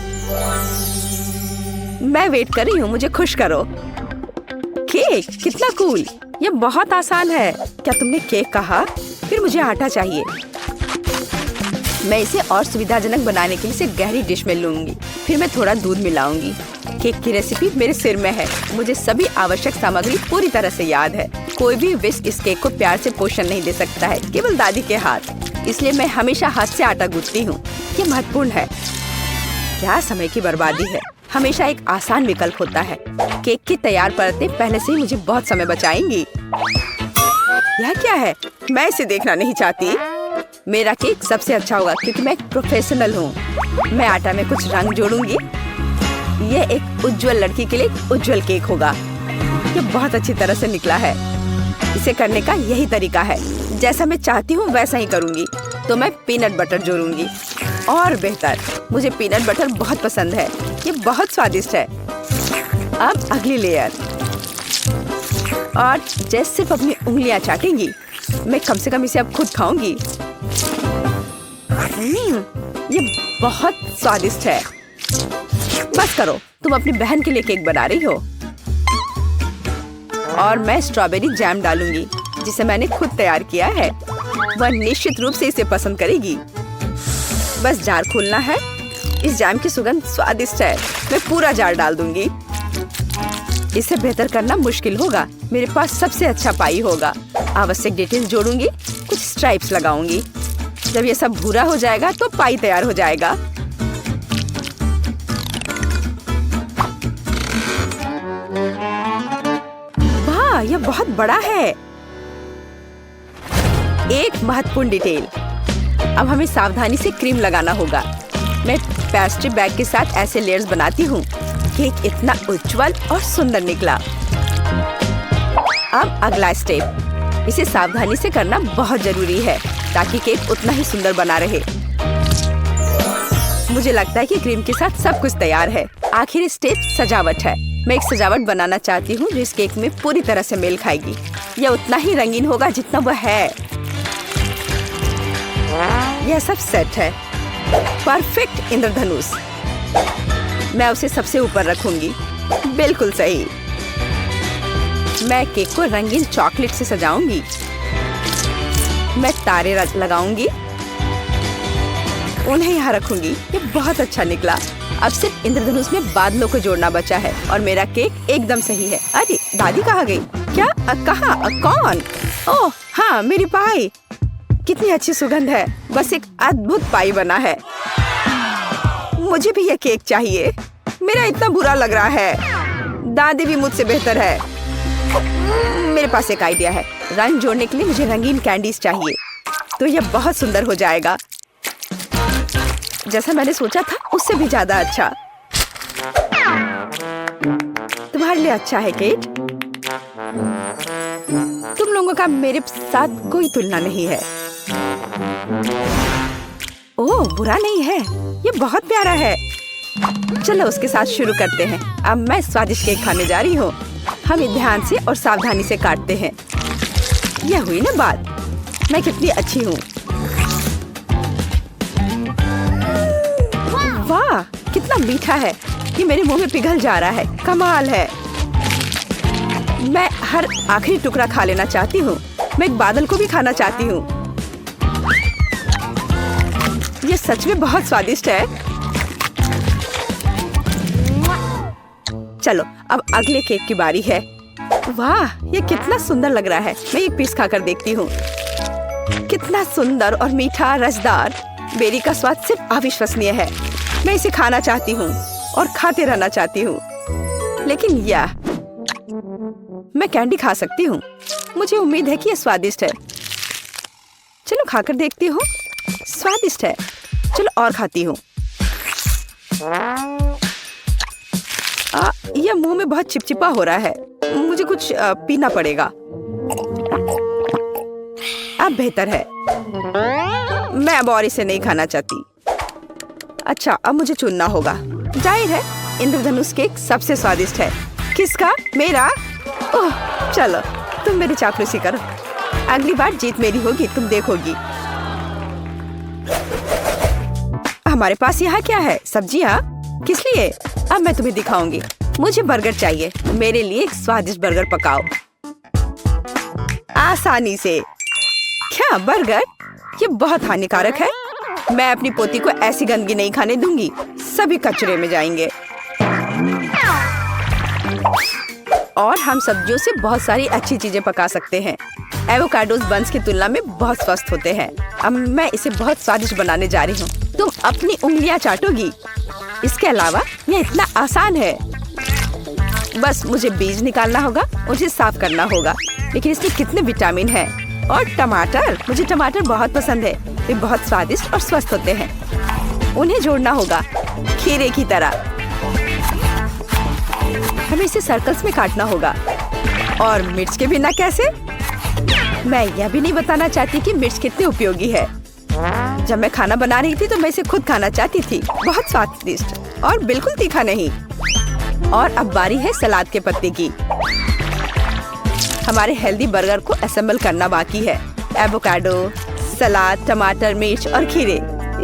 मैं वेट कर रही हूँ, मुझे खुश करो। केक, कितना कूल। ये बहुत आसान है। क्या तुमने केक कहा? फिर मुझे आटा चाहिए। मैं इसे और सुविधाजनक बनाने के लिए इसे गहरी डिश में लूंगी। फिर मैं थोड़ा दूध मिलाऊंगी। केक की रेसिपी मेरे सिर में है। मुझे सभी आवश्यक सामग्री पूरी तरह से याद है। कोई भी विस्क इस केक को प्यार से पोषण नहीं दे सकता है, केवल दादी के हाथ। इसलिए मैं हमेशा हाथ से आटा गूंथती हूँ। ये महत्वपूर्ण है। क्या समय की बर्बादी है। हमेशा एक आसान विकल्प होता है। केक की तैयार परतें पहले से ही मुझे बहुत समय बचाएंगी। यह क्या है? मैं इसे देखना नहीं चाहती। मेरा केक सबसे अच्छा होगा क्योंकि मैं एक प्रोफेशनल हूँ। मैं आटा में कुछ रंग जोड़ूंगी। ये एक उज्जवल लड़की के लिए एक उज्जवल केक होगा। ये बहुत अच्छी तरह से निकला है। इसे करने का यही तरीका है। जैसा मैं चाहती हूँ वैसा ही करूँगी। तो मैं पीनट बटर जोड़ूंगी। और बेहतर, मुझे पीनट बटर बहुत पसंद है। ये बहुत स्वादिष्ट है। अब अगली लेयर। और जैसे सिर्फ अपनी उंगलियां चाटेंगी। मैं कम से कम इसे अब खुद खाऊंगी। ये बहुत स्वादिष्ट है। बस करो, तुम अपनी बहन के लिए केक बना रही हो। और मैं स्ट्रॉबेरी जैम डालूंगी जिसे मैंने खुद तैयार किया है। वह निश्चित रूप से इसे पसंद करेगी। बस जार खोलना है। इस जैम की सुगंध स्वादिष्ट है। मैं पूरा जार डाल दूंगी। इसे बेहतर करना मुश्किल होगा। मेरे पास सबसे अच्छा पाई होगा। आवश्यक डिटेल्स जोड़ूंगी। कुछ स्ट्राइप्स लगाऊंगी। जब ये सब भूरा हो जाएगा तो पाई तैयार हो जाएगा। वाह, यह बहुत बड़ा है। एक महत्वपूर्ण डिटेल। अब हमें सावधानी से क्रीम लगाना होगा। मैं पेस्ट्री बैग के साथ ऐसे लेयर्स बनाती हूँ। केक इतना उज्जवल और सुंदर निकला। अब अगला स्टेप। इसे सावधानी से करना बहुत जरूरी है ताकि केक उतना ही सुंदर बना रहे। मुझे लगता है कि क्रीम के साथ सब कुछ तैयार है। आखिरी स्टेप सजावट है। मैं एक सजावट बनाना चाहती हूँ जो इस केक में पूरी तरह से मेल खाएगी। यह उतना ही रंगीन होगा जितना वह है। यह सब सेट है। परफेक्ट इंद्रधनुष। मैं उसे सबसे ऊपर रखूंगी। बिल्कुल सही। मैं केक को रंगीन चॉकलेट से सजाऊंगी। मैं तारे लगाऊंगी। उन्हें यहाँ रखूंगी। ये बहुत अच्छा निकला। अब सिर्फ इंद्रधनुष में बादलों को जोड़ना बचा है और मेरा केक एकदम सही है। अरे, दादी कहाँ गई? क्या? कहाँ? कौन? ओह हाँ, मेरी पाई। कितनी अच्छी सुगंध है। बस एक अद्भुत पाई बना है। मुझे भी ये केक चाहिए। मेरा इतना बुरा लग रहा है। दादी भी मुझसे बेहतर है। मेरे पास एक आइडिया है। रंग जोड़ने के लिए मुझे रंगीन कैंडीज चाहिए। तो यह बहुत सुंदर हो जाएगा। जैसा मैंने सोचा था उससे भी ज्यादा अच्छा। तुम्हारे लिए अच्छा है केट। तुम लोगों का मेरे साथ कोई तुलना नहीं है। ओह, बुरा नहीं है। ये बहुत प्यारा है। चलो उसके साथ शुरू करते हैं। अब मैं स्वादिष्ट केक खाने जा रही हूँ। हम ध्यान से और सावधानी से काटते हैं। यह हुई ना बात। मैं कितनी अच्छी हूँ। वाह, कितना मीठा है। ये मेरे मुंह में पिघल जा रहा है। कमाल है। मैं हर आखिरी टुकड़ा खा लेना चाहती हूँ। मैं एक बादल को भी खाना चाहती हूँ। ये सच में बहुत स्वादिष्ट है। चलो अब अगले केक की बारी है। वाह, ये कितना सुंदर लग रहा है। मैं एक पीस खाकर देखती हूँ। कितना सुंदर और मीठा, रसदार। बेरी का स्वाद सिर्फ अविश्वसनीय है। मैं इसे खाना चाहती हूँ और खाते रहना चाहती हूँ। लेकिन यह मैं कैंडी खा सकती हूँ। मुझे उम्मीद है कि यह स्वादिष्ट है। चलो खाकर देखती हूँ। स्वादिष्ट है। चलो और खाती हूँ। यह मुंह में बहुत चिपचिपा हो रहा है। मुझे कुछ पीना पड़ेगा। अब बेहतर है। मैं अब और इसे नहीं खाना चाहती। अच्छा, अब मुझे चुनना होगा। जाहिर है इंद्रधनुष केक सबसे स्वादिष्ट है। किसका? मेरा? ओह, चलो तुम मेरी चापलूसी करो। अगली बार जीत मेरी होगी, तुम देखोगी। हमारे पास यहाँ क्या है? सब्जियाँ? किस लिए? अब मैं तुम्हें दिखाऊंगी। मुझे बर्गर चाहिए। मेरे लिए एक स्वादिष्ट बर्गर पकाओ आसानी से। क्या बर्गर? ये बहुत हानिकारक है। मैं अपनी पोती को ऐसी गंदगी नहीं खाने दूंगी, सभी कचरे में जाएंगे। और हम सब्जियों से बहुत सारी अच्छी चीजें पका सकते हैं। एवोकाडोस बंस की तुलना में बहुत स्वस्थ होते हैं। अब मैं इसे बहुत स्वादिष्ट बनाने जा रही हूँ। तुम अपनी उंगलियां चाटोगी। इसके अलावा यह इतना आसान है। बस मुझे बीज निकालना होगा, उसे साफ करना होगा। लेकिन इसमें कितने विटामिन हैं। और टमाटर, मुझे टमाटर बहुत पसंद है। वे बहुत स्वादिष्ट और स्वस्थ होते हैं। उन्हें जोड़ना होगा खीरे की तरह। हमें इसे सर्कल्स में काटना होगा। और मिर्च के बिना कैसे? मैं यह भी नहीं बताना चाहती कि मिर्च कितनी उपयोगी है। जब मैं खाना बना रही थी तो मैं इसे खुद खाना चाहती थी। बहुत स्वादिष्ट और बिल्कुल तीखा नहीं। और अब बारी है सलाद के पत्ते की। हमारे हेल्दी बर्गर को असेंबल करना बाकी है। एवोकाडो, सलाद, टमाटर, मिर्च और खीरे।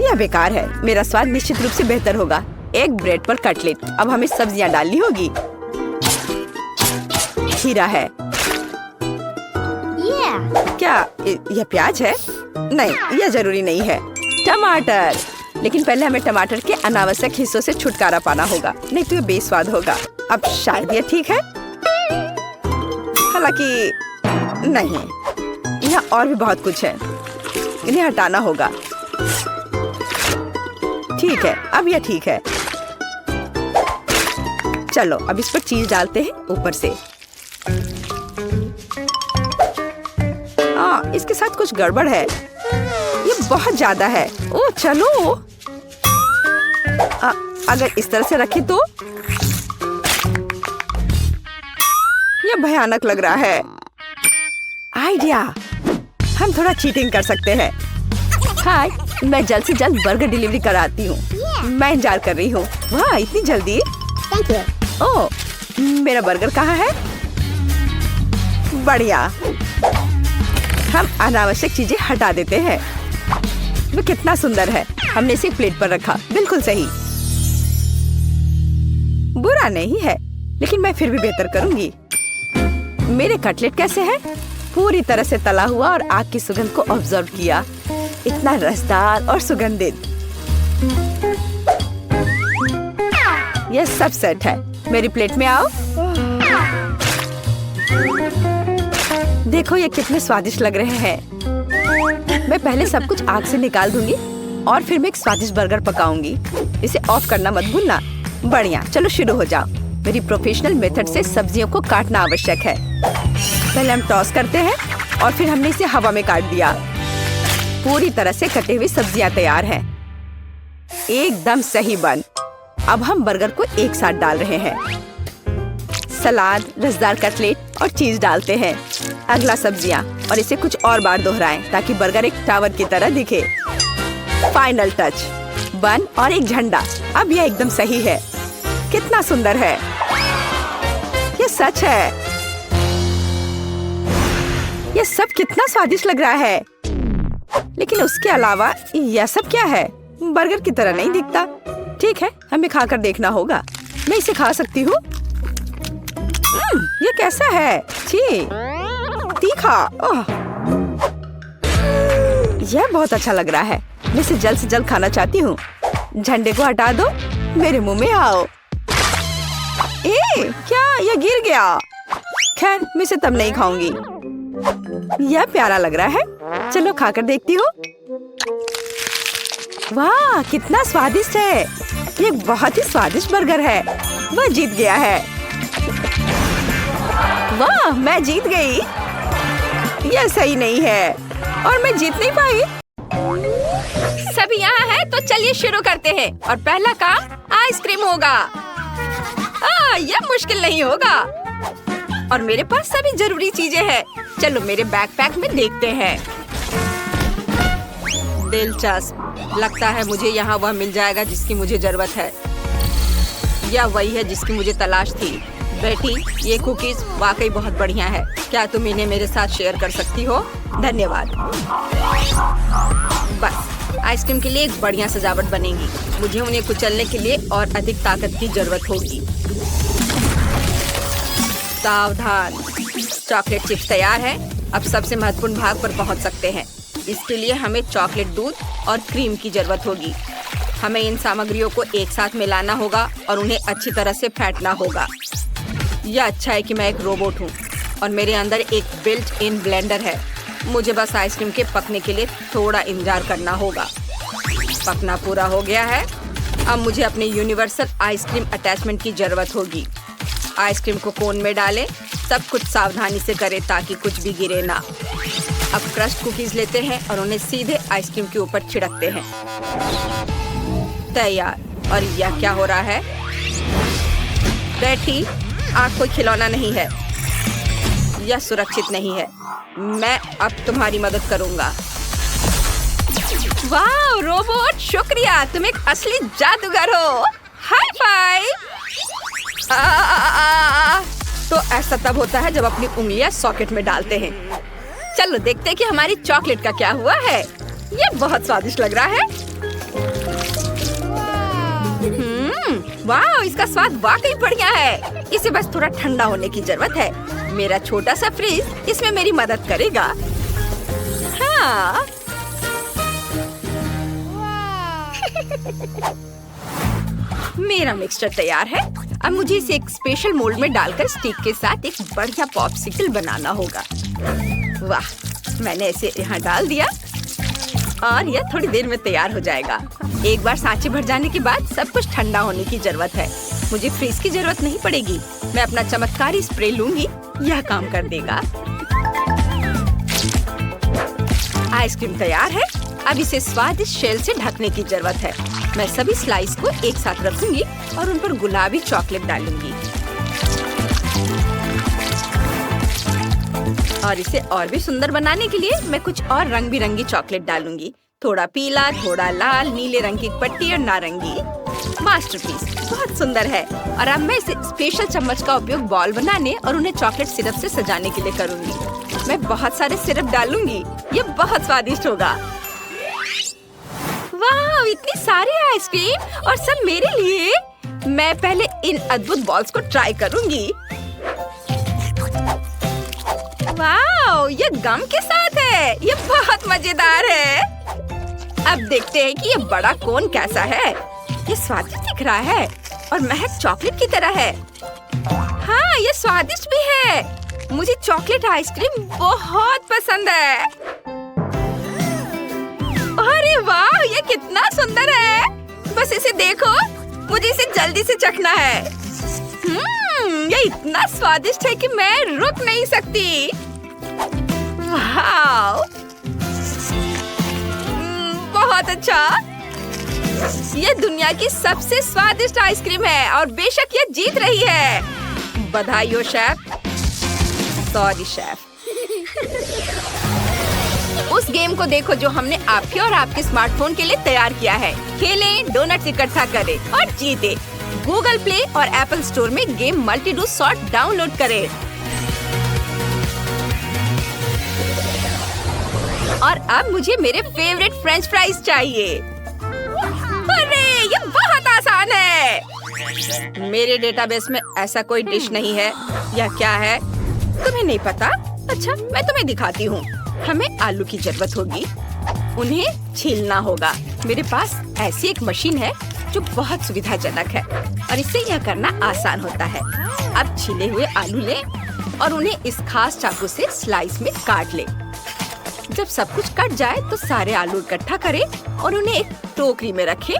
यह बेकार है। मेरा स्वाद निश्चित रूप से बेहतर होगा। एक ब्रेड पर कटलेट। अब हमें सब्जियां डालनी होगी। खीरा है। क्या यह प्याज है? नहीं, यह जरूरी नहीं है। टमाटर। लेकिन पहले हमें टमाटर के अनावश्यक हिस्सों से छुटकारा पाना होगा, नहीं तो यह बेस्वाद होगा। अब शायद यह ठीक है, हालांकि नहीं, यहाँ और भी बहुत कुछ है। इन्हें हटाना होगा। ठीक है, अब यह ठीक है। चलो अब इस पर चीज डालते हैं ऊपर से। हाँ, इसके साथ कुछ गड़बड़ है। ये बहुत ज्यादा है। ओह चलो, अगर इस तरह से रखे तो ये भयानक लग रहा है। आइडिया, हम थोड़ा चीटिंग कर सकते हैं। हाय, मैं जल्द से जल्द बर्गर डिलीवरी कराती हूँ। मैं इंतजार कर रही हूँ। वाह, इतनी जल्दी? ओह, मेरा बर्गर कहाँ है? बढ़िया। हम अनावश्यक चीजें हटा देते हैं। वो कितना सुंदर है। हमने इसे प्लेट पर रखा। बिल्कुल सही। बुरा नहीं है, लेकिन मैं फिर भी बेहतर करूंगी। मेरे कटलेट कैसे हैं? पूरी तरह से तला हुआ और आग की सुगंध को ऑब्जर्व किया। इतना रसदार और सुगंधित। यह सब सेट है। मेरी प्लेट में आओ। देखो ये कितने स्वादिष्ट लग रहे हैं। मैं पहले सब कुछ आग से निकाल दूंगी और फिर मैं एक स्वादिष्ट बर्गर पकाऊंगी। इसे ऑफ करना मत भूलना। बढ़िया, चलो शुरू हो जाओ। मेरी प्रोफेशनल मेथड से सब्जियों को काटना आवश्यक है। पहले हम टॉस करते हैं और फिर हमने इसे हवा में काट दिया। पूरी तरह से कटे हुए सब्जियां तैयार हैं। एकदम सही बन। अब हम बर्गर को एक साथ डाल रहे हैं। सलाद, रसदार कटलेट और चीज डालते हैं। अगला सब्जियां और इसे कुछ और बार दोहराएं ताकि बर्गर एक टावर की तरह दिखे। फाइनल टच, बन और एक झंडा। अब यह एकदम सही है। कितना सुंदर है। यह सच है। यह सब कितना स्वादिष्ट लग रहा है। लेकिन उसके अलावा यह सब क्या है? बर्गर की तरह नहीं दिखता। ठीक है, हमें खाकर देखना होगा। मैं इसे खा सकती हूँ। ये कैसा है? छी, तीखा। यह बहुत अच्छा लग रहा है। मैं इसे जल्द से जल्द खाना चाहती हूँ। झंडे को हटा दो। मेरे मुंह में आओ। क्या यह गिर गया? खैर, मैं इसे तब नहीं खाऊंगी। यह प्यारा लग रहा है। चलो खाकर देखती हूँ। वाह, कितना स्वादिष्ट है। ये बहुत ही स्वादिष्ट बर्गर है। वह जीत गया है। वाह, मैं जीत गई। यह सही नहीं है और मैं जीत नहीं पाई। सभी यहाँ है तो चलिए शुरू करते हैं। और पहला काम आइसक्रीम होगा। यह मुश्किल नहीं होगा। और मेरे पास सभी जरूरी चीजें हैं। चलो मेरे बैकपैक में देखते हैं। दिलचस्प। लगता है मुझे यहाँ वह मिल जाएगा जिसकी मुझे जरूरत है। यह वही है जिसकी मुझे तलाश थी। बेटी, ये कुकीज वाकई बहुत बढ़िया है। क्या तुम इन्हें मेरे साथ शेयर कर सकती हो? धन्यवाद। बस, आइसक्रीम के लिए एक बढ़िया सजावट बनेगी। मुझे उन्हें कुचलने के लिए और अधिक ताकत की जरूरत होगी। सावधान, चॉकलेट चिप्स तैयार है। अब सबसे महत्वपूर्ण भाग पर पहुंच सकते हैं। इसके लिए हमें चॉकलेट दूध और क्रीम की जरूरत होगी। हमें इन सामग्रियों को एक साथ मिलाना होगा और उन्हें अच्छी तरह से फेंटना होगा। यह अच्छा है कि मैं एक रोबोट हूँ और मेरे अंदर एक बिल्ट इन ब्लेंडर है। मुझे बस आइसक्रीम के पकने के लिए थोड़ा इंतजार करना होगा। पकना पूरा हो गया है। अब मुझे अपने यूनिवर्सल आइसक्रीम अटैचमेंट की जरूरत होगी। आइसक्रीम को कोन में डालें। सब कुछ सावधानी से करें ताकि कुछ भी गिरे ना। अब क्रश्ड कुकीज लेते हैं और उन्हें सीधे आइसक्रीम के ऊपर छिड़कते हैं। तैयार। और यह क्या हो रहा है? बैठी, आग कोई खिलौना नहीं है। यह सुरक्षित नहीं है। मैं अब तुम्हारी मदद करूंगा। वाह रोबोट, शुक्रिया, तुम एक असली जादूगर हो। High five. तो ऐसा तब होता है जब अपनी उंगलियां सॉकेट में डालते हैं। चलो देखते हैं कि हमारी चॉकलेट का क्या हुआ है। ये बहुत स्वादिष्ट लग रहा है। वाह, इसका स्वाद वाकई बढ़िया है। इसे बस थोड़ा ठंडा होने की जरूरत है। मेरा छोटा सा फ्रिज इसमें मेरी मदद करेगा। हाँ। मेरा मिक्सचर तैयार है। अब मुझे इसे एक स्पेशल मोल्ड में डालकर स्टिक के साथ एक बढ़िया पॉप्सिकल बनाना होगा। वाह, मैंने इसे यहाँ डाल दिया और यह थोड़ी देर में तैयार हो जाएगा। एक बार सांचे भर जाने के बाद सब कुछ ठंडा होने की जरूरत है। मुझे फ्रीज की जरूरत नहीं पड़ेगी। मैं अपना चमत्कारी स्प्रे लूंगी, यह काम कर देगा। आइसक्रीम तैयार है। अब इसे स्वादिष्ट शेल से ढकने की जरूरत है। मैं सभी स्लाइस को एक साथ रखूंगी और उन पर गुलाबी चॉकलेट डालूंगी। और इसे और भी सुंदर बनाने के लिए मैं कुछ और रंग बिरंगी चॉकलेट डालूंगी। थोड़ा पीला, थोड़ा लाल, नीले रंग की पट्टी और नारंगी। मास्टरपीस, बहुत सुंदर है। और अब मैं इसे स्पेशल चम्मच का उपयोग बॉल बनाने और उन्हें चॉकलेट सिरप से सजाने के लिए करूंगी। मैं बहुत सारे सिरप डालूंगी। ये बहुत स्वादिष्ट होगा। वाह, इतनी सारी आइसक्रीम और सब मेरे लिए। मैं पहले इन अद्भुत बॉल्स को ट्राई करूंगी। वाह, ये गम के साथ है। ये बहुत मजेदार है। अब देखते हैं कि ये बड़ा कोन कैसा है। ये स्वादिष्ट दिख रहा है और महक चॉकलेट की तरह है। हाँ, ये स्वादिष्ट भी है। मुझे चॉकलेट आइसक्रीम बहुत पसंद है। अरे वाह, ये कितना सुंदर है। बस इसे देखो, मुझे इसे जल्दी से चखना है। ये इतना स्वादिष्ट है कि मैं रुक नहीं सकती। वाह, बहुत अच्छा। ये दुनिया की सबसे स्वादिष्ट आइसक्रीम है और बेशक ये जीत रही है। बधाई हो शेफ। Sorry chef. उस गेम को देखो जो हमने आपके और आपके स्मार्टफोन के लिए तैयार किया है। खेलें, डोनट्स इकट्ठा करें और जीते। गूगल प्ले और एप्पल स्टोर में गेम मल्टी-डू सॉर्ट डाउनलोड करें। और अब मुझे मेरे फेवरेट फ्रेंच फ्राइज चाहिए। अरे, ये बहुत आसान है। मेरे डेटाबेस में ऐसा कोई डिश नहीं है। यह क्या है? तुम्हें नहीं पता? अच्छा, मैं तुम्हें दिखाती हूँ। हमें आलू की जरूरत होगी। उन्हें छीलना होगा। मेरे पास ऐसी एक मशीन है जो बहुत सुविधाजनक है और इससे यह करना आसान होता है। अब छीले हुए आलू लें और उन्हें इस खास चाकू से स्लाइस में काट लें। जब सब कुछ कट जाए तो सारे आलू इकट्ठा करें और उन्हें एक टोकरी में रखें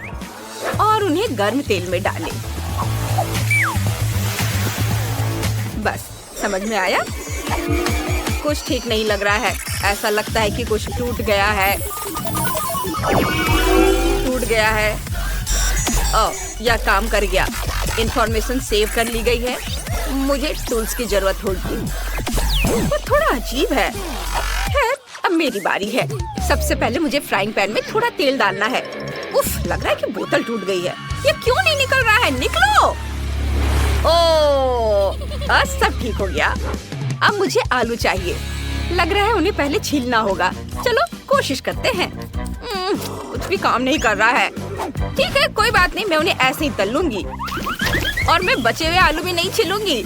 और उन्हें गर्म तेल में डालें। बस, समझ में आया? कुछ ठीक नहीं लग रहा है। ऐसा लगता है कि कुछ टूट गया है। टूट गया है। ओह, यह काम कर गया। इंफॉर्मेशन सेव कर ली गई है। मुझे टूल्स की जरूरत होगी। वो थोड़ा अजीब है। अब मेरी बारी है। सबसे पहले मुझे फ्राइंग पैन में थोड़ा तेल डालना है। उफ, लग रहा है कि बोतल टूट गई है। ये क्यों नहीं निकल रहा है? निकलो। ओह, सब ठीक हो गया। अब मुझे आलू चाहिए। लग रहा है उन्हें पहले छीलना होगा। चलो कोशिश करते हैं। कुछ भी काम नहीं कर रहा है। ठीक है, कोई बात नहीं, मैं उन्हें ऐसे ही तल लूंगी और मैं बचे हुए आलू भी नहीं छीलूंगी।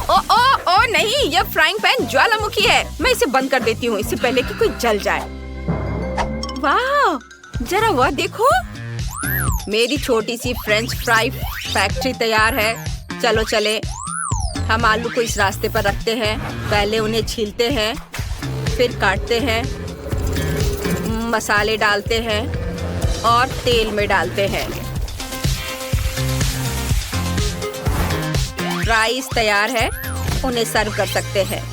ओ नहीं, यह फ्राइंग पैन ज्वालामुखी है। मैं इसे बंद कर देती हूँ, इससे पहले कि कोई जल जाए। वाह, जरा वह देखो, मेरी छोटी सी फ्रेंच फ्राई फैक्ट्री तैयार है। चलो चले। हम आलू को इस रास्ते पर रखते हैं। पहले उन्हें छीलते हैं, फिर काटते हैं, मसाले डालते हैं और तेल में डालते हैं। फ्राइज तैयार है, उन्हें सर्व कर सकते हैं।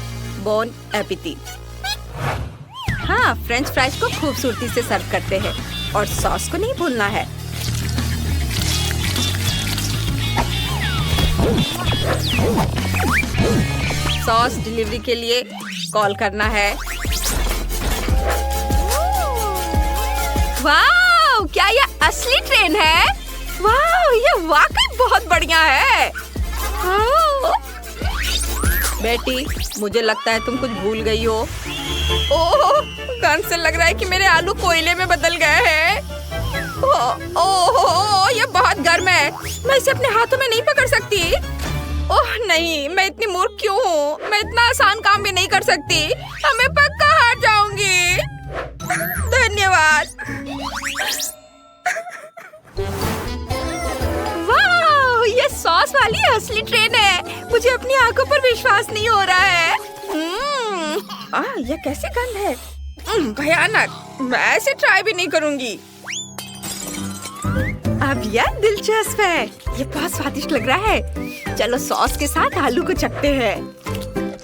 बोन एपिटीट। हाँ, फ्रेंच फ्राइज को खूबसूरती से सर्व करते हैं और सॉस को नहीं भूलना है। सॉस डिलीवरी के लिए कॉल करना है। वाह, क्या ये असली ट्रेन है? वाह, ये वाकई बहुत बढ़िया है। बेटी, मुझे लगता है तुम कुछ भूल गई हो। ओह, गंध से लग रहा है कि मेरे आलू कोयले में बदल गए हैं। ओह, ये बहुत गर्म है। मैं इसे अपने हाथों में नहीं पकड़ सकती। ओह नहीं, मैं इतनी मूर्ख क्यों हूँ? मैं इतना आसान काम भी नहीं कर सकती। मैं पक्का हार जाऊंगी। धन्यवाद। वाह, ये सॉस वाली असली ट्रेन है। मुझे अपनी आंखों पर विश्वास नहीं हो रहा है। यह कैसे गंध है? भयानक। मैं ऐसे ट्राई भी नहीं करूंगी। अब यह दिलचस्प है। ये बहुत स्वादिष्ट लग रहा है। चलो सॉस के साथ आलू को चखते हैं।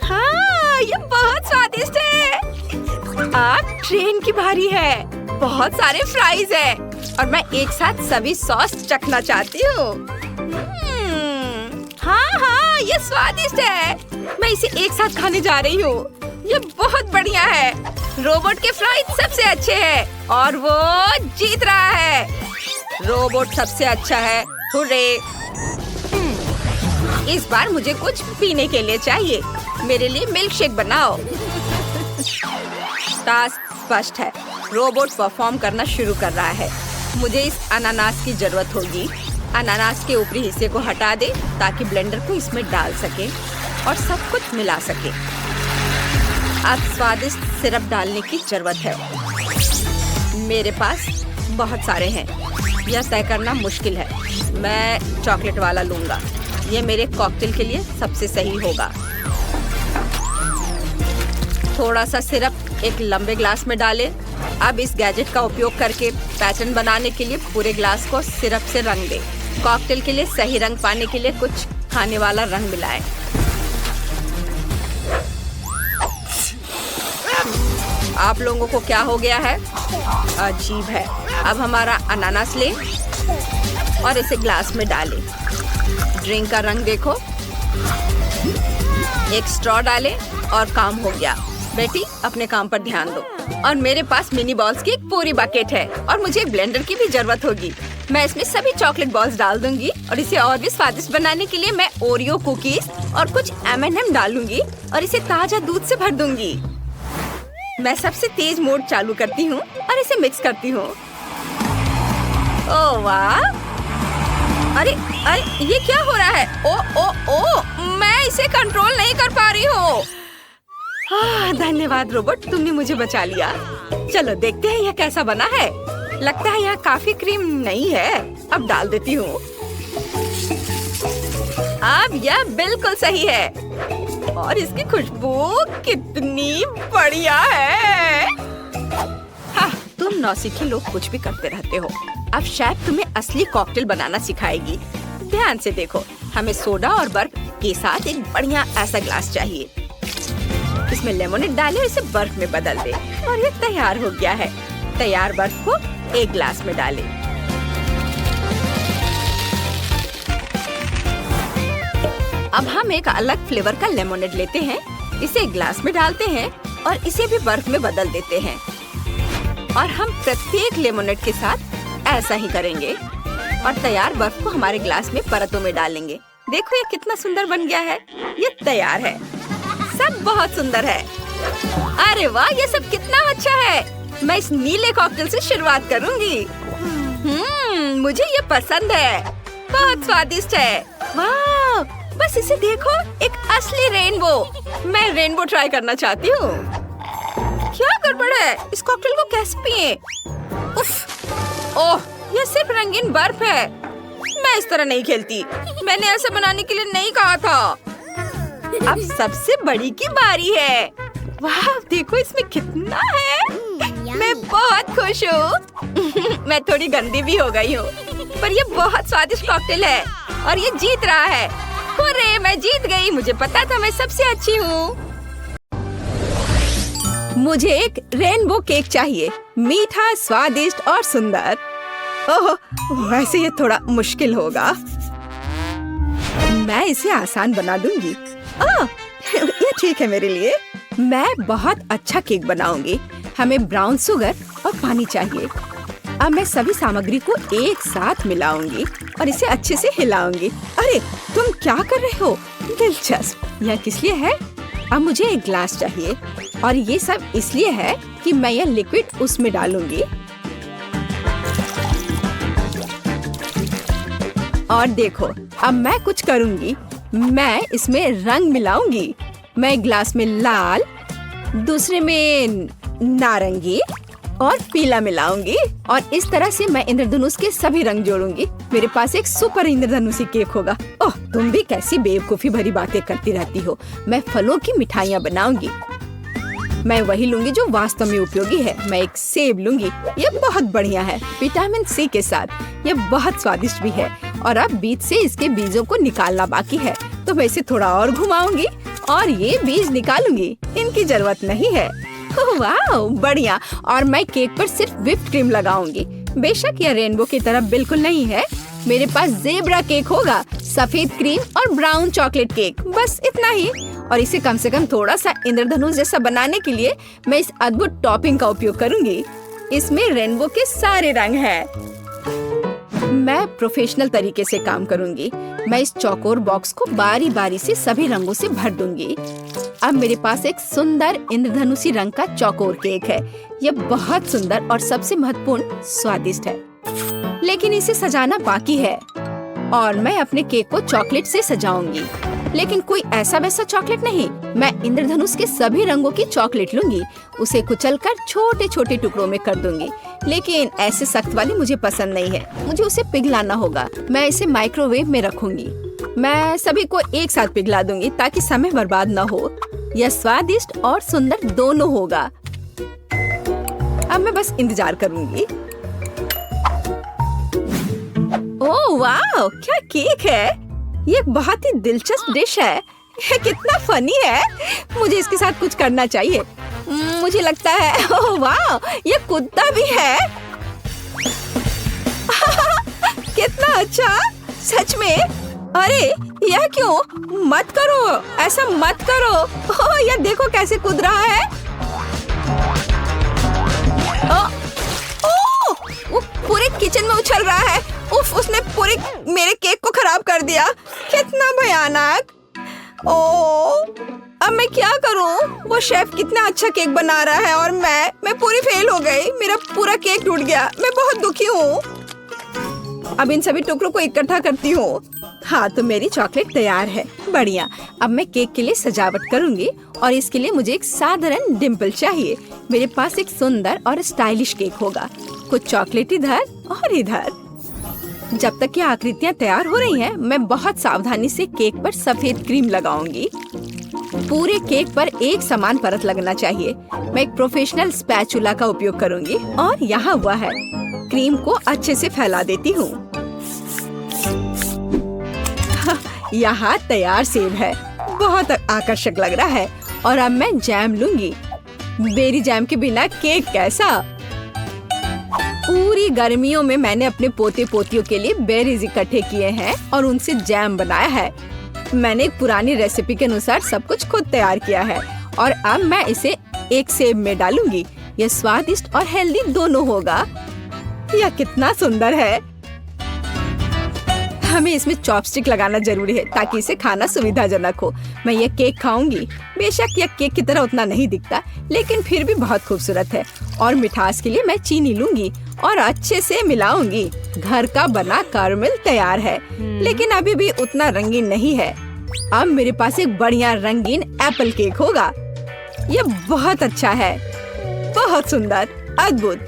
हाँ, ये बहुत स्वादिष्ट है। अब ट्रेन की बारी है। बहुत सारे फ्राइज है और मैं एक साथ सभी सॉस चखना चाहती हूँ। हाँ, ये स्वादिष्ट है। मैं इसे एक साथ खाने जा रही हूँ। ये बहुत बढ़िया है। रोबोट के फ्राइज सबसे अच्छे हैं और वो जीत रहा है। रोबोट सबसे अच्छा है। हुर्रे! इस बार मुझे कुछ पीने के लिए चाहिए। मेरे लिए मिल्क शेक बनाओ। टास्क स्पष्ट है। रोबोट परफॉर्म करना शुरू कर रहा है। मुझे इस अनानास की जरूरत होगी। अनानास के ऊपरी हिस्से को हटा दे ताकि ब्लेंडर को इसमें डाल सके और सब कुछ मिला सके। अब स्वादिष्ट सिरप डालने की जरूरत है। मेरे पास बहुत सारे हैं। यह तय करना मुश्किल है। मैं चॉकलेट वाला लूंगा। यह मेरे कॉकटेल के लिए सबसे सही होगा। थोड़ा सा सिरप एक लंबे ग्लास में डालें। अब इस गैजेट का उपयोग करके पैटर्न बनाने के लिए पूरे ग्लास को सिरप से रंग दें। कॉकटेल के लिए सही रंग पाने के लिए कुछ खाने वाला रंग मिलाएं। आप लोगों को क्या हो गया है? अजीब है। अब हमारा अनानास लें और इसे ग्लास में डालें। ड्रिंक का रंग देखो। एक स्ट्रॉ डालें और काम हो गया। बेटी, अपने काम पर ध्यान दो। और मेरे पास मिनी बॉल्स की एक पूरी बकेट है और मुझे एक ब्लेंडर की भी जरूरत होगी। मैं इसमें सभी चॉकलेट बॉल्स डाल दूंगी और इसे और भी स्वादिष्ट बनाने के लिए मैं ओरियो कुकीज और कुछ M&M डालूंगी और इसे ताजा दूध से भर दूंगी। मैं सबसे तेज मोड चालू करती हूँ और इसे मिक्स करती हूँ। ओह वाह! अरे ये क्या हो रहा है? ओ, मैं इसे कंट्रोल नहीं कर पा रही हूँ। धन्यवाद रोबोट, तुमने मुझे बचा लिया। चलो देखते हैं यह कैसा बना है। लगता है यह काफी क्रीम नहीं है। अब डाल देती हूँ। अब यह बिल्कुल सही है और इसकी खुशबू कितनी बढ़िया है। तुम नौसिखी लोग कुछ भी करते रहते हो। अब शेफ तुम्हें असली कॉकटेल बनाना सिखाएगी। ध्यान से देखो। हमें सोडा और बर्फ के साथ एक बढ़िया ऐसा ग्लास चाहिए। इसमें लेमोनेड डालें और इसे बर्फ में बदल दे और ये तैयार हो गया है। तैयार बर्फ को एक ग्लास में डालें। अब हम एक अलग फ्लेवर का लेमोनेड लेते हैं। इसे एक ग्लास में डालते हैं और इसे भी बर्फ में बदल देते हैं। और हम प्रत्येक लेमोनेड के साथ ऐसा ही करेंगे और तैयार बर्फ को हमारे ग्लास में परतों में डालेंगे। देखो ये कितना सुंदर बन गया है। ये तैयार है। सब बहुत सुंदर है। अरे वाह, ये सब कितना अच्छा है। मैं इस नीले कॉकटेल से शुरुआत करूंगी। मुझे ये पसंद है। बहुत स्वादिष्ट है। वाह, बस इसे देखो, एक असली रेनबो। मैं रेनबो ट्राई करना चाहती हूँ। क्या गड़बड़ है? इस कॉकटेल को कैसे पिए? उफ, ओह, ये सिर्फ रंगीन बर्फ है। मैं इस तरह नहीं खेलती। मैंने ऐसा बनाने के लिए नहीं कहा था। अब सबसे बड़ी की बारी है। वाह, देखो इसमें कितना है। मैं बहुत खुश हूँ। मैं थोड़ी गंदी भी हो गई हूँ, पर ये बहुत स्वादिष्ट कॉकटेल है और ये जीत रहा है। हुर्रे, मैं जीत गई। मुझे पता था मैं सबसे अच्छी हूँ। मुझे एक रेनबो केक चाहिए, मीठा, स्वादिष्ट और सुंदर। ओह, वैसे ये थोड़ा मुश्किल होगा। मैं इसे आसान बना दूंगी। ये ठीक है मेरे लिए। मैं बहुत अच्छा केक बनाऊंगी। हमें ब्राउन शुगर और पानी चाहिए। अब मैं सभी सामग्री को एक साथ मिलाऊंगी और इसे अच्छे से हिलाऊंगी। अरे, तुम क्या कर रहे हो? दिलचस्प। यह किस लिए है? अब मुझे एक ग्लास चाहिए और ये सब इसलिए है कि मैं यह लिक्विड उसमें डालूंगी। और देखो, अब मैं कुछ करूंगी। मैं इसमें रंग मिलाऊंगी। मैं एक ग्लास में लाल, दूसरे में नारंगी और पीला मिलाऊंगी और इस तरह से मैं इंद्रधनुष के सभी रंग जोड़ूंगी। मेरे पास एक सुपर इंद्रधनुषी केक होगा। ओह, तुम भी कैसी बेवकूफी भरी बातें करती रहती हो। मैं फलों की मिठाइयाँ बनाऊंगी। मैं वही लूंगी जो वास्तव में उपयोगी है। मैं एक सेब लूंगी। ये बहुत बढ़िया है, विटामिन सी के साथ। ये बहुत स्वादिष्ट भी है। और अब बीज से इसके बीजों को निकालना बाकी है, तो मैं इसे थोड़ा और घुमाऊंगी और ये बीज निकालूंगी। इनकी जरूरत नहीं है। वाह, बढ़िया। और मैं केक पर सिर्फ व्हिप्ड क्रीम लगाऊंगी। बेशक यह रेनबो की तरह बिल्कुल नहीं है। मेरे पास ज़ेब्रा केक होगा, सफेद क्रीम और ब्राउन चॉकलेट केक, बस इतना ही। और इसे कम से कम थोड़ा सा इंद्रधनुष जैसा बनाने के लिए मैं इस अद्भुत टॉपिंग का उपयोग करूंगी। इसमें रेनबो के सारे रंग हैं। मैं प्रोफेशनल तरीके से काम करूंगी। मैं इस चौकोर बॉक्स को बारी बारी से सभी रंगों से भर दूंगी। अब मेरे पास एक सुंदर इंद्रधनुषी रंग का चौकोर केक है। यह बहुत सुंदर और सबसे महत्वपूर्ण स्वादिष्ट है, लेकिन इसे सजाना बाकी है। और मैं अपने केक को चॉकलेट से सजाऊंगी, लेकिन कोई ऐसा वैसा चॉकलेट नहीं। मैं इंद्रधनुष के सभी रंगों की चॉकलेट लूंगी, उसे कुचलकर छोटे छोटे टुकड़ों में कर दूंगी। लेकिन ऐसे सख्त वाली मुझे पसंद नहीं है, मुझे उसे पिघलाना होगा। मैं इसे माइक्रोवेव में रखूंगी। मैं सभी को एक साथ पिघला दूंगी ताकि समय बर्बाद न हो। यह स्वादिष्ट और सुंदर दोनों होगा। अब मैं बस इंतजार करूंगी। ओह वाह, क्या केक है! ये एक बहुत ही दिलचस्प डिश है। ये कितना फनी है। मुझे इसके साथ कुछ करना चाहिए। मुझे लगता है, ओह वाह, ये कुत्ता भी है। कितना अच्छा, सच में। अरे, यह क्यों? मत करो, ऐसा मत करो। ओह, यह देखो कैसे कूद रहा है। वो पूरे किचन में उछल रहा है। उफ, उसने पूरे मेरे केक को खराब कर दिया। कितना भयानक। ओह, अब मैं क्या करूं? वो शेफ कितना अच्छा केक बना रहा है और मैं पूरी फेल हो गई। मेरा पूरा केक टूट गया। मैं बहुत दुखी हूँ। अब इन सभी टुकड़ों को इकट्ठा करती हूँ। हाँ, तो मेरी चॉकलेट तैयार है। बढ़िया। अब मैं केक के लिए सजावट करूंगी और इसके लिए मुझे एक साधारण डिम्पल चाहिए। मेरे पास एक सुंदर और स्टाइलिश केक होगा। कुछ चॉकलेट इधर और इधर। जब तक ये आकृतियाँ तैयार हो रही हैं, मैं बहुत सावधानी से केक पर सफेद क्रीम लगाऊंगी। पूरे केक पर एक समान परत लगना चाहिए। मैं एक प्रोफेशनल स्पैचुला का उपयोग करूंगी और यहाँ हुआ है। क्रीम को अच्छे से फैला देती हूँ। यहाँ तैयार सेब है, बहुत आकर्षक लग रहा है। और अब मैं जैम लूंगी। बेरी जैम के बिना केक कैसा? पूरी गर्मियों में मैंने अपने पोते पोतियों के लिए बेरीज इकट्ठे किए हैं और उनसे जैम बनाया है। मैंने एक पुरानी रेसिपी के अनुसार सब कुछ खुद तैयार किया है और अब मैं इसे एक सेब में डालूंगी। यह स्वादिष्ट और हेल्दी दोनों होगा। यह कितना सुंदर है। हमें इसमें चॉपस्टिक लगाना जरूरी है ताकि इसे खाना सुविधाजनक हो। मैं यह केक खाऊंगी। बेशक यह केक की तरह उतना नहीं दिखता, लेकिन फिर भी बहुत खूबसूरत है। और मिठास के लिए मैं चीनी लूंगी और अच्छे से मिलाऊंगी। घर का बना कैरमेल तैयार है, लेकिन अभी भी उतना रंगीन नहीं है। अब मेरे पास एक बढ़िया रंगीन एप्पल केक होगा। यह बहुत अच्छा है, बहुत सुंदर, अद्भुत।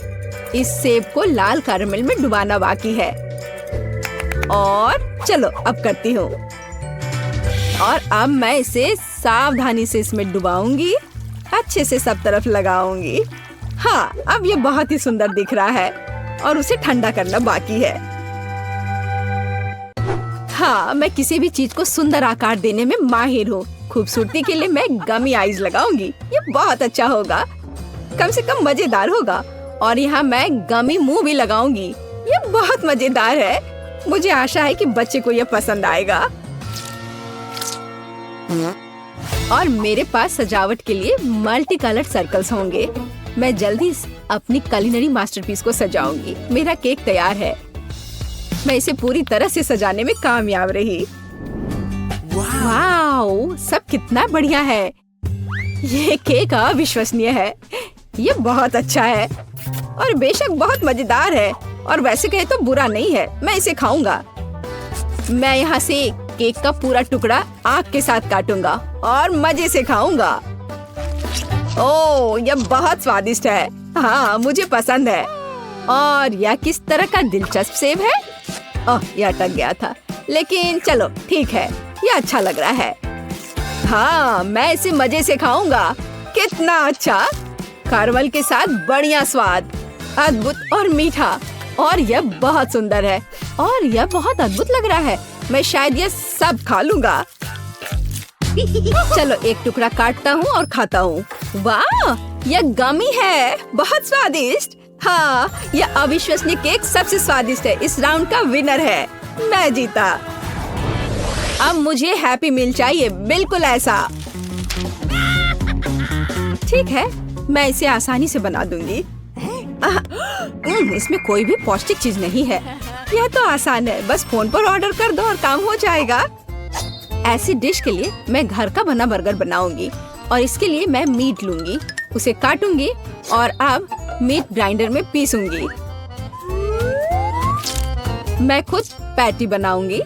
इस सेब को लाल कैरेमल में डुबाना बाकी है। और चलो अब करती हूँ। और अब मैं इसे सावधानी से इसमें डुबाऊंगी, अच्छे से सब तरफ लगाऊंगी। हाँ, अब ये बहुत ही सुंदर दिख रहा है और उसे ठंडा करना बाकी है। हाँ, मैं किसी भी चीज को सुंदर आकार देने में माहिर हूँ। खूबसूरती के लिए मैं गमी आईज लगाऊंगी, ये बहुत अच्छा होगा, कम से कम मजेदार होगा। और यहाँ मैं गमी मुंह भी लगाऊंगी, ये बहुत मजेदार है। मुझे आशा है कि बच्चे को ये पसंद आएगा। और मेरे पास सजावट के लिए मल्टी कलर्ड सर्कल्स होंगे। मैं जल्दी अपनी कुलिनरी मास्टरपीस को सजाऊंगी। मेरा केक तैयार है। मैं इसे पूरी तरह से सजाने में कामयाब रही। वाओ, सब कितना बढ़िया है। ये केक अविश्वसनीय है। ये बहुत अच्छा है और बेशक बहुत मजेदार है। और वैसे कहे तो बुरा नहीं है, मैं इसे खाऊंगा। मैं यहाँ से केक का पूरा टुकड़ा आग के साथ काटूंगा और मजे से खाऊंगा। ओह, यह बहुत स्वादिष्ट है। हाँ, मुझे पसंद है। और यह किस तरह का दिलचस्प सेब है। ओह, यह अटक गया था, लेकिन चलो ठीक है, यह अच्छा लग रहा है। हाँ, मैं इसे मजे से खाऊंगा। कितना अच्छा, कैरेमल के साथ बढ़िया स्वाद, अद्भुत और मीठा। और यह बहुत सुंदर है और यह बहुत अद्भुत लग रहा है। मैं शायद यह सब खा लूंगा। चलो एक टुकड़ा काटता हूँ और खाता हूँ। वाह, यह गमी है, बहुत स्वादिष्ट। हाँ, यह अविश्वसनीय केक सबसे स्वादिष्ट है। इस राउंड का विनर है, मैं जीता। अब मुझे हैप्पी मील चाहिए, बिल्कुल ऐसा। ठीक है, मैं इसे आसानी से बना दूंगी। इसमें कोई भी पौष्टिक चीज नहीं है। यह तो आसान है, बस फोन पर ऑर्डर कर दो और काम हो जाएगा। ऐसी डिश के लिए मैं घर का बना बर्गर बनाऊंगी और इसके लिए मैं मीट लूंगी, उसे काटूंगी और अब मीट ग्राइंडर में पीसूंगी। मैं खुद पैटी बनाऊंगी।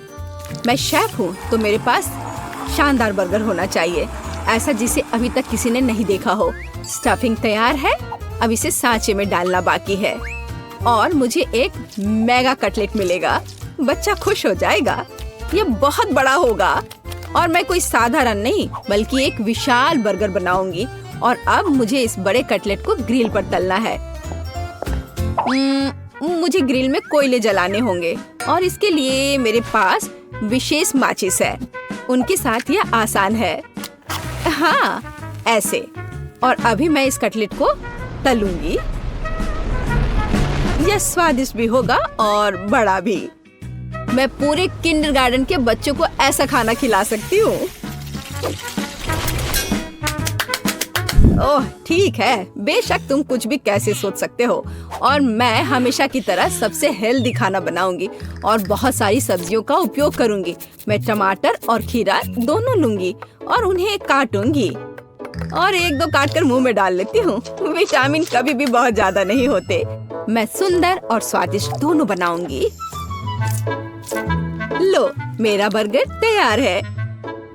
मैं शेफ हूँ तो मेरे पास शानदार बर्गर होना चाहिए, ऐसा जिसे अभी तक किसी ने नहीं देखा हो। स्टफिंग तैयार है, अब इसे सांचे में डालना बाकी है और मुझे एक मेगा कटलेट मिलेगा। बच्चा खुश हो जाएगा। ये बहुत बड़ा होगा और मैं कोई साधारण नहीं बल्कि एक विशाल बर्गर बनाऊंगी। और अब मुझे इस बड़े कटलेट को ग्रिल पर तलना है। मुझे ग्रिल में कोयले जलाने होंगे और इसके लिए मेरे पास विशेष माचिस है। उनके साथ यह आसान है। हाँ, ऐसे। और अभी मैं इस कटलेट को तलूंगी। यह स्वादिष्ट भी होगा और बड़ा भी। मैं पूरे किंडरगार्टन के बच्चों को ऐसा खाना खिला सकती हूँ। ओह, ठीक है, बेशक तुम कुछ भी कैसे सोच सकते हो। और मैं हमेशा की तरह सबसे हेल्दी खाना बनाऊंगी और बहुत सारी सब्जियों का उपयोग करूंगी। मैं टमाटर और खीरा दोनों लूंगी और उन्हें काटूंगी और एक दो काट कर मुंह में डाल लेती हूँ। विटामिन कभी भी बहुत ज्यादा नहीं होते। मैं सुंदर और स्वादिष्ट दोनों बनाऊंगी। लो, मेरा बर्गर तैयार है।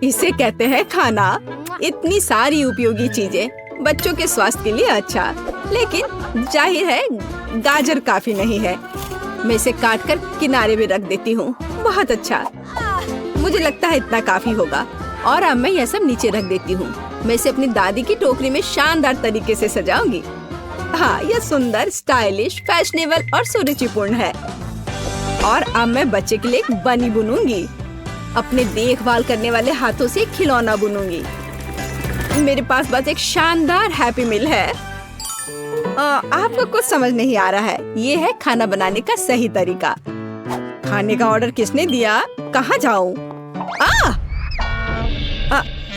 इसे कहते हैं खाना। इतनी सारी उपयोगी चीजें, बच्चों के स्वास्थ्य के लिए अच्छा, लेकिन जाहिर है गाजर काफी नहीं है। मैं इसे काट कर किनारे में रख देती हूँ। बहुत अच्छा, मुझे लगता है इतना काफी होगा। और अब मैं यह सब नीचे रख देती हूँ। मैं इसे अपनी दादी की टोकरी में शानदार तरीके से सजाऊंगी। हाँ, यह सुंदर, स्टाइलिश, फैशनेबल और सुरुचिपूर्ण है। और अब मैं बच्चे के लिए एक बनी बुनूंगी। अपने देखभाल करने वाले हाथों से खिलौना बुनूंगी। मेरे पास बस एक शानदार हैप्पी मील है। आपको कुछ समझ नहीं आ रहा है। ये है खाना बनाने का सही तरीका। खाने का ऑर्डर किसने दिया? कहाँ जाऊँ?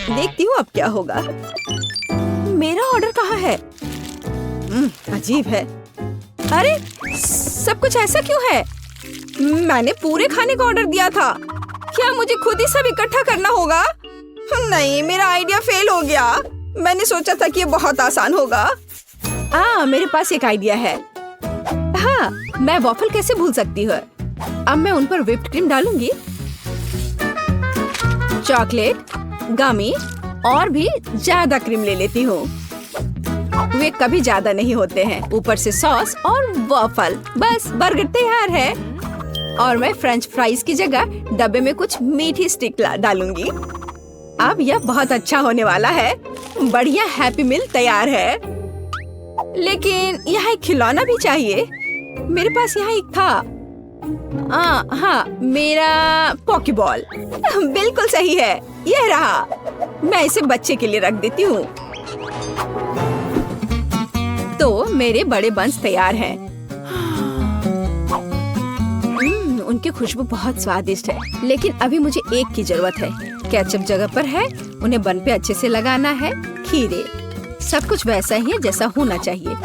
देखती हूँ अब क्या होगा। मेरा ऑर्डर कहाँ है? अजीब है। अरे, सब कुछ ऐसा क्यों है? मैंने पूरे खाने का ऑर्डर दिया था। क्या मुझे खुद ही सब इकट्ठा करना होगा? नहीं, मेरा आइडिया फेल हो गया। मैंने सोचा था कि ये बहुत आसान होगा। मेरे पास एक आइडिया है। हाँ, मैं वॉफल कैसे भूल सकती हूँ। अब मैं उन पर व्हिप्ड क्रीम डालूंगी, चॉकलेट, गमी और भी ज्यादा क्रीम ले लेती हूँ। वे कभी ज्यादा नहीं होते हैं। ऊपर से सॉस और वॉफल, बस बर्गर तैयार है। और मैं फ्रेंच फ्राइज की जगह डब्बे में कुछ मीठी स्टिक डालूंगी। अब यह बहुत अच्छा होने वाला है। बढ़िया हैप्पी मील तैयार है। लेकिन यहाँ एक खिलौना भी चाहिए। मेरे पास यहाँ एक था। हाँ, मेरा पॉकीबॉल। बिल्कुल सही है, यह रहा। मैं इसे बच्चे के लिए रख देती हूँ। तो मेरे बड़े बंस तैयार हैं। उनकी खुशबू बहुत स्वादिष्ट है। लेकिन अभी मुझे एक की जरूरत है। केचप जगह पर है, उन्हें बन पे अच्छे से लगाना है। खीरे, सब कुछ वैसा ही है जैसा होना चाहिए।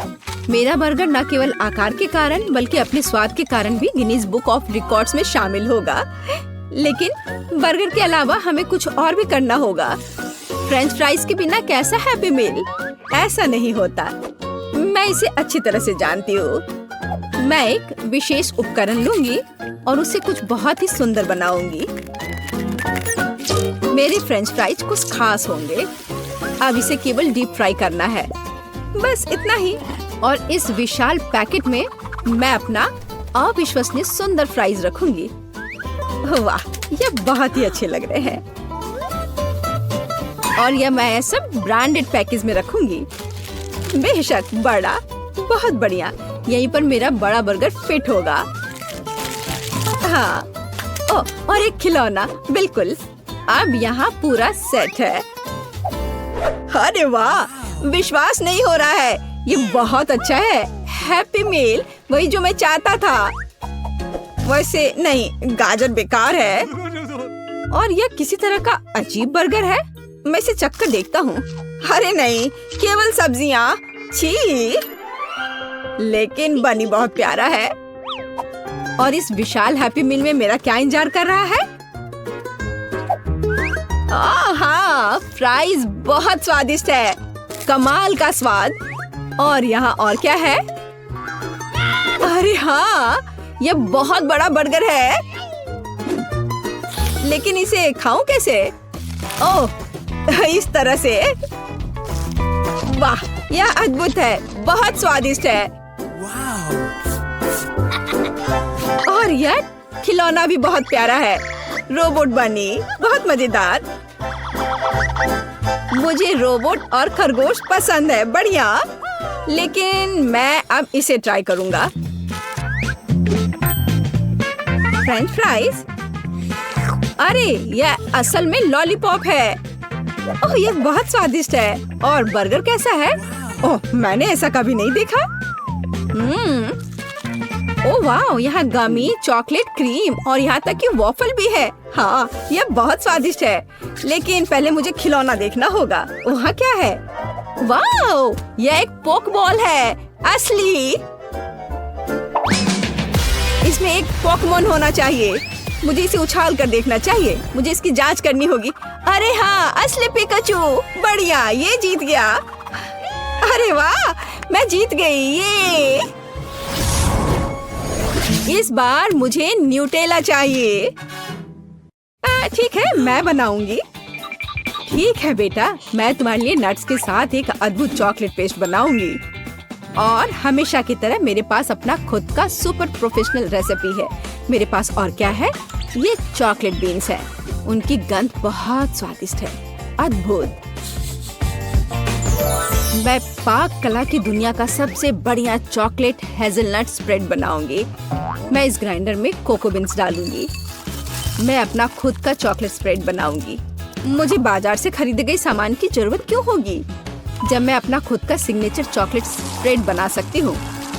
मेरा बर्गर न केवल आकार के कारण बल्कि अपने स्वाद के कारण भी गिनीज बुक ऑफ रिकॉर्ड्स में शामिल होगा। लेकिन बर्गर के अलावा हमें कुछ और भी करना होगा। फ्रेंच फ्राइज के बिना कैसा हैप्पी मील? ऐसा नहीं होता। मैं इसे अच्छी तरह से जानती हूँ। मैं एक विशेष उपकरण लूंगी और उसे कुछ बहुत ही सुंदर बनाऊंगी। मेरे फ्रेंच फ्राइज कुछ खास होंगे। अब इसे केवल डीप फ्राई करना है, बस इतना ही। और इस विशाल पैकेट में मैं अपना अविश्वसनीय सुंदर फ्राइज रखूंगी। वाह, ये बहुत ही अच्छे लग रहे हैं। और यह मैं सब ब्रांडेड पैकेज में रखूंगी। बेशक बड़ा, बहुत बढ़िया। यहीं पर मेरा बड़ा बर्गर फिट होगा। हाँ, और एक खिलौना, बिल्कुल। अब यहाँ पूरा सेट है। अरे वाह, विश्वास नहीं हो रहा है। ये बहुत अच्छा है। हैप्पी मील, वही जो मैं चाहता था। वैसे नहीं, गाजर बेकार है। और यह किसी तरह का अजीब बर्गर है। मैं इसे चखकर देखता हूँ। अरे नहीं, केवल सब्जियाँ। छी! लेकिन बनी बहुत प्यारा है। और इस विशाल हैप्पी मील में मेरा क्या इंतजार कर रहा है? हाँ, फ्राइज बहुत स्वादिष्ट है। कमाल का स्वाद। और यहाँ और क्या है? अरे हाँ, ये बहुत बड़ा बर्गर है। लेकिन इसे खाऊं कैसे? ओह, इस तरह से। वाह, यह अद्भुत है, बहुत स्वादिष्ट है। और यह खिलौना भी बहुत प्यारा है। रोबोट बनी, बहुत मजेदार। मुझे रोबोट और खरगोश पसंद है। बढ़िया। लेकिन मैं अब इसे ट्राई करूंगा। French fries? अरे, यह असल में लॉलीपॉप है। ओह, यह बहुत स्वादिष्ट है। और बर्गर कैसा है? ओह, मैंने ऐसा कभी नहीं देखा। ओह वाह, यहाँ गमी, चॉकलेट, क्रीम और यहाँ तक कि वॉफल भी है। हाँ, यह बहुत स्वादिष्ट है। लेकिन पहले मुझे खिलौना देखना होगा। वहाँ क्या है? वाह, यह एक पोक बॉल है, असली। इसमें एक पोकेमॉन होना चाहिए। मुझे इसे उछाल कर देखना चाहिए। मुझे इसकी जांच करनी होगी। अरे हाँ, असली पिकाचू। बढ़िया, ये जीत गया। अरे वाह, मैं जीत गई। ये इस बार मुझे न्यूटेला चाहिए। ठीक है, मैं बनाऊंगी। ठीक है बेटा, मैं तुम्हारे लिए नट्स के साथ एक अद्भुत चॉकलेट पेस्ट बनाऊंगी। और हमेशा की तरह मेरे पास अपना खुद का सुपर प्रोफेशनल रेसिपी है। मेरे पास और क्या है? ये चॉकलेट बीन्स हैं। उनकी गंध बहुत स्वादिष्ट है, अद्भुत। मैं पाक कला की दुनिया का सबसे बढ़िया चॉकलेट हेजलनट स्प्रेड बनाऊंगी। मैं इस ग्राइंडर में कोको बीन्स डालूंगी। मैं अपना खुद का चॉकलेट स्प्रेड बनाऊंगी। मुझे बाजार से खरीदे गए सामान की जरूरत क्यों होगी जब मैं अपना खुद का सिग्नेचर चॉकलेट स्प्रेड बना सकती हूँ।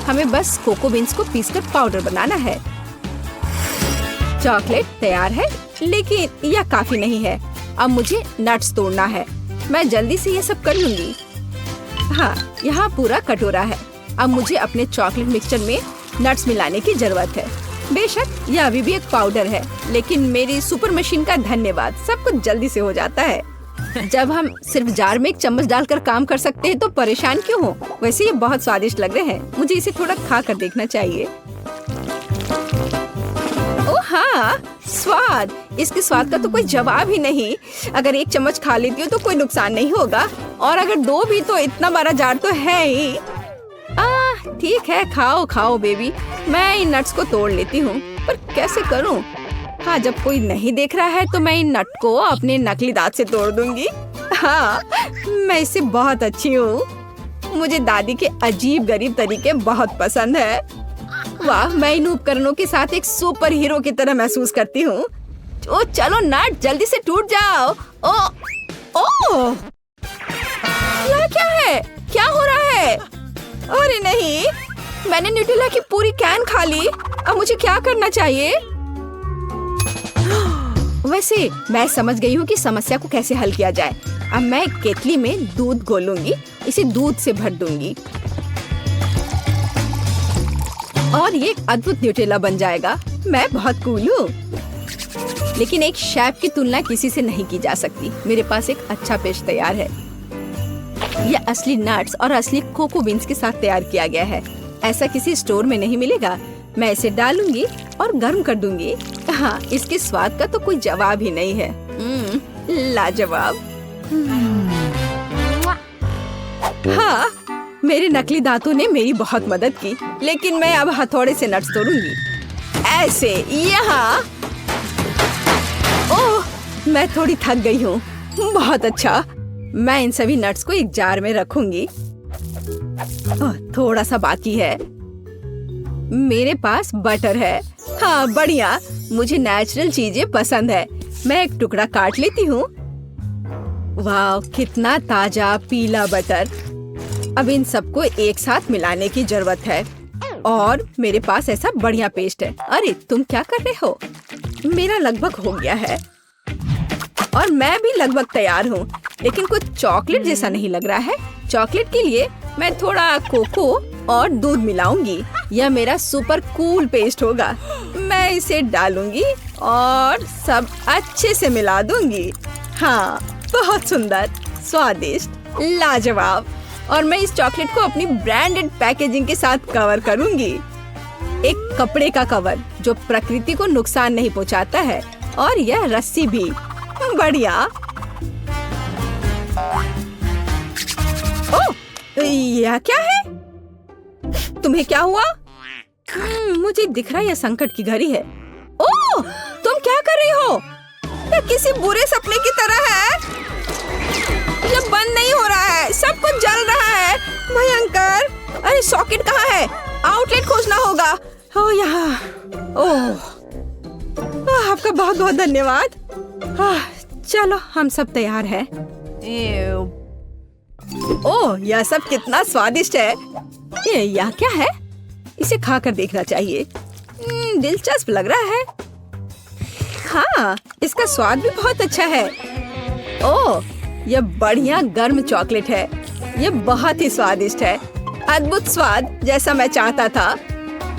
हमें बस कोको बीन्स को पीसकर पाउडर बनाना है। चॉकलेट तैयार है, लेकिन यह काफी नहीं है। अब मुझे नट्स तोड़ना है। मैं जल्दी से ये सब कर लूंगी। हाँ, यहाँ पूरा कटोरा है। अब मुझे अपने चॉकलेट मिक्सचर में नट्स मिलाने की जरूरत है। बेशक यह अभी भी एक पाउडर है, लेकिन मेरी सुपर मशीन का धन्यवाद, सब कुछ जल्दी से हो जाता है। जब हम सिर्फ जार में एक चम्मच डालकर काम कर सकते हैं तो परेशान क्यों हो? वैसे ये बहुत स्वादिष्ट लग रहे हैं। मुझे इसे थोड़ा खा कर देखना चाहिए। ओह हाँ, स्वाद, इसके स्वाद का तो कोई जवाब ही नहीं। अगर एक चम्मच खा लेती हूँ तो कोई नुकसान नहीं होगा, और अगर 2 भी तो इतना बड़ा जार तो है ही। ठीक है, खाओ खाओ बेबी। मैं इन नट्स को तोड़ लेती हूँ, पर कैसे करूँ? हाँ, जब कोई नहीं देख रहा है तो मैं इन नट को अपने नकली दांत से तोड़ दूंगी। हाँ, मैं इससे बहुत अच्छी हूँ। मुझे दादी के अजीब गरीब तरीके बहुत पसंद है। वाह, मैं इन उपकरणों के साथ एक सुपर हीरो की तरह महसूस करती हूँ। ओ चलो नट, जल्दी से टूट जाओ। ओ यह क्या है? क्या हो रहा है? अरे नहीं, मैंने न्यूटेला की पूरी कैन खा ली। अब मुझे क्या करना चाहिए? वैसे मैं समझ गई हूँ कि समस्या को कैसे हल किया जाए। अब मैं केतली में दूध घोलूंगी, इसे दूध से भर दूंगी और ये एक अद्भुत न्यूटेला बन जाएगा। मैं बहुत कूल हूँ, लेकिन एक शेफ की तुलना किसी से नहीं की जा सकती। मेरे पास एक अच्छा पेस्ट तैयार है। यह असली नट्स और असली कोको बीन्स के साथ तैयार किया गया है। ऐसा किसी स्टोर में नहीं मिलेगा। मैं इसे डालूंगी और गर्म कर दूंगी। हाँ, इसके स्वाद का तो कोई जवाब ही नहीं है। लाजवाब। हाँ, मेरे नकली दांतों ने मेरी बहुत मदद की, लेकिन मैं अब हथौड़े से नट्स तोड़ूंगी। ऐसे यहाँ। ओह, मैं थोड़ी थक गई हूँ। बहुत अच्छा। मैं इन सभी नट्स को एक जार में रखूंगी। थोड़ा सा बाकी है। मेरे पास बटर है। हाँ, बढ़िया। मुझे नेचुरल चीजें पसंद है। मैं एक टुकड़ा काट लेती हूँ। वाह, कितना ताजा पीला बटर। अब इन सबको एक साथ मिलाने की जरूरत है, और मेरे पास ऐसा बढ़िया पेस्ट है। अरे तुम क्या कर रहे हो? मेरा लगभग हो गया है और मैं भी लगभग तैयार हूँ, लेकिन कुछ चॉकलेट जैसा नहीं लग रहा है। चॉकलेट के लिए मैं थोड़ा कोको और दूध मिलाऊंगी। यह मेरा सुपर कूल पेस्ट होगा। मैं इसे डालूंगी और सब अच्छे से मिला दूंगी। हाँ, बहुत सुंदर, स्वादिष्ट, लाजवाब। और मैं इस चॉकलेट को अपनी ब्रांडेड पैकेजिंग के साथ कवर करूंगी। एक कपड़े का कवर जो प्रकृति को नुकसान नहीं पहुंचाता है, और यह रस्सी भी। बढ़िया। ओह, यह क्या है? तुम्हें क्या हुआ? मुझे दिख रहा है यह संकट की घड़ी है। ओह, तुम क्या कर रही हो? यह किसी बुरे सपने की तरह है। यह बंद नहीं हो रहा है, सब कुछ जल रहा है। भयंकर। अरे सॉकेट कहाँ है? आउटलेट खोजना होगा। ओह, यहाँ। ओह, आपका बहुत बहुत धन्यवाद। चलो, हम सब तैयार हैं। ओह, यह सब कितना स्वादिष्ट है। यह क्या है? इसे खाकर देखना चाहिए। दिलचस्प लग रहा है। हाँ, इसका स्वाद भी बहुत अच्छा है। ओह, यह बढ़िया गर्म चॉकलेट है। यह बहुत ही स्वादिष्ट है। अद्भुत स्वाद, जैसा मैं चाहता था।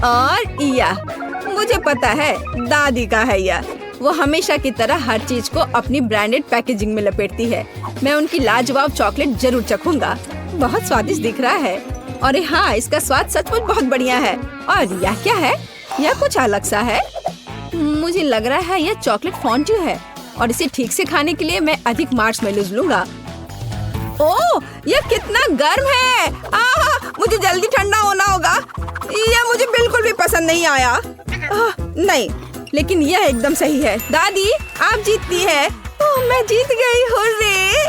और यह मुझे पता है, दादी का है यह। वो हमेशा की तरह हर चीज को अपनी ब्रांडेड पैकेजिंग में लपेटती है। मैं उनकी लाजवाब चॉकलेट जरूर चखूंगा। बहुत स्वादिष्ट दिख रहा है। और हाँ, इसका स्वाद सचमुच बहुत बढ़िया है। और यह क्या है? यह कुछ अलग सा है। मुझे लग रहा है यह चॉकलेट फॉन्ड्यू है, और इसे ठीक से खाने के लिए मैं अधिक मार्शमेलोज लूंगा। ओह, यह कितना गर्म है। मुझे जल्दी ठंडा होना होगा। यह मुझे बिल्कुल भी पसंद नहीं आया। नहीं, लेकिन यह एकदम सही है। दादी, आप जीतती है। ओह, मैं जीत गई। हुर्रे।